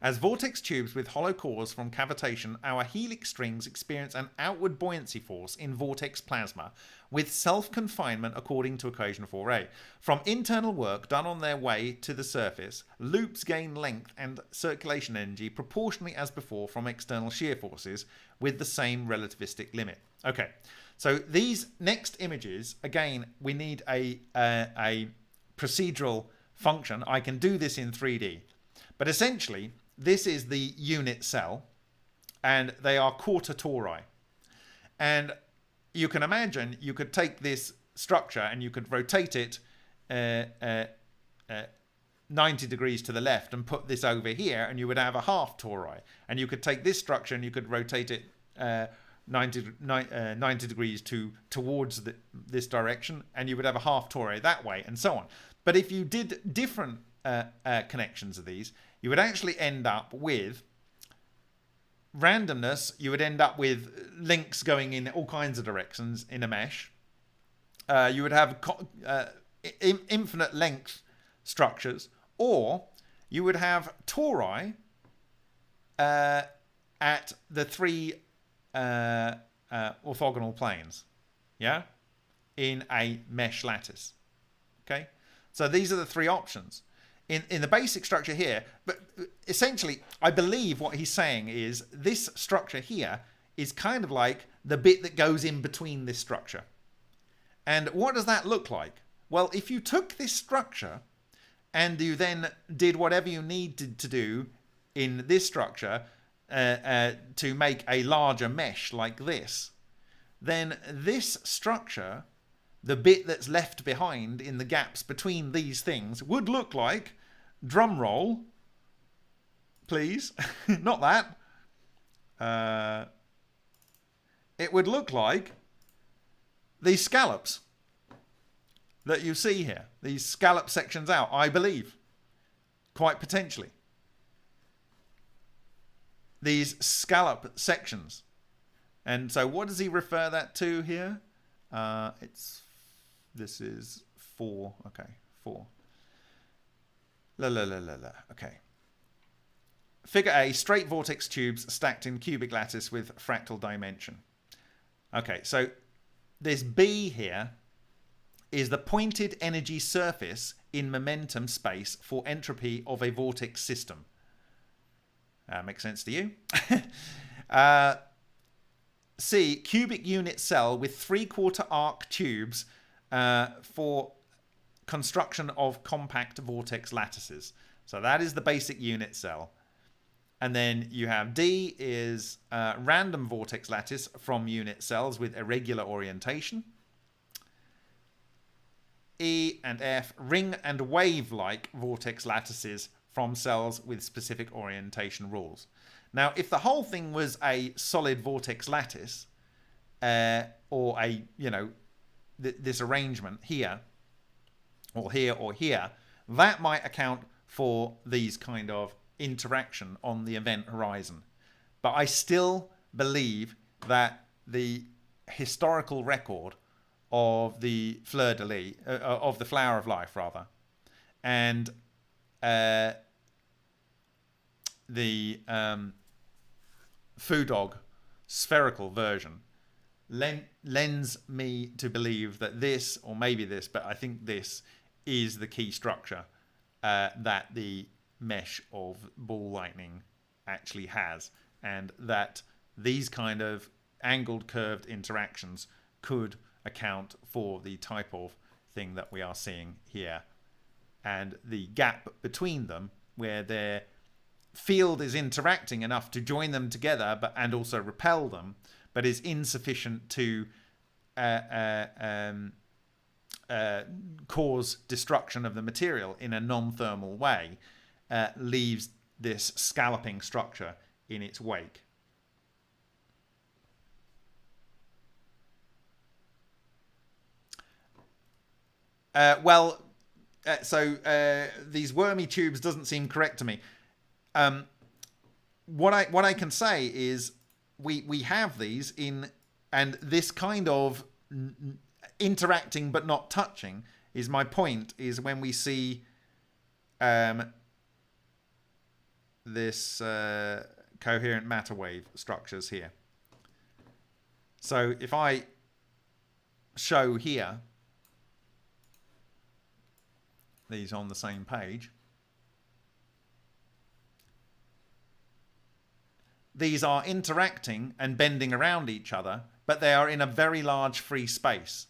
As vortex tubes with hollow cores from cavitation, our helix strings experience an outward buoyancy force in vortex plasma with self-confinement according to equation 4a. From internal work done on their way to the surface, loops gain length and circulation energy proportionally as before from external shear forces with the same relativistic limit. Okay, so these next images, again, we need a procedural function. I can do this in 3D, but essentially, this is the unit cell, and they are quarter tori. And you can imagine you could take this structure and you could rotate it 90 degrees to the left and put this over here, and you would have a half tori. And you could take this structure and you could rotate it 90 degrees towards this direction, and you would have a half tori that way, and so on. But if you did different connections of these, you would actually end up with randomness. You would end up with links going in all kinds of directions in a mesh. You would have infinite length structures, or you would have tori at the 3 orthogonal planes, yeah, in a mesh lattice. Okay, so these are the 3 options in the basic structure here. But essentially, I believe what he's saying is this structure here is kind of like the bit that goes in between this structure. And what does that look like? Well, if you took this structure and you then did whatever you needed to do in this structure to make a larger mesh like this, then this structure, the bit that's left behind in the gaps between these things, would look like, drum roll, please, not that. It would look like these scallops that you see here. These scallop sections out, I believe, quite potentially. These scallop sections. And so what does he refer that to here? This is 4. Okay, 4. Okay. Figure A, straight vortex tubes stacked in cubic lattice with fractal dimension. Okay, so this B here is the pointed energy surface in momentum space for entropy of a vortex system. Makes sense to you? C, cubic unit cell with 3/4 arc tubes for construction of compact vortex lattices. So that is the basic unit cell. And then you have D is random vortex lattice from unit cells with irregular orientation. E and F, ring and wave-like vortex lattices from cells with specific orientation rules. Now, if the whole thing was a solid vortex lattice, or a, this arrangement here, or here, or here, that might account for these kind of interaction on the event horizon. But I still believe that the historical record of the fleur de lis, of the flower of life rather, and the foo dog spherical version lends me to believe that this, or maybe this, but I think this is the key structure that the mesh of ball lightning actually has, and that these kind of angled curved interactions could account for the type of thing that we are seeing here, and the gap between them where their field is interacting enough to join them together and also repel them, but is insufficient to cause destruction of the material in a non-thermal way, leaves this scalloping structure in its wake. These wormy tubes doesn't seem correct to me. What I can say is we have these in, and this kind of interacting but not touching is my point, is when we see this coherent matter wave structures here. So if I show here these on the same page, these are interacting and bending around each other, but they are in a very large free space.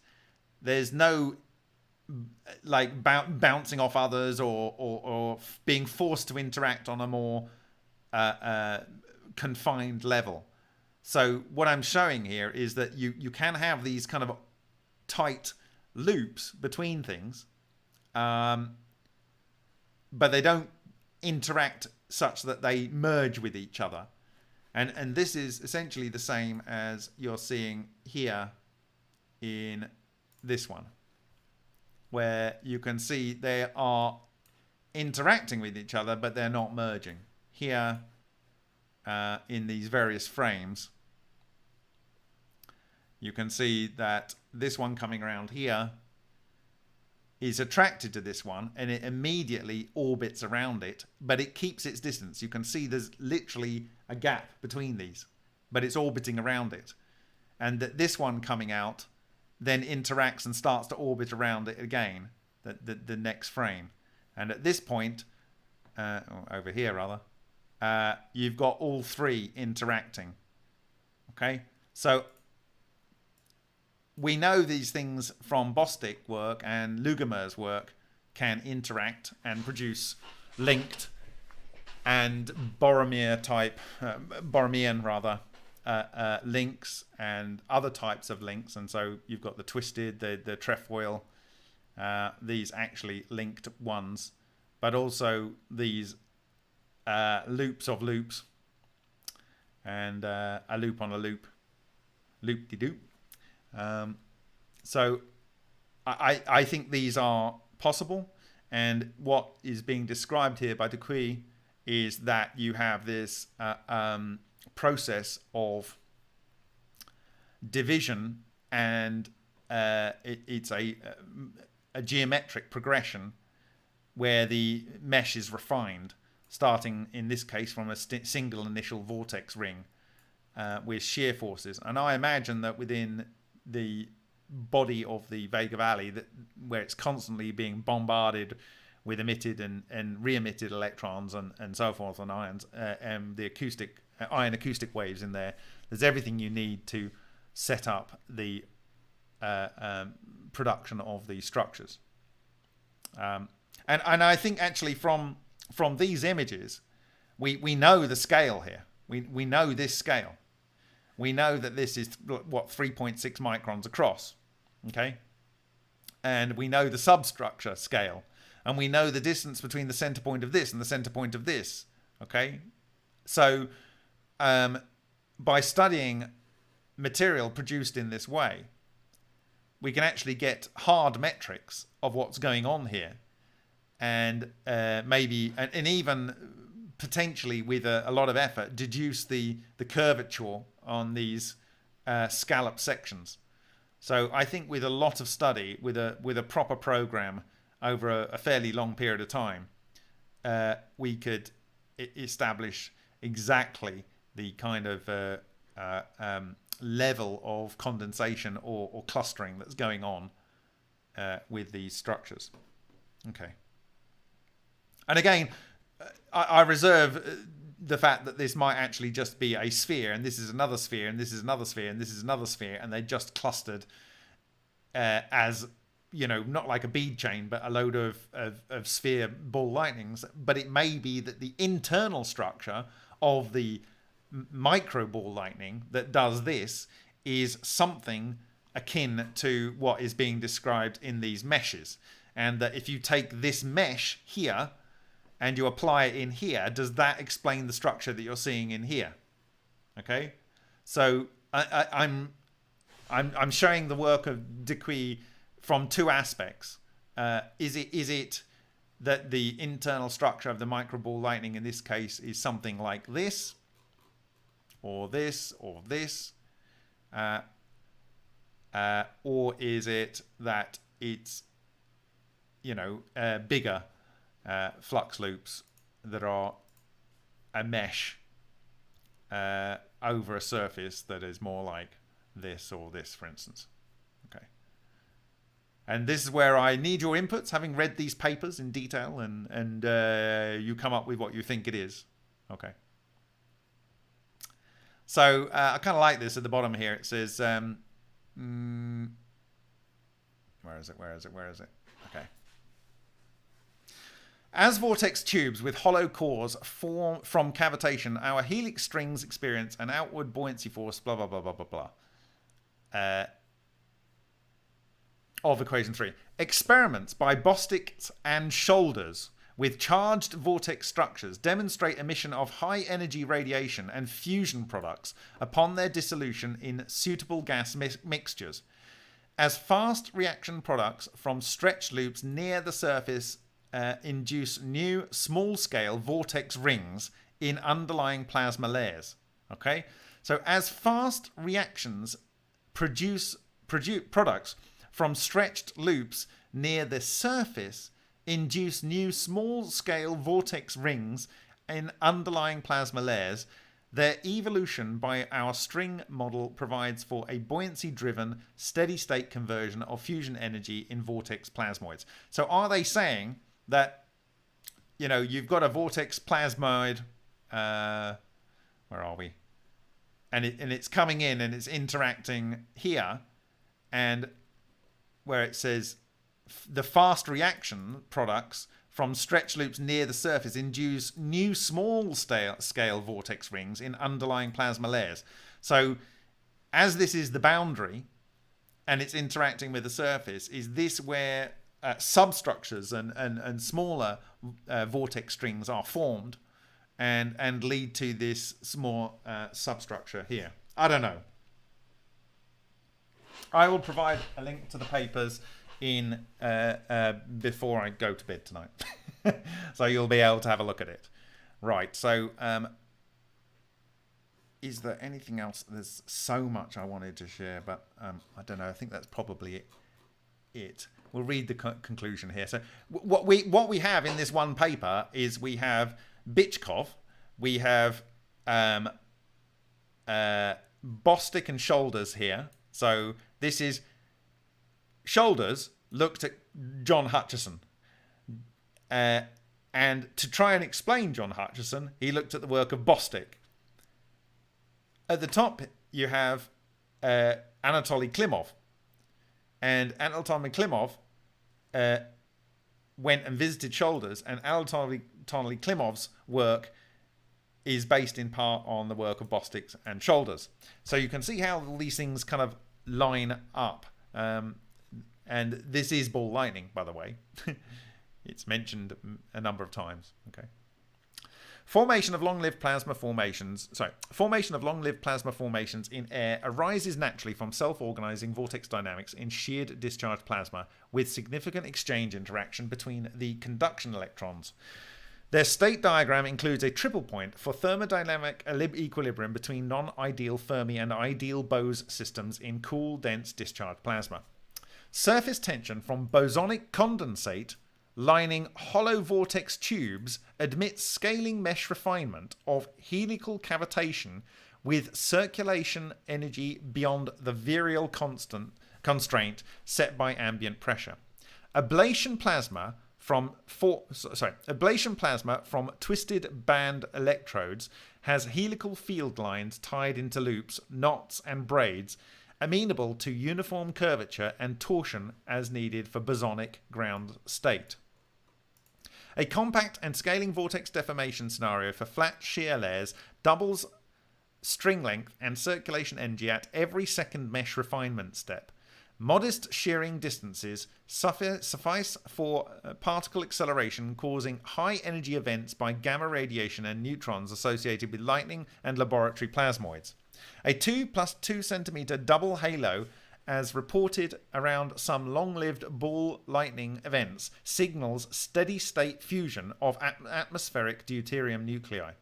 There's no like bouncing off others or being forced to interact on a more confined level. So what I'm showing here is that you can have these kind of tight loops between things, but they don't interact such that they merge with each other. And this is essentially the same as you're seeing here in this one, where you can see they are interacting with each other, but they're not merging. Here, in these various frames, you can see that this one coming around here is attracted to this one, and it immediately orbits around it, but it keeps its distance. You can see there's literally a gap between these, but it's orbiting around it. And that this one coming out then interacts and starts to orbit around it again, the next frame. And at this point, over here rather, you've got all three interacting. Okay, so we know these things from Bostick work and Lugomer's work can interact and produce linked and Boromian links and other types of links. And so you've got the twisted, the trefoil, these actually linked ones, but also these loops of loops, and a loop on a loop, loop-de-doop. So I think these are possible, and what is being described here by Dupuy is that you have this process of division, and it's a geometric progression where the mesh is refined, starting in this case from a single initial vortex ring with shear forces. And I imagine that within the body of the Vega Valley, that where it's constantly being bombarded with emitted and re-emitted electrons and so forth on ions, and the ion acoustic waves in there, there's everything you need to set up the production of these structures. And I think actually from these images, we know the scale here. We know this scale. We know that this is, what, 3.6 microns across, okay? And we know the substructure scale. And we know the distance between the center point of this and the center point of this, okay? So by studying material produced in this way, we can actually get hard metrics of what's going on here. And maybe, and even potentially with a lot of effort, deduce the curvature on these scallop sections. So I think with a lot of study, with a proper program over a fairly long period of time, we could establish exactly the kind of level of condensation or clustering that's going on with these structures. Okay. And again, I reserve the fact that this might actually just be a sphere, and this is another sphere, and this is another sphere, and this is another sphere, and they're just clustered as, you know, not like a bead chain, but a load of sphere ball lightnings. But it may be that the internal structure of the micro ball lightning that does this is something akin to what is being described in these meshes. And that if you take this mesh here and you apply it in here, does that explain the structure that you're seeing in here? Okay, so I'm showing the work of Dupuy from two aspects. Is it that the internal structure of the microball lightning in this case is something like this, or this, or this, or is it that it's, you know, bigger flux loops that are a mesh over a surface that is more like this or this, for instance. Okay. And this is where I need your inputs, having read these papers in detail, and you come up with what you think it is. Okay. So I kind of like this at the bottom here. It says, where is it? Okay. As vortex tubes with hollow cores form from cavitation, our helix strings experience an outward buoyancy force, blah, blah, blah, blah, blah, blah, of equation 3. Experiments by Bostick and Shoulders with charged vortex structures demonstrate emission of high energy radiation and fusion products upon their dissolution in suitable gas mixtures. As fast reaction products from stretched loops near the surface induce new small-scale vortex rings in underlying plasma layers. Okay, so as fast reactions produce products from stretched loops near the surface induce new small-scale vortex rings in underlying plasma layers, their evolution by our string model provides for a buoyancy-driven, steady-state conversion of fusion energy in vortex plasmoids. So are they saying that, you know, you've got a vortex plasmoid, where are we? And it's coming in and it's interacting here, and where it says the fast reaction products from stretch loops near the surface induce new small scale vortex rings in underlying plasma layers. So as this is the boundary and it's interacting with the surface, is this where substructures and smaller vortex strings are formed and lead to this small substructure here? I don't know. I will provide a link to the papers in before I go to bed tonight. So you'll be able to have a look at it. Right, so is there anything else? There's so much I wanted to share, but I don't know. I think that's probably it. We'll read the conclusion here. So what we have in this one paper is we have Bichkov, we have Bostick and Shoulders here. So this is Shoulders looked at John Hutchison. And to try and explain John Hutchison, he looked at the work of Bostick. At the top, you have Anatoly Klimov. And Anatoly Klimov went and visited Shoulders, and Anatoly Klimov's work is based in part on the work of Bostick and Shoulders. So you can see how all these things kind of line up. And this is ball lightning, by the way. It's mentioned a number of times. Okay. Formation of long-lived plasma formations in air arises naturally from self-organizing vortex dynamics in sheared discharge plasma with significant exchange interaction between the conduction electrons. Their state diagram includes a triple point for thermodynamic equilibrium between non-ideal Fermi and ideal Bose systems in cool, dense discharge plasma. Surface tension from bosonic condensate lining hollow vortex tubes admits scaling mesh refinement of helical cavitation with circulation energy beyond the virial constraint set by ambient pressure. Ablation plasma from twisted band electrodes has helical field lines tied into loops, knots and braids amenable to uniform curvature and torsion as needed for bosonic ground state. A compact and scaling vortex deformation scenario for flat shear layers doubles string length and circulation energy at every second mesh refinement step. Modest shearing distances suffice for particle acceleration causing high energy events by gamma radiation and neutrons associated with lightning and laboratory plasmoids. A 2 + 2 centimeter double halo, as reported around some long-lived ball lightning events, signals steady-state fusion of atmospheric deuterium nuclei.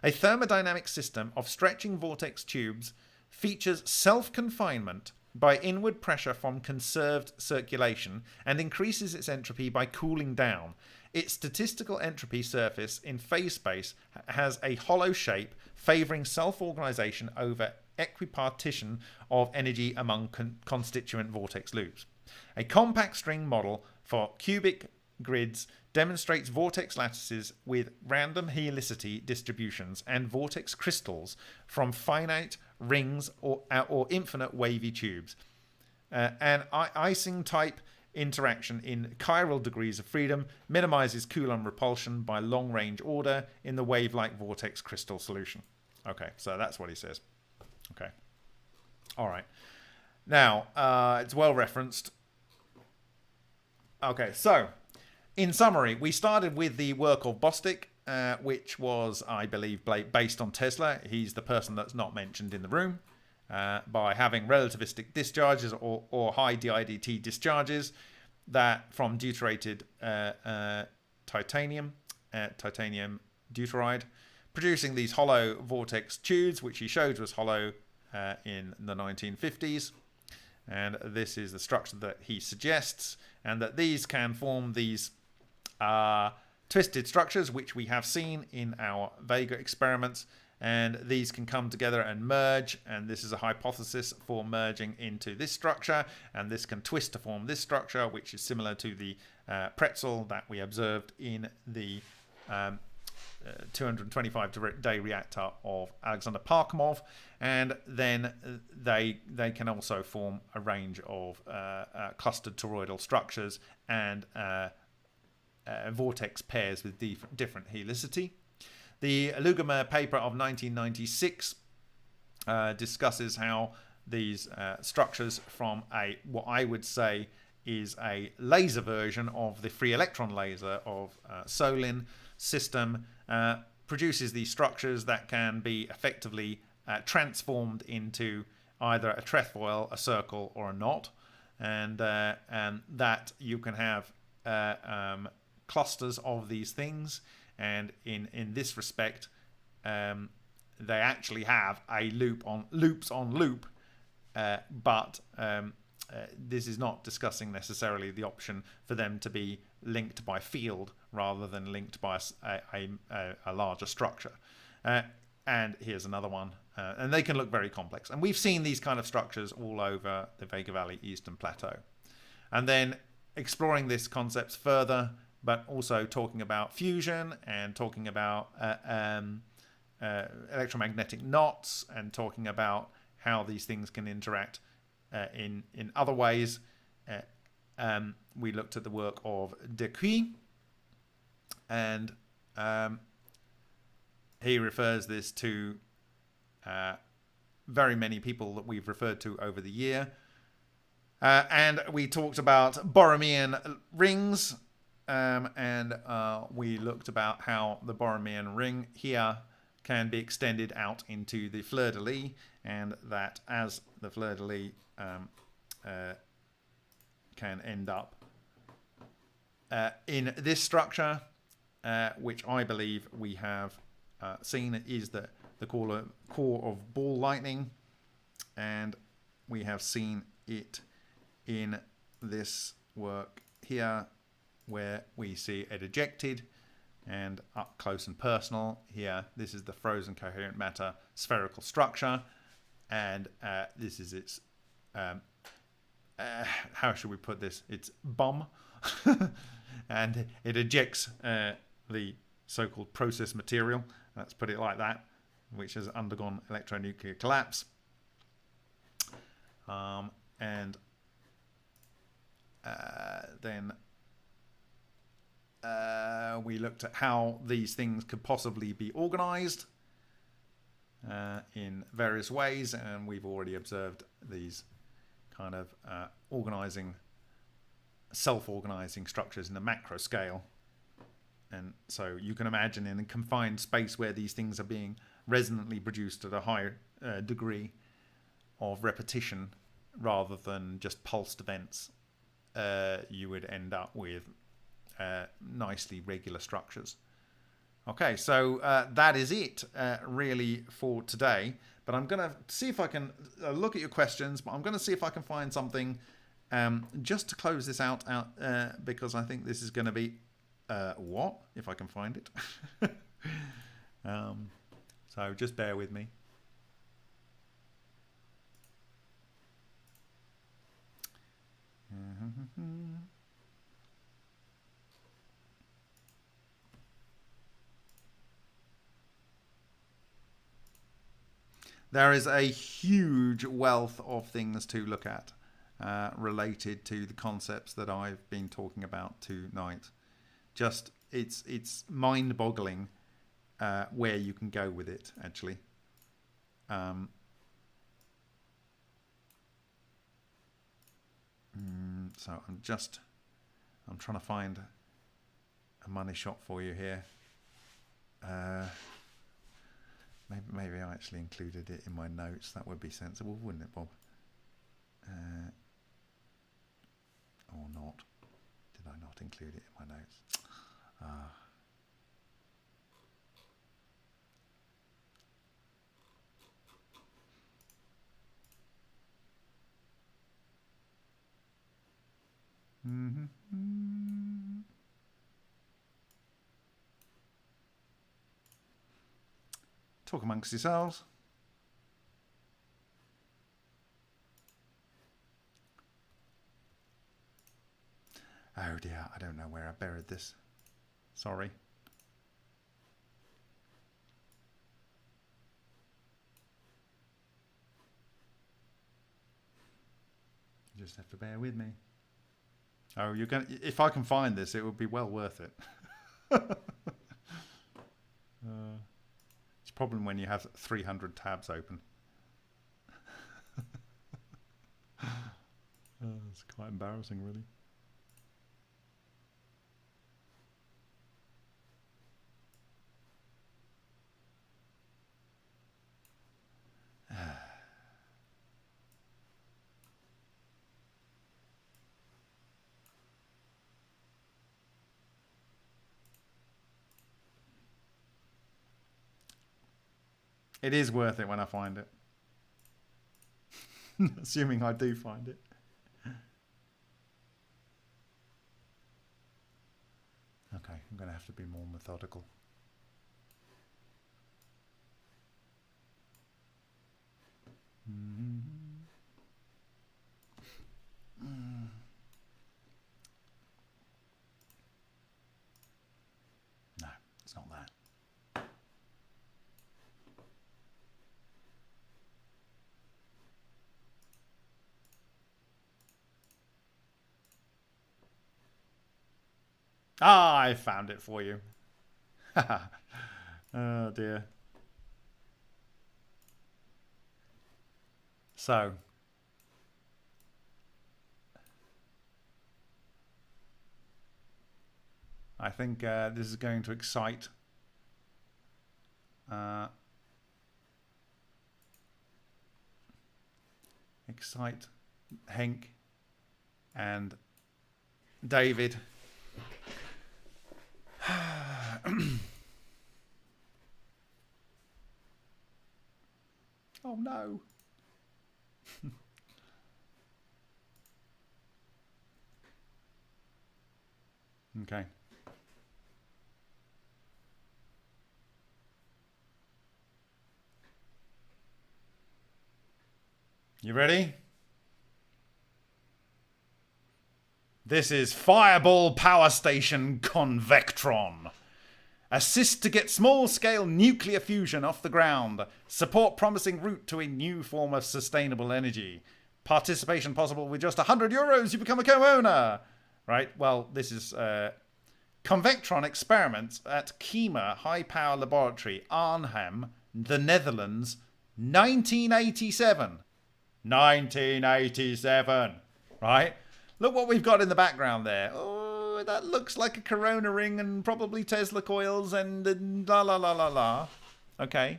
A thermodynamic system of stretching vortex tubes features self-confinement by inward pressure from conserved circulation and increases its entropy by cooling down. Its statistical entropy surface in phase space has a hollow shape favouring self-organisation over equipartition of energy among constituent vortex loops. A compact string model for cubic grids demonstrates vortex lattices with random helicity distributions and vortex crystals from finite rings or infinite wavy tubes. An icing type interaction in chiral degrees of freedom minimizes Coulomb repulsion by long-range order in the wave-like vortex crystal solution. Okay, so that's what he says. Okay. All right. Now, it's well referenced. Okay, so in summary, we started with the work of Bostick, which was, I believe, based on Tesla. He's the person that's not mentioned in the room. By having relativistic discharges or high DIDT discharges that from deuterated titanium deuteride, producing these hollow vortex tubes, which he showed was hollow in the 1950s. And this is the structure that he suggests, and that these can form these twisted structures, which we have seen in our Vega experiments. And these can come together and merge, and this is a hypothesis for merging into this structure, and this can twist to form this structure, which is similar to the pretzel that we observed in the 225-day reactor of Alexander Parkhomov. And then they can also form a range of clustered toroidal structures and vortex pairs with different helicity. The Lugomer paper of 1996 discusses how these structures from what I would say is a laser version of the free electron laser of Solin system, produces these structures that can be effectively transformed into either a trefoil, a circle, or a knot, and that you can have clusters of these things. And in this respect, they actually have a loops on loop, but this is not discussing necessarily the option for them to be linked by field rather than linked by a larger structure. And here's another one. And they can look very complex. And we've seen these kind of structures all over the Vega Valley Eastern Plateau. And then exploring this concepts further, but also talking about fusion and talking about electromagnetic knots and talking about how these things can interact in other ways. We looked at the work of Acc, and he refers this to very many people that we've referred to over the year. And we talked about Boromian rings, and we looked about how the Boromian ring here can be extended out into the fleur-de-lis, and that as the fleur-de-lis can end up in this structure, which I believe we have seen is the core of ball lightning, and we have seen it in this work here where we see it ejected and up close and personal here. This is the frozen coherent matter spherical structure, and this is its how should we put this, its bum and it ejects the so-called process material, let's put it like that, which has undergone electronuclear collapse. And then we looked at how these things could possibly be organized in various ways, and we've already observed these kind of self-organizing structures in the macro scale. And so you can imagine in a confined space where these things are being resonantly produced at a high degree of repetition rather than just pulsed events, you would end up with nicely regular structures. Okay, so that is it really for today. But I'm going to see if I can look at your questions, but I'm going to see if I can find something just to close this out because I think this is going to be what? If I can find it. So just bear with me. There is a huge wealth of things to look at related to the concepts that I've been talking about tonight. Just it's mind-boggling where you can go with it, actually. So I'm trying to find a money shot for you here. Maybe I actually included it in my notes. That would be sensible, wouldn't it, Bob? Or not? Did I not include it in my notes? Talk amongst yourselves. Oh dear, I don't know where I buried this. Sorry. You just have to bear with me. Oh, you're going. If I can find this, it would be well worth it. It's a problem when you have 300 tabs open. It's quite embarrassing, really. It is worth it when I find it. Assuming I do find it. Okay, I'm going to have to be more methodical. No, it's not that. Ah, I found it for you. Oh dear. So, I think this is going to excite Henk and David. Oh no. Okay. You ready? This is Fireball Power Station Convectron. Assist to get small-scale nuclear fusion off the ground. Support promising route to a new form of sustainable energy. Participation possible with just €100. You become a co-owner. Right, well, this is Convectron experiments at Kema High Power Laboratory, Arnhem, the Netherlands, 1987. 1987, right? Look what we've got in the background there. Oh, that looks like a corona ring and probably Tesla coils and la la la la la. Okay.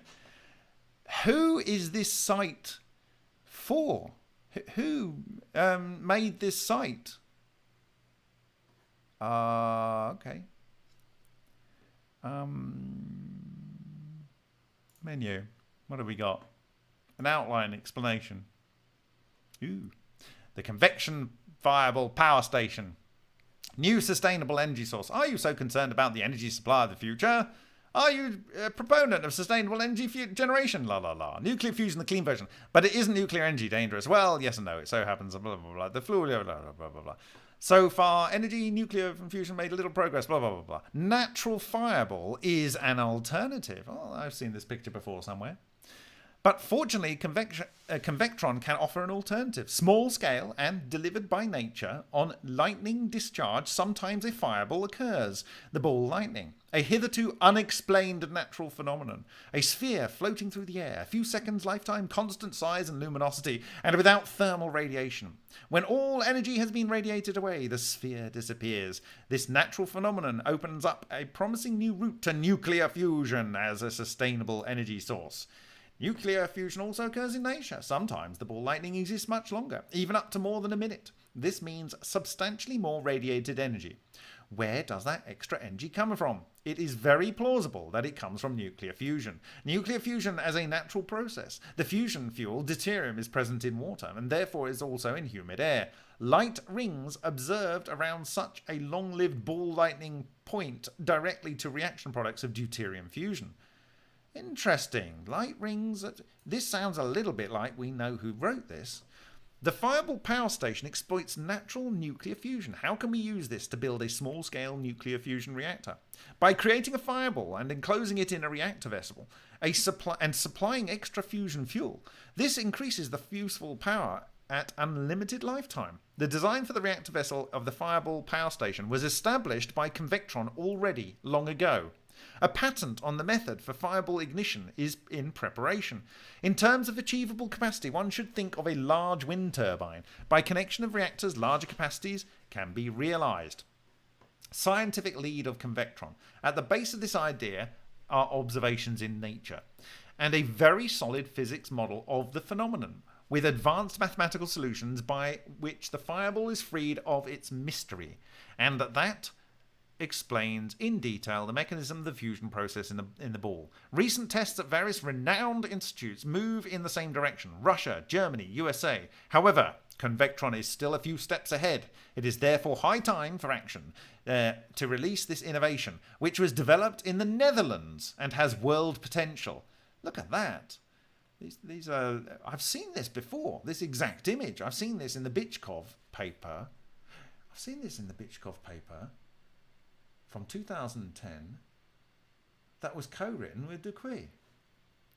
Who is this site for? Who made this site? Okay. Menu. What have we got? An outline explanation. Ooh. The convection viable power station. New sustainable energy source. Are you so concerned about the energy supply of the future? Are you a proponent of sustainable energy generation? La la la. Nuclear fusion, the clean version. But it isn't nuclear energy dangerous? Well, yes and no. It so happens. Blah, blah, blah. The fluid, blah, blah, blah, blah, blah. So far, energy, nuclear fusion made a little progress, blah, blah, blah, blah. Natural fireball is an alternative. Oh, I've seen this picture before somewhere. But fortunately, Convectron can offer an alternative. Small scale and delivered by nature. On lightning discharge, sometimes a fireball occurs. The ball lightning. A hitherto unexplained natural phenomenon. A sphere floating through the air. A few seconds lifetime, constant size and luminosity, and without thermal radiation. When all energy has been radiated away, the sphere disappears. This natural phenomenon opens up a promising new route to nuclear fusion as a sustainable energy source. Nuclear fusion also occurs in nature. Sometimes the ball lightning exists much longer, even up to more than a minute. This means substantially more radiated energy. Where does that extra energy come from? It is very plausible that it comes from nuclear fusion. Nuclear fusion as a natural process. The fusion fuel, deuterium, is present in water and therefore is also in humid air. Light rings observed around such a long-lived ball lightning point directly to reaction products of deuterium fusion. Interesting. Light rings. This sounds a little bit like we know who wrote this. The fireball power station exploits natural nuclear fusion. How can we use this to build a small-scale nuclear fusion reactor? By creating a fireball and enclosing it in a reactor vessel, and supplying extra fusion fuel. This increases the useful power at unlimited lifetime. The design for the reactor vessel of the fireball power station was established by Convectron already long ago. A patent on the method for fireball ignition is in preparation. In terms of achievable capacity, one should think of a large wind turbine. By connection of reactors, larger capacities can be realized. Scientific lead of convectron. At the base of this idea are observations in nature and a very solid physics model of the phenomenon, with advanced mathematical solutions by which the fireball is freed of its mystery, and that explains in detail the mechanism of the fusion process in the ball. Recent tests at various renowned institutes move in the same direction: Russia, Germany, USA. However, convectron is still a few steps ahead. It is therefore high time for action to release this innovation, which was developed in the Netherlands and has world potential. Look at that. These are... I've seen this before, this exact image. I've seen this in the Bichkov paper. From 2010 that was co-written with Duquy.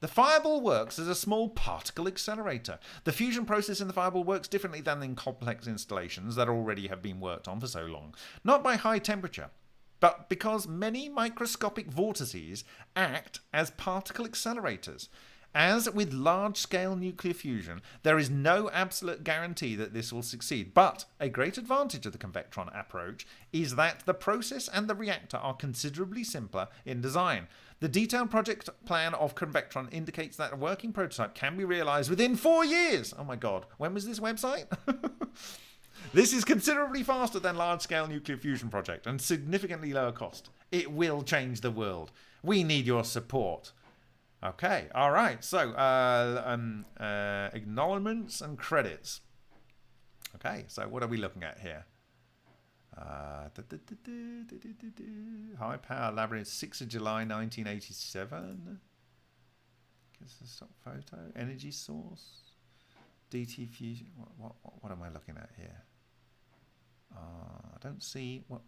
The fireball works as a small particle accelerator. The fusion process in the fireball works differently than in complex installations that already have been worked on for so long. Not by high temperature, but because many microscopic vortices act as particle accelerators. As with large-scale nuclear fusion, there is no absolute guarantee that this will succeed, but a great advantage of the convectron approach is that the process and the reactor are considerably simpler in design. The detailed project plan of convectron indicates that a working prototype can be realized within 4 years. Oh my god, when was this website? This is considerably faster than large-scale nuclear fusion project and significantly lower cost. It will change the world. We need your support. Okay, all right. So, acknowledgements and credits. Okay, so what are we looking at here? High Power Laboratory, 6th of July, 1987. Guess the stock photo. Energy source. DT fusion. What am I looking at here? I don't see where.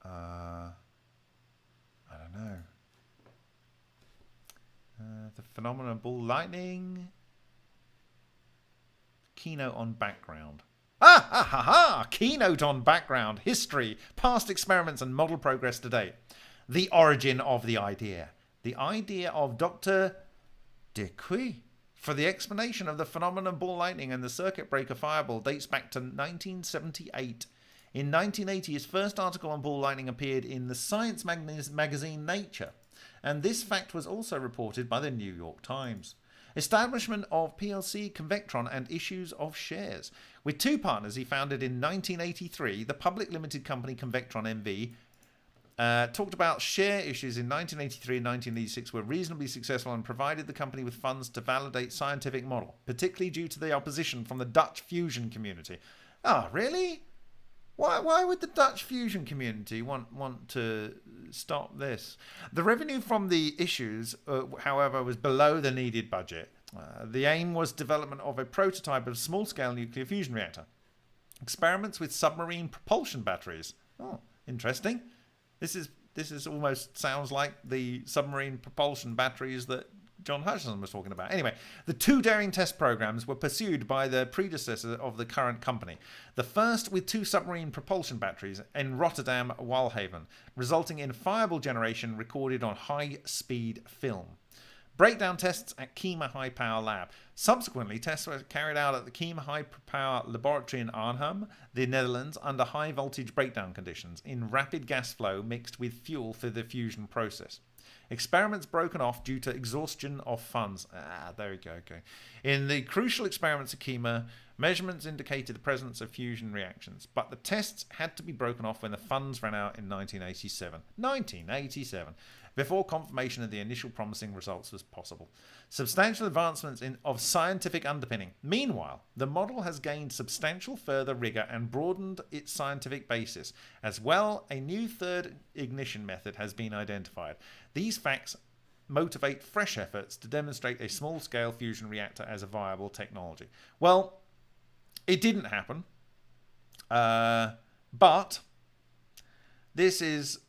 I don't know. The phenomenon of ball lightning. Keynote on background. Keynote on background. History, past experiments and model progress to date. The origin of the idea. The idea of Dr. Duquy for the explanation of the phenomenon of ball lightning and the circuit breaker fireball dates back to 1978. In 1980, his first article on ball lightning appeared in the science magazine Nature, and this fact was also reported by the New York Times. Establishment of PLC Convectron and issues of shares. With two partners he founded in 1983, the public limited company Convectron NV talked about share issues in 1983 and 1986 were reasonably successful and provided the company with funds to validate scientific model, particularly due to the opposition from the Dutch fusion community. Ah, really? Why would the Dutch fusion community want to stop this? The revenue from the issues, however, was below the needed budget. The aim was development of a prototype of small-scale nuclear fusion reactor. Experiments with submarine propulsion batteries. Oh, interesting. This is almost sounds like the submarine propulsion batteries that John Hutchison was talking about. Anyway, the two daring test programs were pursued by the predecessor of the current company. The first with two submarine propulsion batteries in Rotterdam Walhaven, resulting in fireball generation recorded on high-speed film. Breakdown tests at Kema High Power Lab. Subsequently, tests were carried out at the Kema High Power Laboratory in Arnhem, the Netherlands, under high-voltage breakdown conditions in rapid gas flow mixed with fuel for the fusion process. Experiments broken off due to exhaustion of funds. There we go. Okay. In the crucial experiments at Kema, measurements indicated the presence of fusion reactions, but the tests had to be broken off when the funds ran out in 1987. 1987. Before confirmation of the initial promising results was possible. Substantial advancements of scientific underpinning. Meanwhile, the model has gained substantial further rigor and broadened its scientific basis. As well, a new third ignition method has been identified. These facts motivate fresh efforts to demonstrate a small-scale fusion reactor as a viable technology. Well, it didn't happen. But this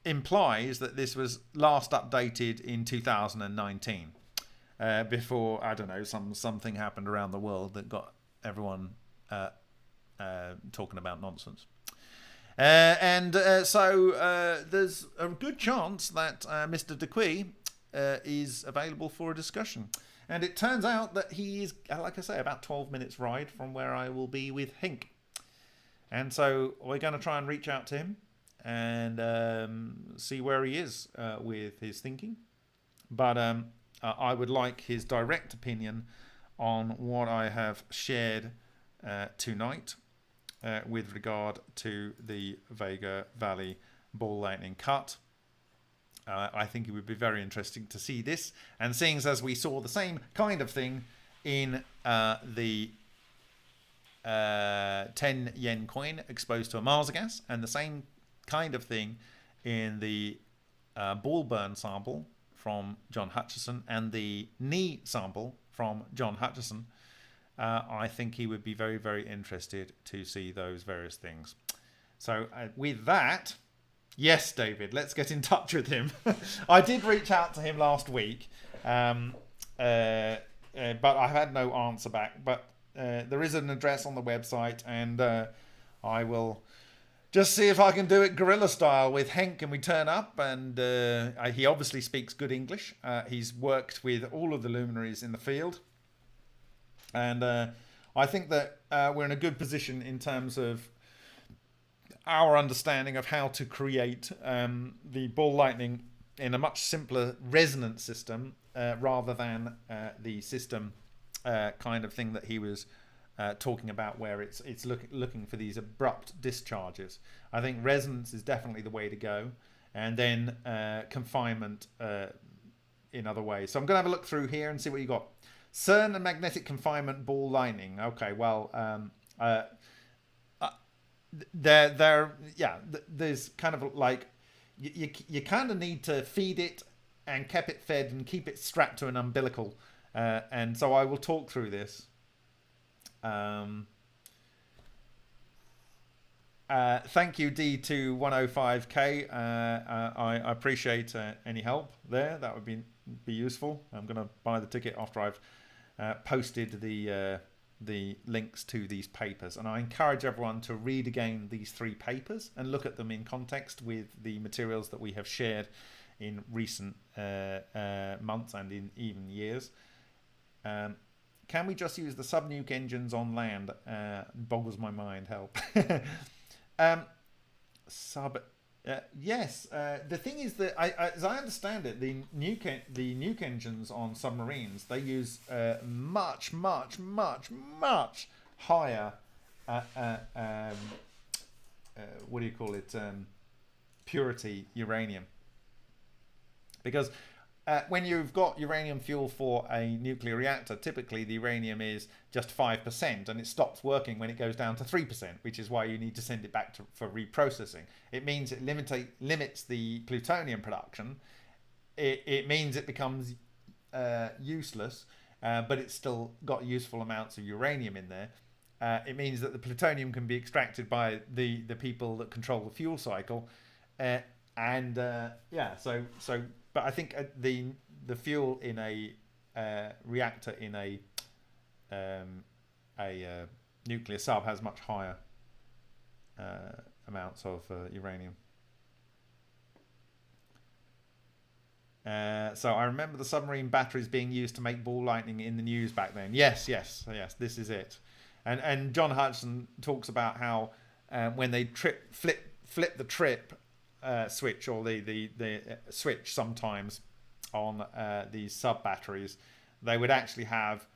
implies that this was last updated in 2019 before, I don't know, something happened around the world that got everyone talking about nonsense. So there's a good chance that Mr. Dupuy is available for a discussion. And it turns out that he is, like I say, about 12 minutes ride from where I will be with Hink. And so we're going to try and reach out to him and see where he is with his thinking. But I would like his direct opinion on what I have shared tonight with regard to the Vega Valley ball lightning cut. I think it would be very interesting to see this, and seeing as we saw the same kind of thing in the 10 yen coin exposed to a Mars gas, and the same kind of thing in the ball burn sample from John Hutchison and the knee sample from John Hutchison, I think he would be very, very interested to see those various things. So with that, yes, David, let's get in touch with him. I did reach out to him last week, but I've had no answer back. But there is an address on the website, and I will just see if I can do it guerrilla style with Henk, and we turn up. And he obviously speaks good English. He's worked with all of the luminaries in the field. And I think that we're in a good position in terms of our understanding of how to create the ball lightning in a much simpler resonance system rather than the system kind of thing that he was talking about, where it's looking for these abrupt discharges. I think resonance is definitely the way to go, and then confinement in other ways. So I'm going to have a look through here and see what you got. CERN and magnetic confinement ball lightning. Okay, well, there's kind of like you kind of need to feed it and keep it fed and keep it strapped to an umbilical, and so I will talk through this. Thank you D2 105K. I appreciate any help there. That would be useful. I'm going to buy the ticket after I've posted the links to these papers, and I encourage everyone to read again these 3 papers and look at them in context with the materials that we have shared in recent months and in even years. Can we just use the sub-nuke engines on land? Boggles my mind. Help. Yes. The thing is that, as I understand it, the nuke engines on submarines, they use much higher. What do you call it? Purity uranium. Because when you've got uranium fuel for a nuclear reactor, typically the uranium is just 5%, and it stops working when it goes down to 3%, which is why you need to send it back for reprocessing. It means it limits the plutonium production. It means it becomes useless, but it's still got useful amounts of uranium in there. It means that the plutonium can be extracted by the people that control the fuel cycle, But I think the fuel in a reactor in a nuclear sub has much higher amounts of uranium. So I remember the submarine batteries being used to make ball lightning in the news back then. Yes, this is it. And John Hudson talks about how when they flip the trip switch, or the switch sometimes on these sub batteries, they would actually have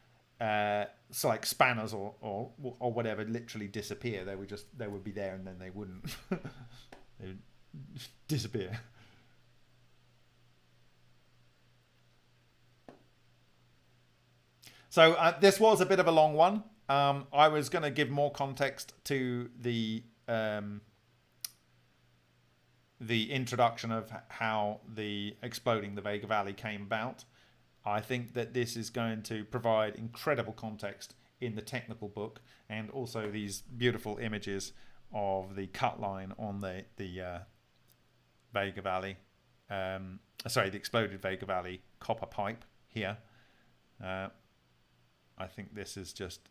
so like spanners or whatever literally disappear. They would be there and then they wouldn't. They would disappear. So this was a bit of a long one. I was going to give more context to the introduction of how the exploding the Vega Valley came about. I think that this is going to provide incredible context in the technical book, and also these beautiful images of the cut line on the Vega Valley, the exploded Vega Valley copper pipe here. I think this is just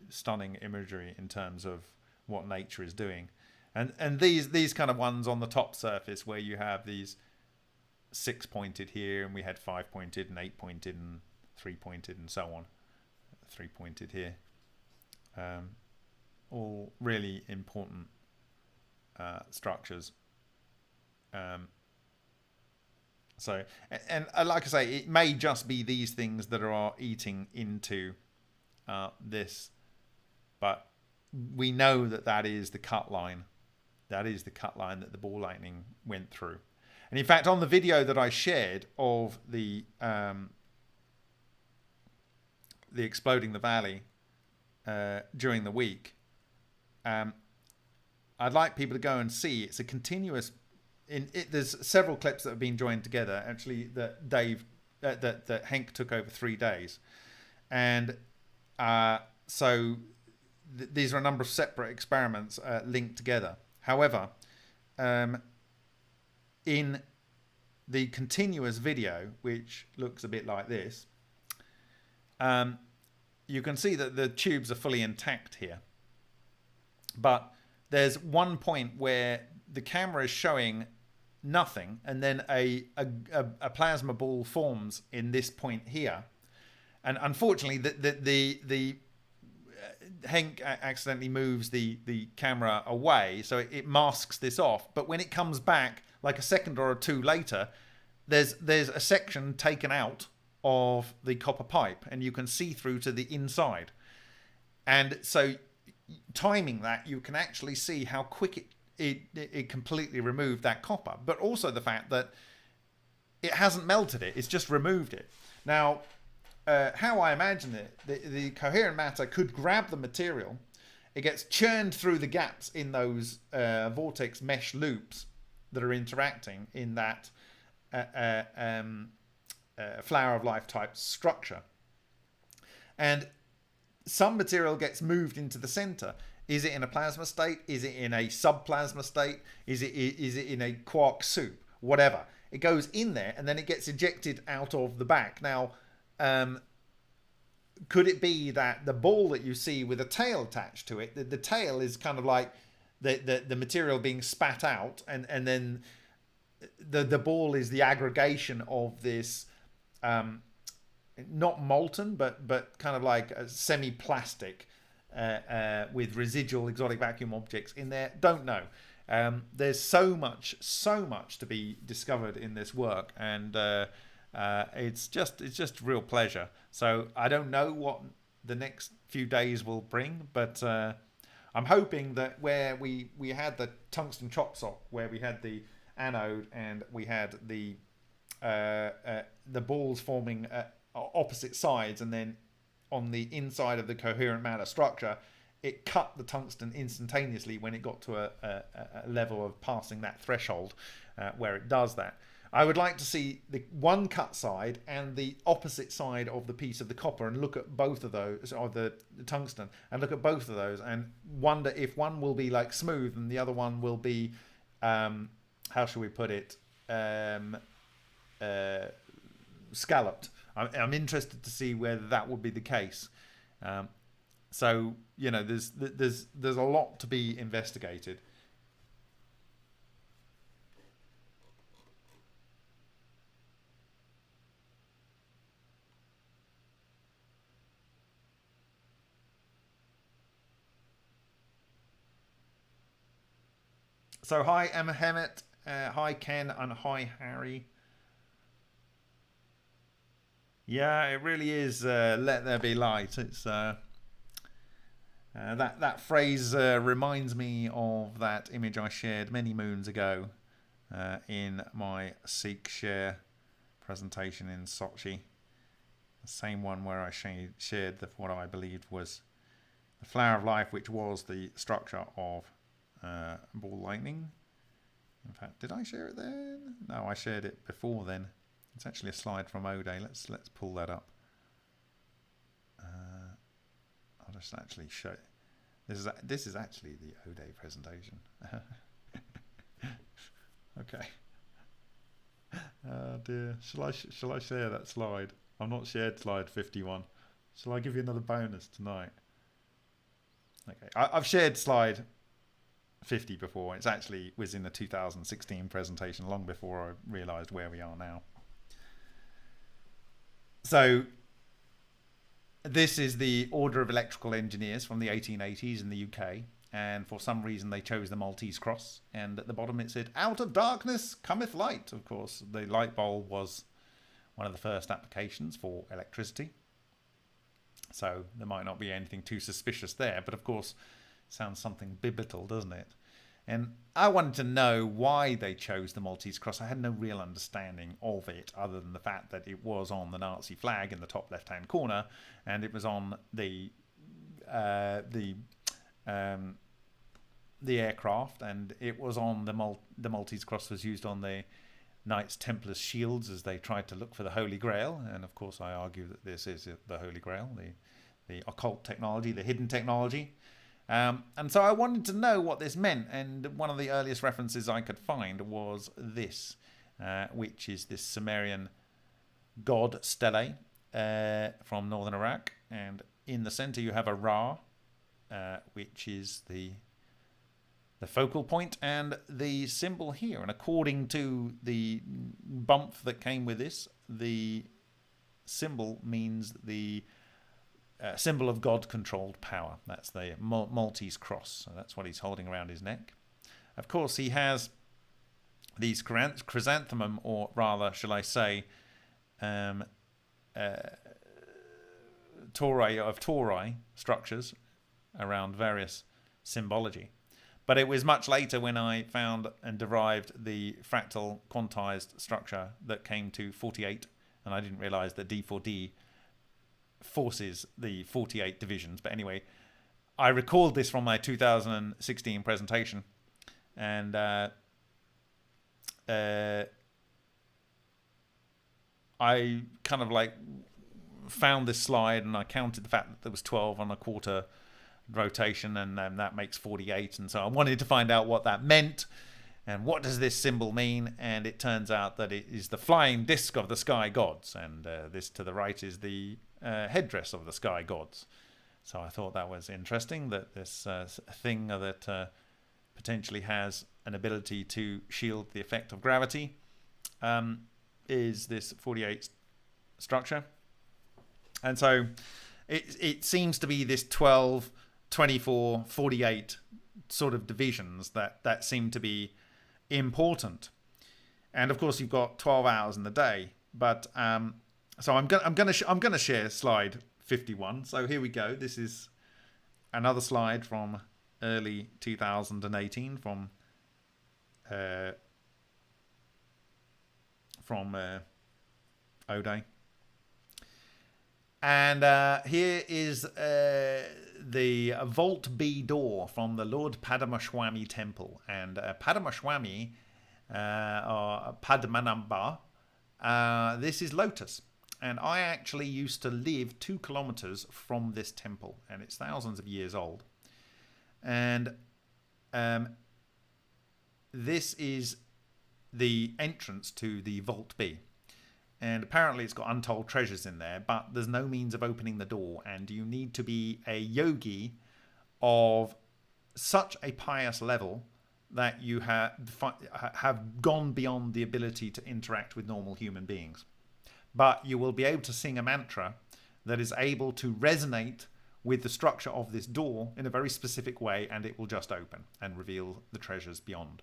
stunning imagery in terms of what nature is doing. And these kind of ones on the top surface where you have these 6-pointed here, and we had 5-pointed and 8-pointed and 3-pointed and so on, 3-pointed here, all really important structures. So, and like I say, it may just be these things that are eating into this, but we know that that is the cut line. That is the cut line that the ball lightning went through. And in fact, on the video that I shared of the exploding the valley during the week, I'd like people to go and see. It's a continuous. There's several clips that have been joined together. Actually, that that Henk took over 3 days, and so these are a number of separate experiments linked together. However, in the continuous video, which looks a bit like this, you can see that the tubes are fully intact here. But there's one point where the camera is showing nothing, and then a plasma ball forms in this point here. And unfortunately, the Henk accidentally moves the camera away, so it masks this off. But when it comes back, like a second or two later, there's a section taken out of the copper pipe, and you can see through to the inside. And so, timing that, you can actually see how quick it completely removed that copper, but also the fact that it hasn't melted it; it's just removed it. Now, how I imagine it, the coherent matter could grab the material, it gets churned through the gaps in those vortex mesh loops that are interacting in that flower of life type structure, and some material gets moved into the center. Is it in a plasma state? Is it in a subplasma state? Is it in a quark soup? Whatever. It goes in there and then it gets ejected out of the back. Now, could it be that the ball that you see with a tail attached to it, the tail is kind of like the material being spat out, and then the ball is the aggregation of this not molten but kind of like a semi-plastic with residual exotic vacuum objects in there? Don't know. There's so much to be discovered in this work, and it's just real pleasure. So I don't know what the next few days will bring, but I'm hoping that where we had the tungsten chop sock, where we had the anode and we had the balls forming opposite sides, and then on the inside of the coherent matter structure, it cut the tungsten instantaneously when it got to a level of passing that threshold where it does that. I would like to see the one cut side and the opposite side of the piece of the copper, and look at both of those, or the tungsten, and look at both of those and wonder if one will be like smooth and the other one will be, how shall we put it, scalloped. I'm interested to see whether that would be the case. So, you know, there's a lot to be investigated. So hi Emma Hemmett, hi Ken, and hi Harry. Yeah, it really is. Let there be light. It's that phrase reminds me of that image I shared many moons ago in my Seek Share presentation in Sochi. The same one where I shared what I believed was the flower of life, which was the structure of ball lightning. In fact, did I share it then? No, I shared it before then. It's actually a slide from O'Day. Let's pull that up. I'll just actually show it. This is actually the O'Day presentation. Okay. Oh dear. Shall I share that slide? I've not shared slide 51. Shall I give you another bonus tonight? Okay. I've shared slide 50 before. It's actually was in the 2016 presentation, long before I realised where we are now. So this is the Order of Electrical Engineers from the 1880s in the UK, and for some reason they chose the Maltese cross, and at the bottom it said, "Out of darkness cometh light." Of course, the light bulb was one of the first applications for electricity, so there might not be anything too suspicious there, but of course it sounds something biblical, doesn't it? And I wanted to know why they chose the Maltese cross. I had no real understanding of it, other than the fact that it was on the Nazi flag in the top left-hand corner, and it was on the aircraft, and it was on the Maltese cross was used on the Knights Templars shields as they tried to look for the Holy Grail. And of course, I argue that this is the Holy Grail, the occult technology, the hidden technology. And so I wanted to know what this meant, and one of the earliest references I could find was this, which is this Sumerian god stele from northern Iraq, and in the center you have a Ra, which is the focal point and the symbol here. And according to the bump that came with this, the symbol means the symbol of God-controlled power. That's the Maltese cross. So that's what he's holding around his neck. Of course, he has these chrysanthemum, or rather, shall I say, Tauri structures around various symbology. But it was much later when I found and derived the fractal quantized structure that came to 48, and I didn't realize that D4D forces the 48 divisions. But anyway, I recalled this from my 2016 presentation, and I kind of like found this slide, and I counted the fact that there was 12 on a quarter rotation, and that makes 48. And so I wanted to find out what that meant, and what does this symbol mean. And it turns out that it is the flying disc of the sky gods, and this to the right is the headdress of the sky gods. So I thought that was interesting, that this thing that potentially has an ability to shield the effect of gravity is this 48 structure. And so it seems to be this 12, 24, 48 sort of divisions that seem to be important. And of course you've got 12 hours in the day, but so I'm gonna share slide 51. So here we go. This is another slide from early 2018 from O'Day. And here is the Vault B door from the Lord Padmaswami temple. And Padmaswami, or Padmanamba, this is lotus. And I actually used to live 2 kilometers from this temple, and it's thousands of years old. And this is the entrance to the Vault B. And apparently it's got untold treasures in there, but there's no means of opening the door, and you need to be a yogi of such a pious level that you have gone beyond the ability to interact with normal human beings. But you will be able to sing a mantra that is able to resonate with the structure of this door in a very specific way, and it will just open and reveal the treasures beyond.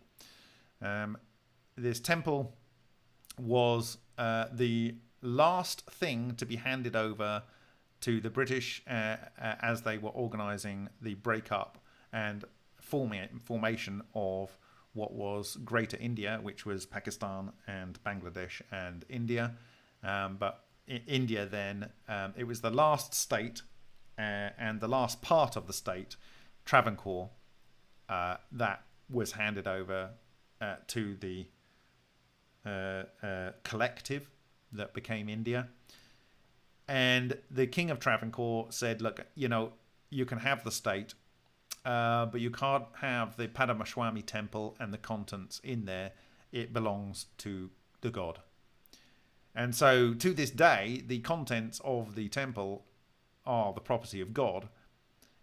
This temple was the last thing to be handed over to the British as they were organising the breakup and formation of what was Greater India, which was Pakistan and Bangladesh and India. But in India then, it was the last state and the last part of the state, Travancore, that was handed over to the collective that became India. And the King of Travancore said, look, you can have the state, but you can't have the Padmaswami temple and the contents in there. It belongs to the god. And so to this day, the contents of the temple are the property of God.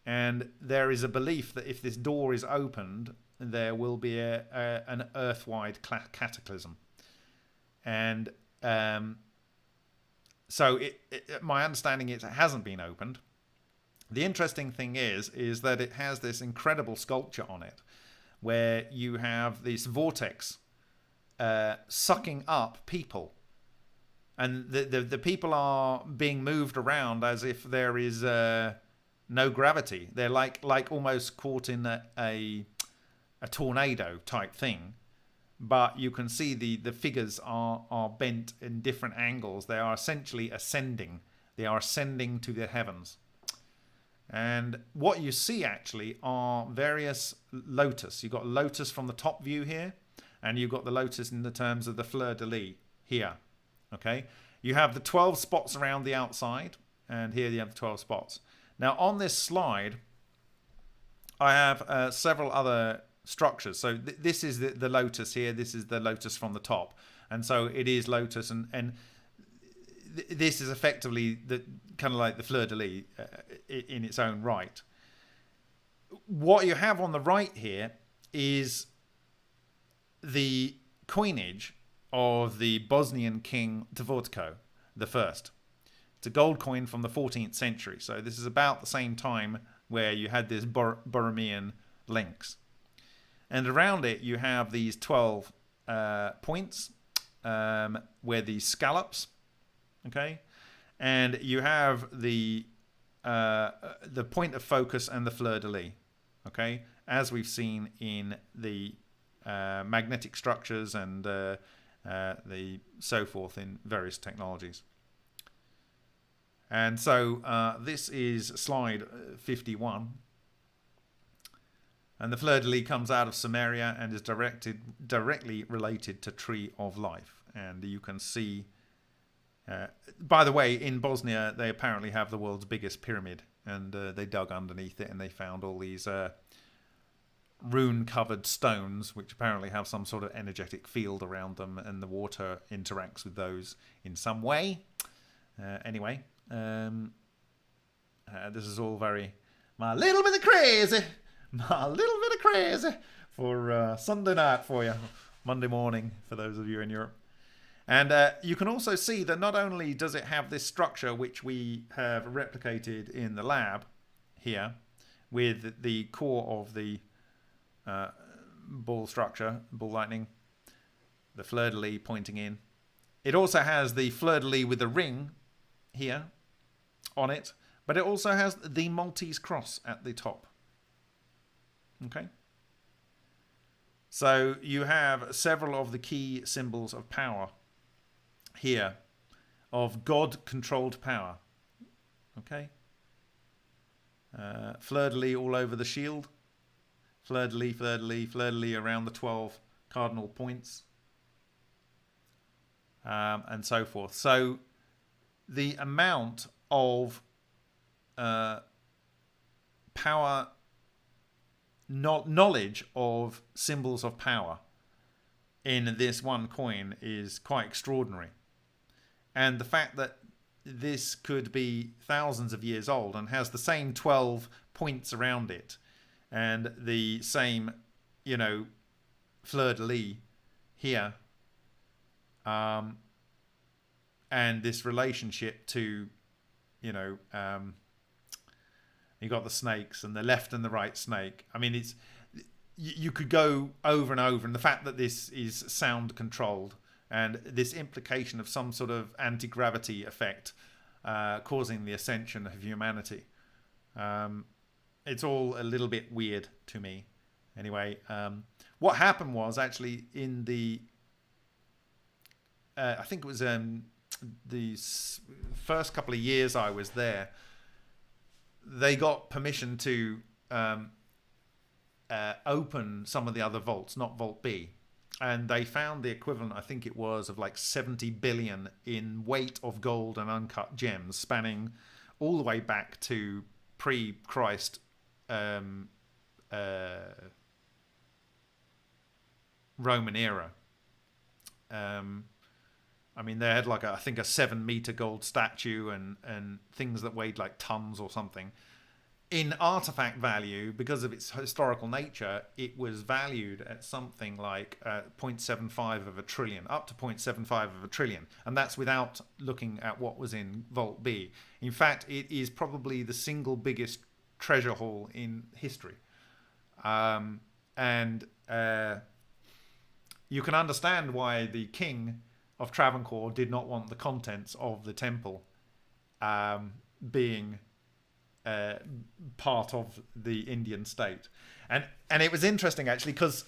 And there is a belief that if this door is opened, there will be an earth-wide cataclysm. And so my understanding is it hasn't been opened. The interesting thing is that it has this incredible sculpture on it, where you have this vortex sucking up people, and the people are being moved around as if there is no gravity. They're like almost caught in a tornado type thing. But you can see the figures are bent in different angles. They are essentially ascending. They are ascending to the heavens. And what you see actually are various lotus. You've got lotus from the top view here, and you've got the lotus in the terms of the fleur-de-lis here. Okay, you have the 12 spots around the outside, and here you have the 12 spots. Now on this slide, I have several other structures. So this is the lotus here. This is the lotus from the top, and so it is lotus, and this is effectively the kind of like the fleur-de-lis in its own right. What you have on the right here is the coinage of the Bosnian king Dvorko the First. It's a gold coin from the 14th century. So this is about the same time where you had this Boromian links. And around it you have these 12 points where these scallops, okay, and you have the point of focus and the fleur-de-lis, okay, as we've seen in the magnetic structures and the so forth in various technologies. And so this is slide 51. And the fleur-de-lis comes out of Samaria and is directly related to Tree of Life. And you can see, by the way, in Bosnia, they apparently have the world's biggest pyramid. And they dug underneath it and they found all these rune-covered stones, which apparently have some sort of energetic field around them. And the water interacts with those in some way. Anyway, this is all very, my little bit of crazy. A little bit of crazy for Sunday night for you, Monday morning for those of you in Europe. And you can also see that not only does it have this structure which we have replicated in the lab here with the core of the ball structure, ball lightning, the fleur-de-lis pointing in. It also has the fleur-de-lis with the ring here on it, but it also has the Maltese cross at the top. Okay, so you have several of the key symbols of power here, of God-controlled power. Okay, fleur-de-lis all over the shield, fleur-de-lis, fleur-de-lis, fleur-de-lis around the 12 cardinal points, and so forth. So the amount of power, knowledge of symbols of power in this one coin is quite extraordinary. And the fact that this could be thousands of years old and has the same 12 points around it and the same, you know, fleur-de-lis here, and this relationship to, you know, you got the snakes and the left and the right snake. I mean, it's, you could go over and over, and the fact that this is sound controlled and this implication of some sort of anti-gravity effect causing the ascension of humanity. It's all a little bit weird to me. Anyway, what happened was actually in the, I think it was the first couple of years I was there, they got permission to open some of the other vaults, not Vault B. And they found the equivalent, I think it was, of like 70 billion in weight of gold and uncut gems, spanning all the way back to pre-Christ Roman era. I mean, they had like I think a 7-meter gold statue and things that weighed like tons or something. in artifact value, because of its historical nature, it was valued at something like 0.75 of a trillion, up to 0.75 of a trillion. And that's without looking at what was in Vault B. In fact, it is probably the single biggest treasure haul in history. You can understand why the king of Travancore did not want the contents of the temple being part of the Indian state. And it was interesting, actually, because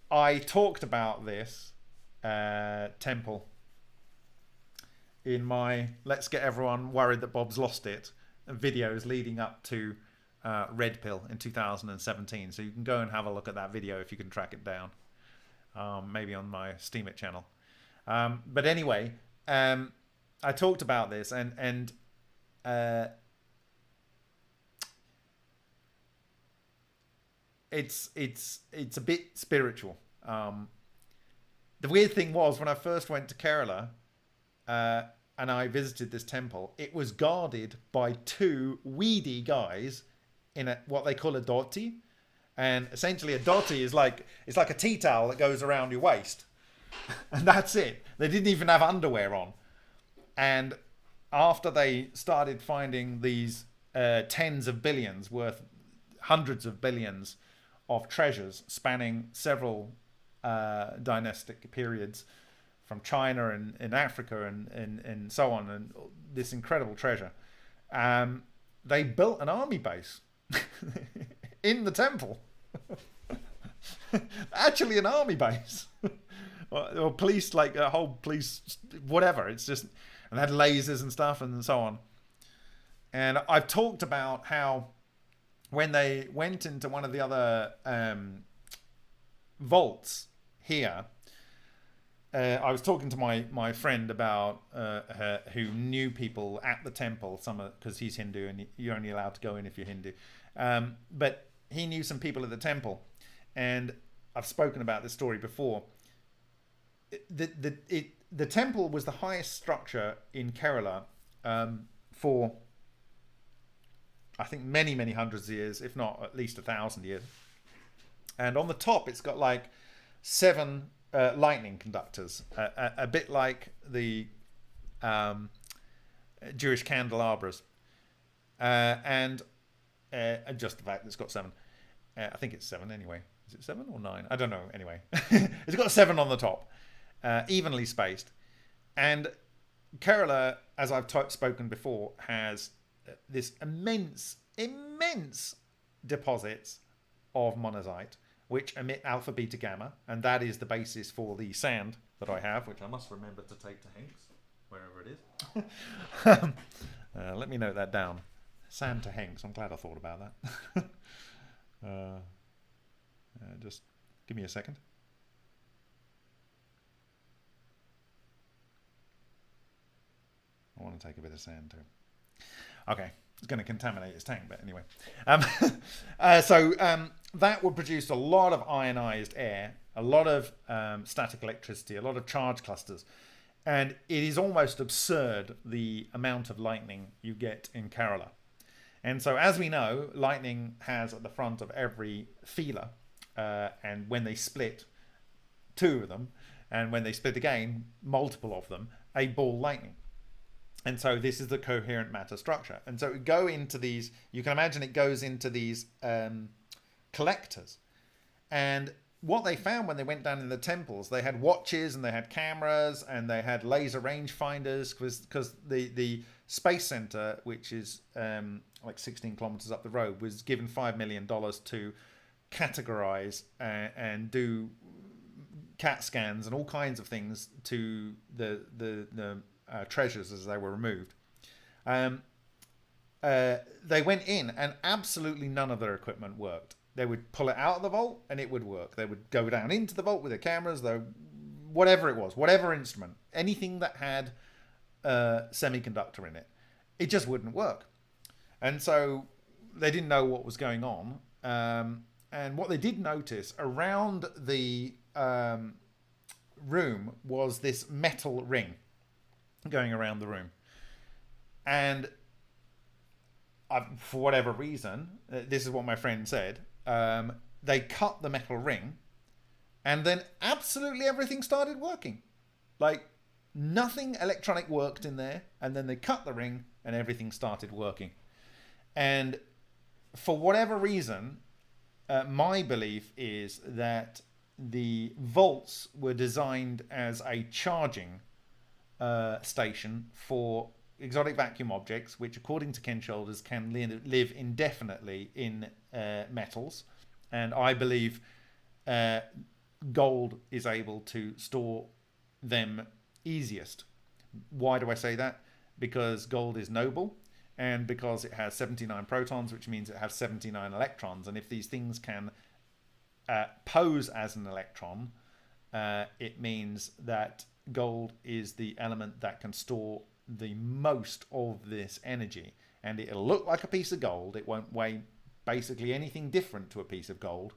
I talked about this temple in my Let's Get Everyone Worried That Bob's Lost It videos leading up to Red Pill in 2017. So you can go and have a look at that video if you can track it down, maybe on my Steemit channel. But anyway, I talked about this, and it's a bit spiritual. The weird thing was, when I first went to Kerala and I visited this temple, it was guarded by two weedy guys in what they call a dhoti. And essentially a dhoti is it's like a tea towel that goes around your waist. And that's it. They didn't even have underwear on. And after they started finding these tens of billions worth, hundreds of billions of treasures spanning several dynastic periods from China and in Africa and so on, and this incredible treasure, they built an army base in the temple. Actually an army base. or police, like a whole police, whatever. It's just, and they had lasers and stuff and so on. And I've talked about how when they went into one of the other vaults here, I was talking to my friend about who knew people at the temple, because he's Hindu and you're only allowed to go in if you're Hindu. But he knew some people at the temple, and I've spoken about this story before. The temple was the highest structure in Kerala for, I think, many hundreds of years, if not at least 1,000 years. And on the top, it's got like 7 lightning conductors, a bit like the Jewish candelabras, and just the fact that it's got 7. I think it's 7 anyway. Is it 7 or 9? I don't know. Anyway, it's got 7 on the top, evenly spaced. And Kerala, as I've spoken before, has this immense deposits of monazite, which emit alpha, beta, gamma, and that is the basis for the sand that I have, which I must remember to take to Hanks, wherever it is. Let me note that down. Sand to Hanks. I'm glad I thought about that. Just give me a second. I want to take a bit of sand too. Okay, it's going to contaminate his tank, but anyway. That would produce a lot of ionized air, a lot of static electricity, a lot of charge clusters. And it is almost absurd the amount of lightning you get in Kerala. And so, as we know, lightning has at the front of every feeler, and when they split, 2 of them, and when they split again, multiple of them, a ball lightning. And so this is the coherent matter structure. And so it go into these, you can imagine it goes into these collectors. And what they found when they went down in the temples, they had watches and they had cameras and they had laser rangefinders, because the space center, which is like 16 kilometers up the road, was given $5 million to categorize and do CAT scans and all kinds of things to the treasures as they were removed. They went in and absolutely none of their equipment worked. They would pull it out of the vault and it would work. They would go down into the vault with their cameras, whatever it was, whatever instrument, anything that had a semiconductor in it, it just wouldn't work. And so they didn't know what was going on. And what they did notice around the room was this metal ring going around the room. And for whatever reason, this is what my friend said, they cut the metal ring, and then absolutely everything started working. Like, nothing electronic worked in there, and then they cut the ring, and everything started working. And for whatever reason, my belief is that the vaults were designed as a charging station for exotic vacuum objects, which, according to Ken Shoulders, can live indefinitely in metals. And I believe gold is able to store them easiest. Why do I say that? Because gold is noble, and because it has 79 protons, which means it has 79 electrons. And if these things can pose as an electron, it means that gold is the element that can store the most of this energy. And it'll look like a piece of gold. It won't weigh basically anything different to a piece of gold,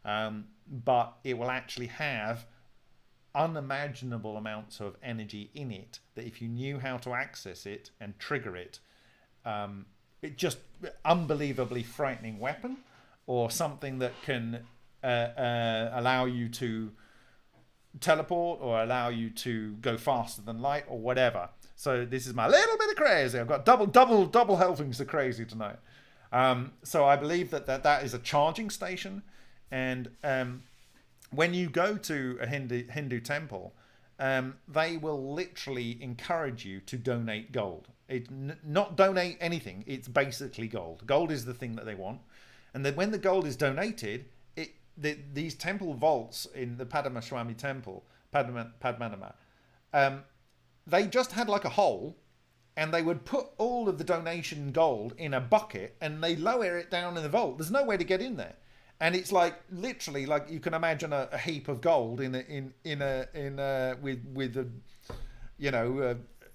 but it will actually have unimaginable amounts of energy in it that if you knew how to access it and trigger it, it just unbelievably frightening weapon, or something that can allow you to teleport or allow you to go faster than light or whatever. So this is my little bit of crazy. I've got double helpings of crazy tonight. So I believe that is a charging station, and when you go to a Hindu temple, they will literally encourage you to donate gold. Not donate anything. It's basically gold. Gold is the thing that they want, and then when the gold is donated, these temple vaults in the Padmaswami temple, Padmanabha, they just had like a hole, and they would put all of the donation gold in a bucket, and they lower it down in the vault. There's no way to get in there, and it's like literally like you can imagine a heap of gold with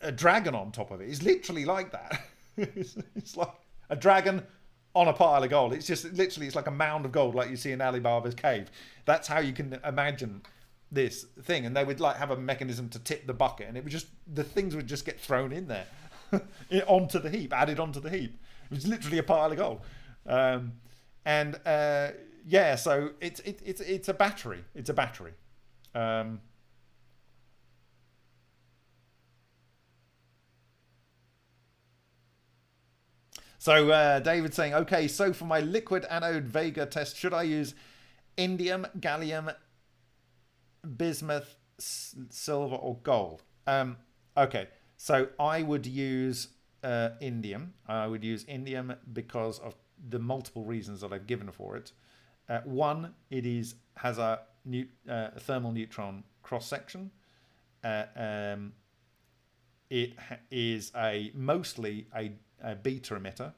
a dragon on top of it. It's literally like that. It's like a dragon on a pile of gold. It's just literally, it's like a mound of gold like you see in Alibaba's cave. That's how you can imagine this thing. And they would like have a mechanism to tip the bucket, and it would just, the things would just get thrown in there onto the heap, added onto the heap. It was literally a pile of gold. Yeah, so it's a battery. It's a battery. So David's saying, okay, so for my liquid anode Vega test, should I use indium, gallium, bismuth, silver, or gold? Okay, so I would use indium. I would use indium because of the multiple reasons that I've given for it. One, it has a thermal neutron cross section. It is mostly a beta emitter,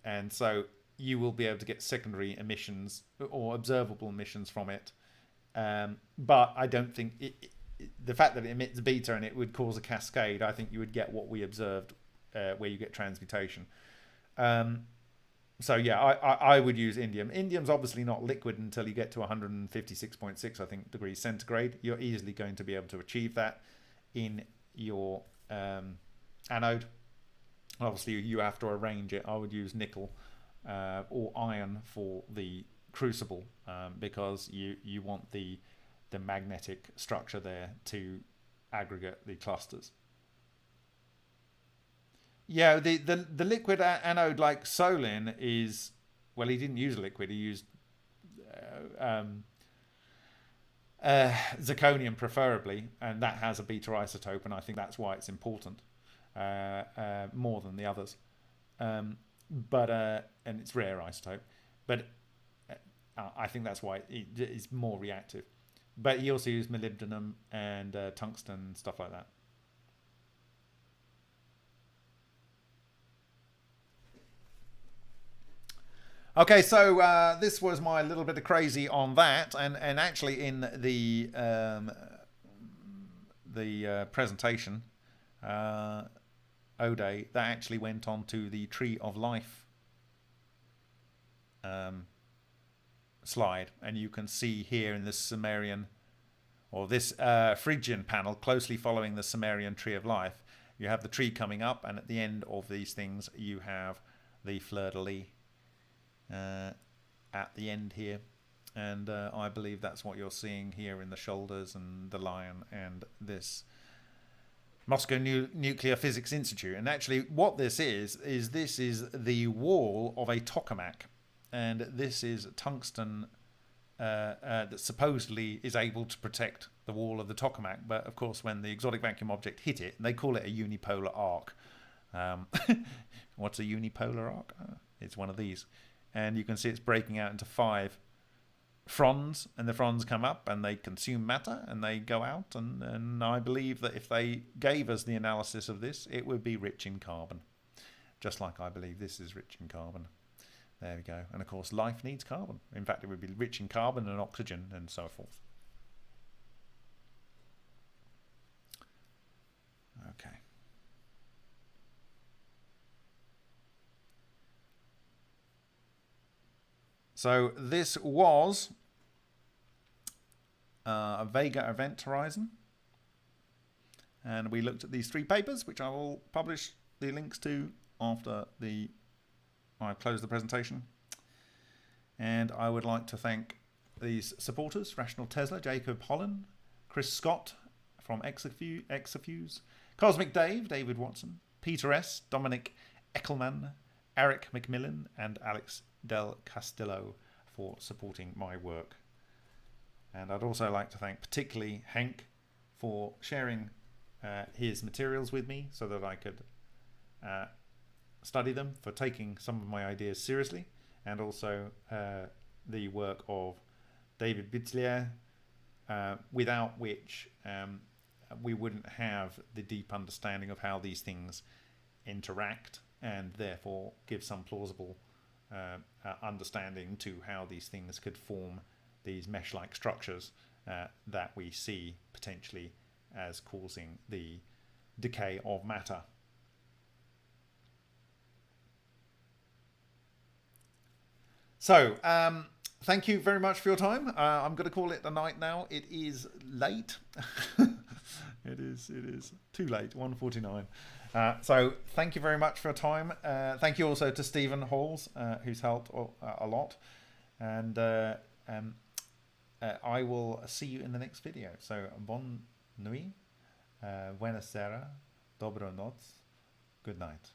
and so you will be able to get secondary emissions or observable emissions from it, but I don't think the fact that it emits beta and it would cause a cascade, I think you would get what we observed where you get transmutation. So yeah, I would use indium. Indium's obviously not liquid until you get to 156.6 I think degrees centigrade. You're easily going to be able to achieve that in your anode. Obviously you have to arrange it. I would use nickel or iron for the crucible, because you want the magnetic structure there to aggregate the clusters. Yeah, the liquid anode like Solin is, well, he didn't use liquid, he used zirconium preferably, and that has a beta isotope, and I think that's why it's important more than the others. And it's rare isotope, but I think that's why it is more reactive. But he also used molybdenum and tungsten, stuff like that. Okay, so this was my little bit of crazy on that, and actually in the presentation, Ode, that actually went on to the Tree of Life slide, and you can see here in this Sumerian, or this Phrygian panel, closely following the Sumerian Tree of Life, you have the tree coming up, and at the end of these things you have the fleur-de-lis at the end here. And I believe that's what you're seeing here in the shoulders and the lion and this Moscow Nuclear Physics Institute. And actually what this is the wall of a tokamak. And this is tungsten that supposedly is able to protect the wall of the tokamak. But of course, when the exotic vacuum object hit it, they call it a unipolar arc. What's a unipolar arc? It's one of these. And you can see it's breaking out into 5 fronds, and the fronds come up and they consume matter and they go out. And I believe that if they gave us the analysis of this, it would be rich in carbon. Just like I believe this is rich in carbon. There we go. And of course, life needs carbon. In fact, it would be rich in carbon and oxygen and so forth. Okay. So this was a Vega Event Horizon. And we looked at these 3 papers, which I will publish the links to after I close the presentation. And I would like to thank these supporters: Rational Tesla, Jacob Holland, Chris Scott from Exafuse, Cosmic Dave, David Watson, Peter S., Dominic Eckelman, Eric McMillan, and Alex Del Castillo for supporting my work. And I'd also like to thank particularly Hank for sharing his materials with me so that I could study them, for taking some of my ideas seriously, and also the work of David Bitzlier, without which we wouldn't have the deep understanding of how these things interact, and therefore give some plausible understanding to how these things could form these mesh-like structures that we see potentially as causing the decay of matter. So, thank you very much for your time. I'm going to call it a night now. It is late. It is too late, 1:49. So thank you very much for your time. Thank you also to Stephen Halls, who's helped a lot. And I will see you in the next video. So, bonne nuit, buena sera, dobro noc, good night.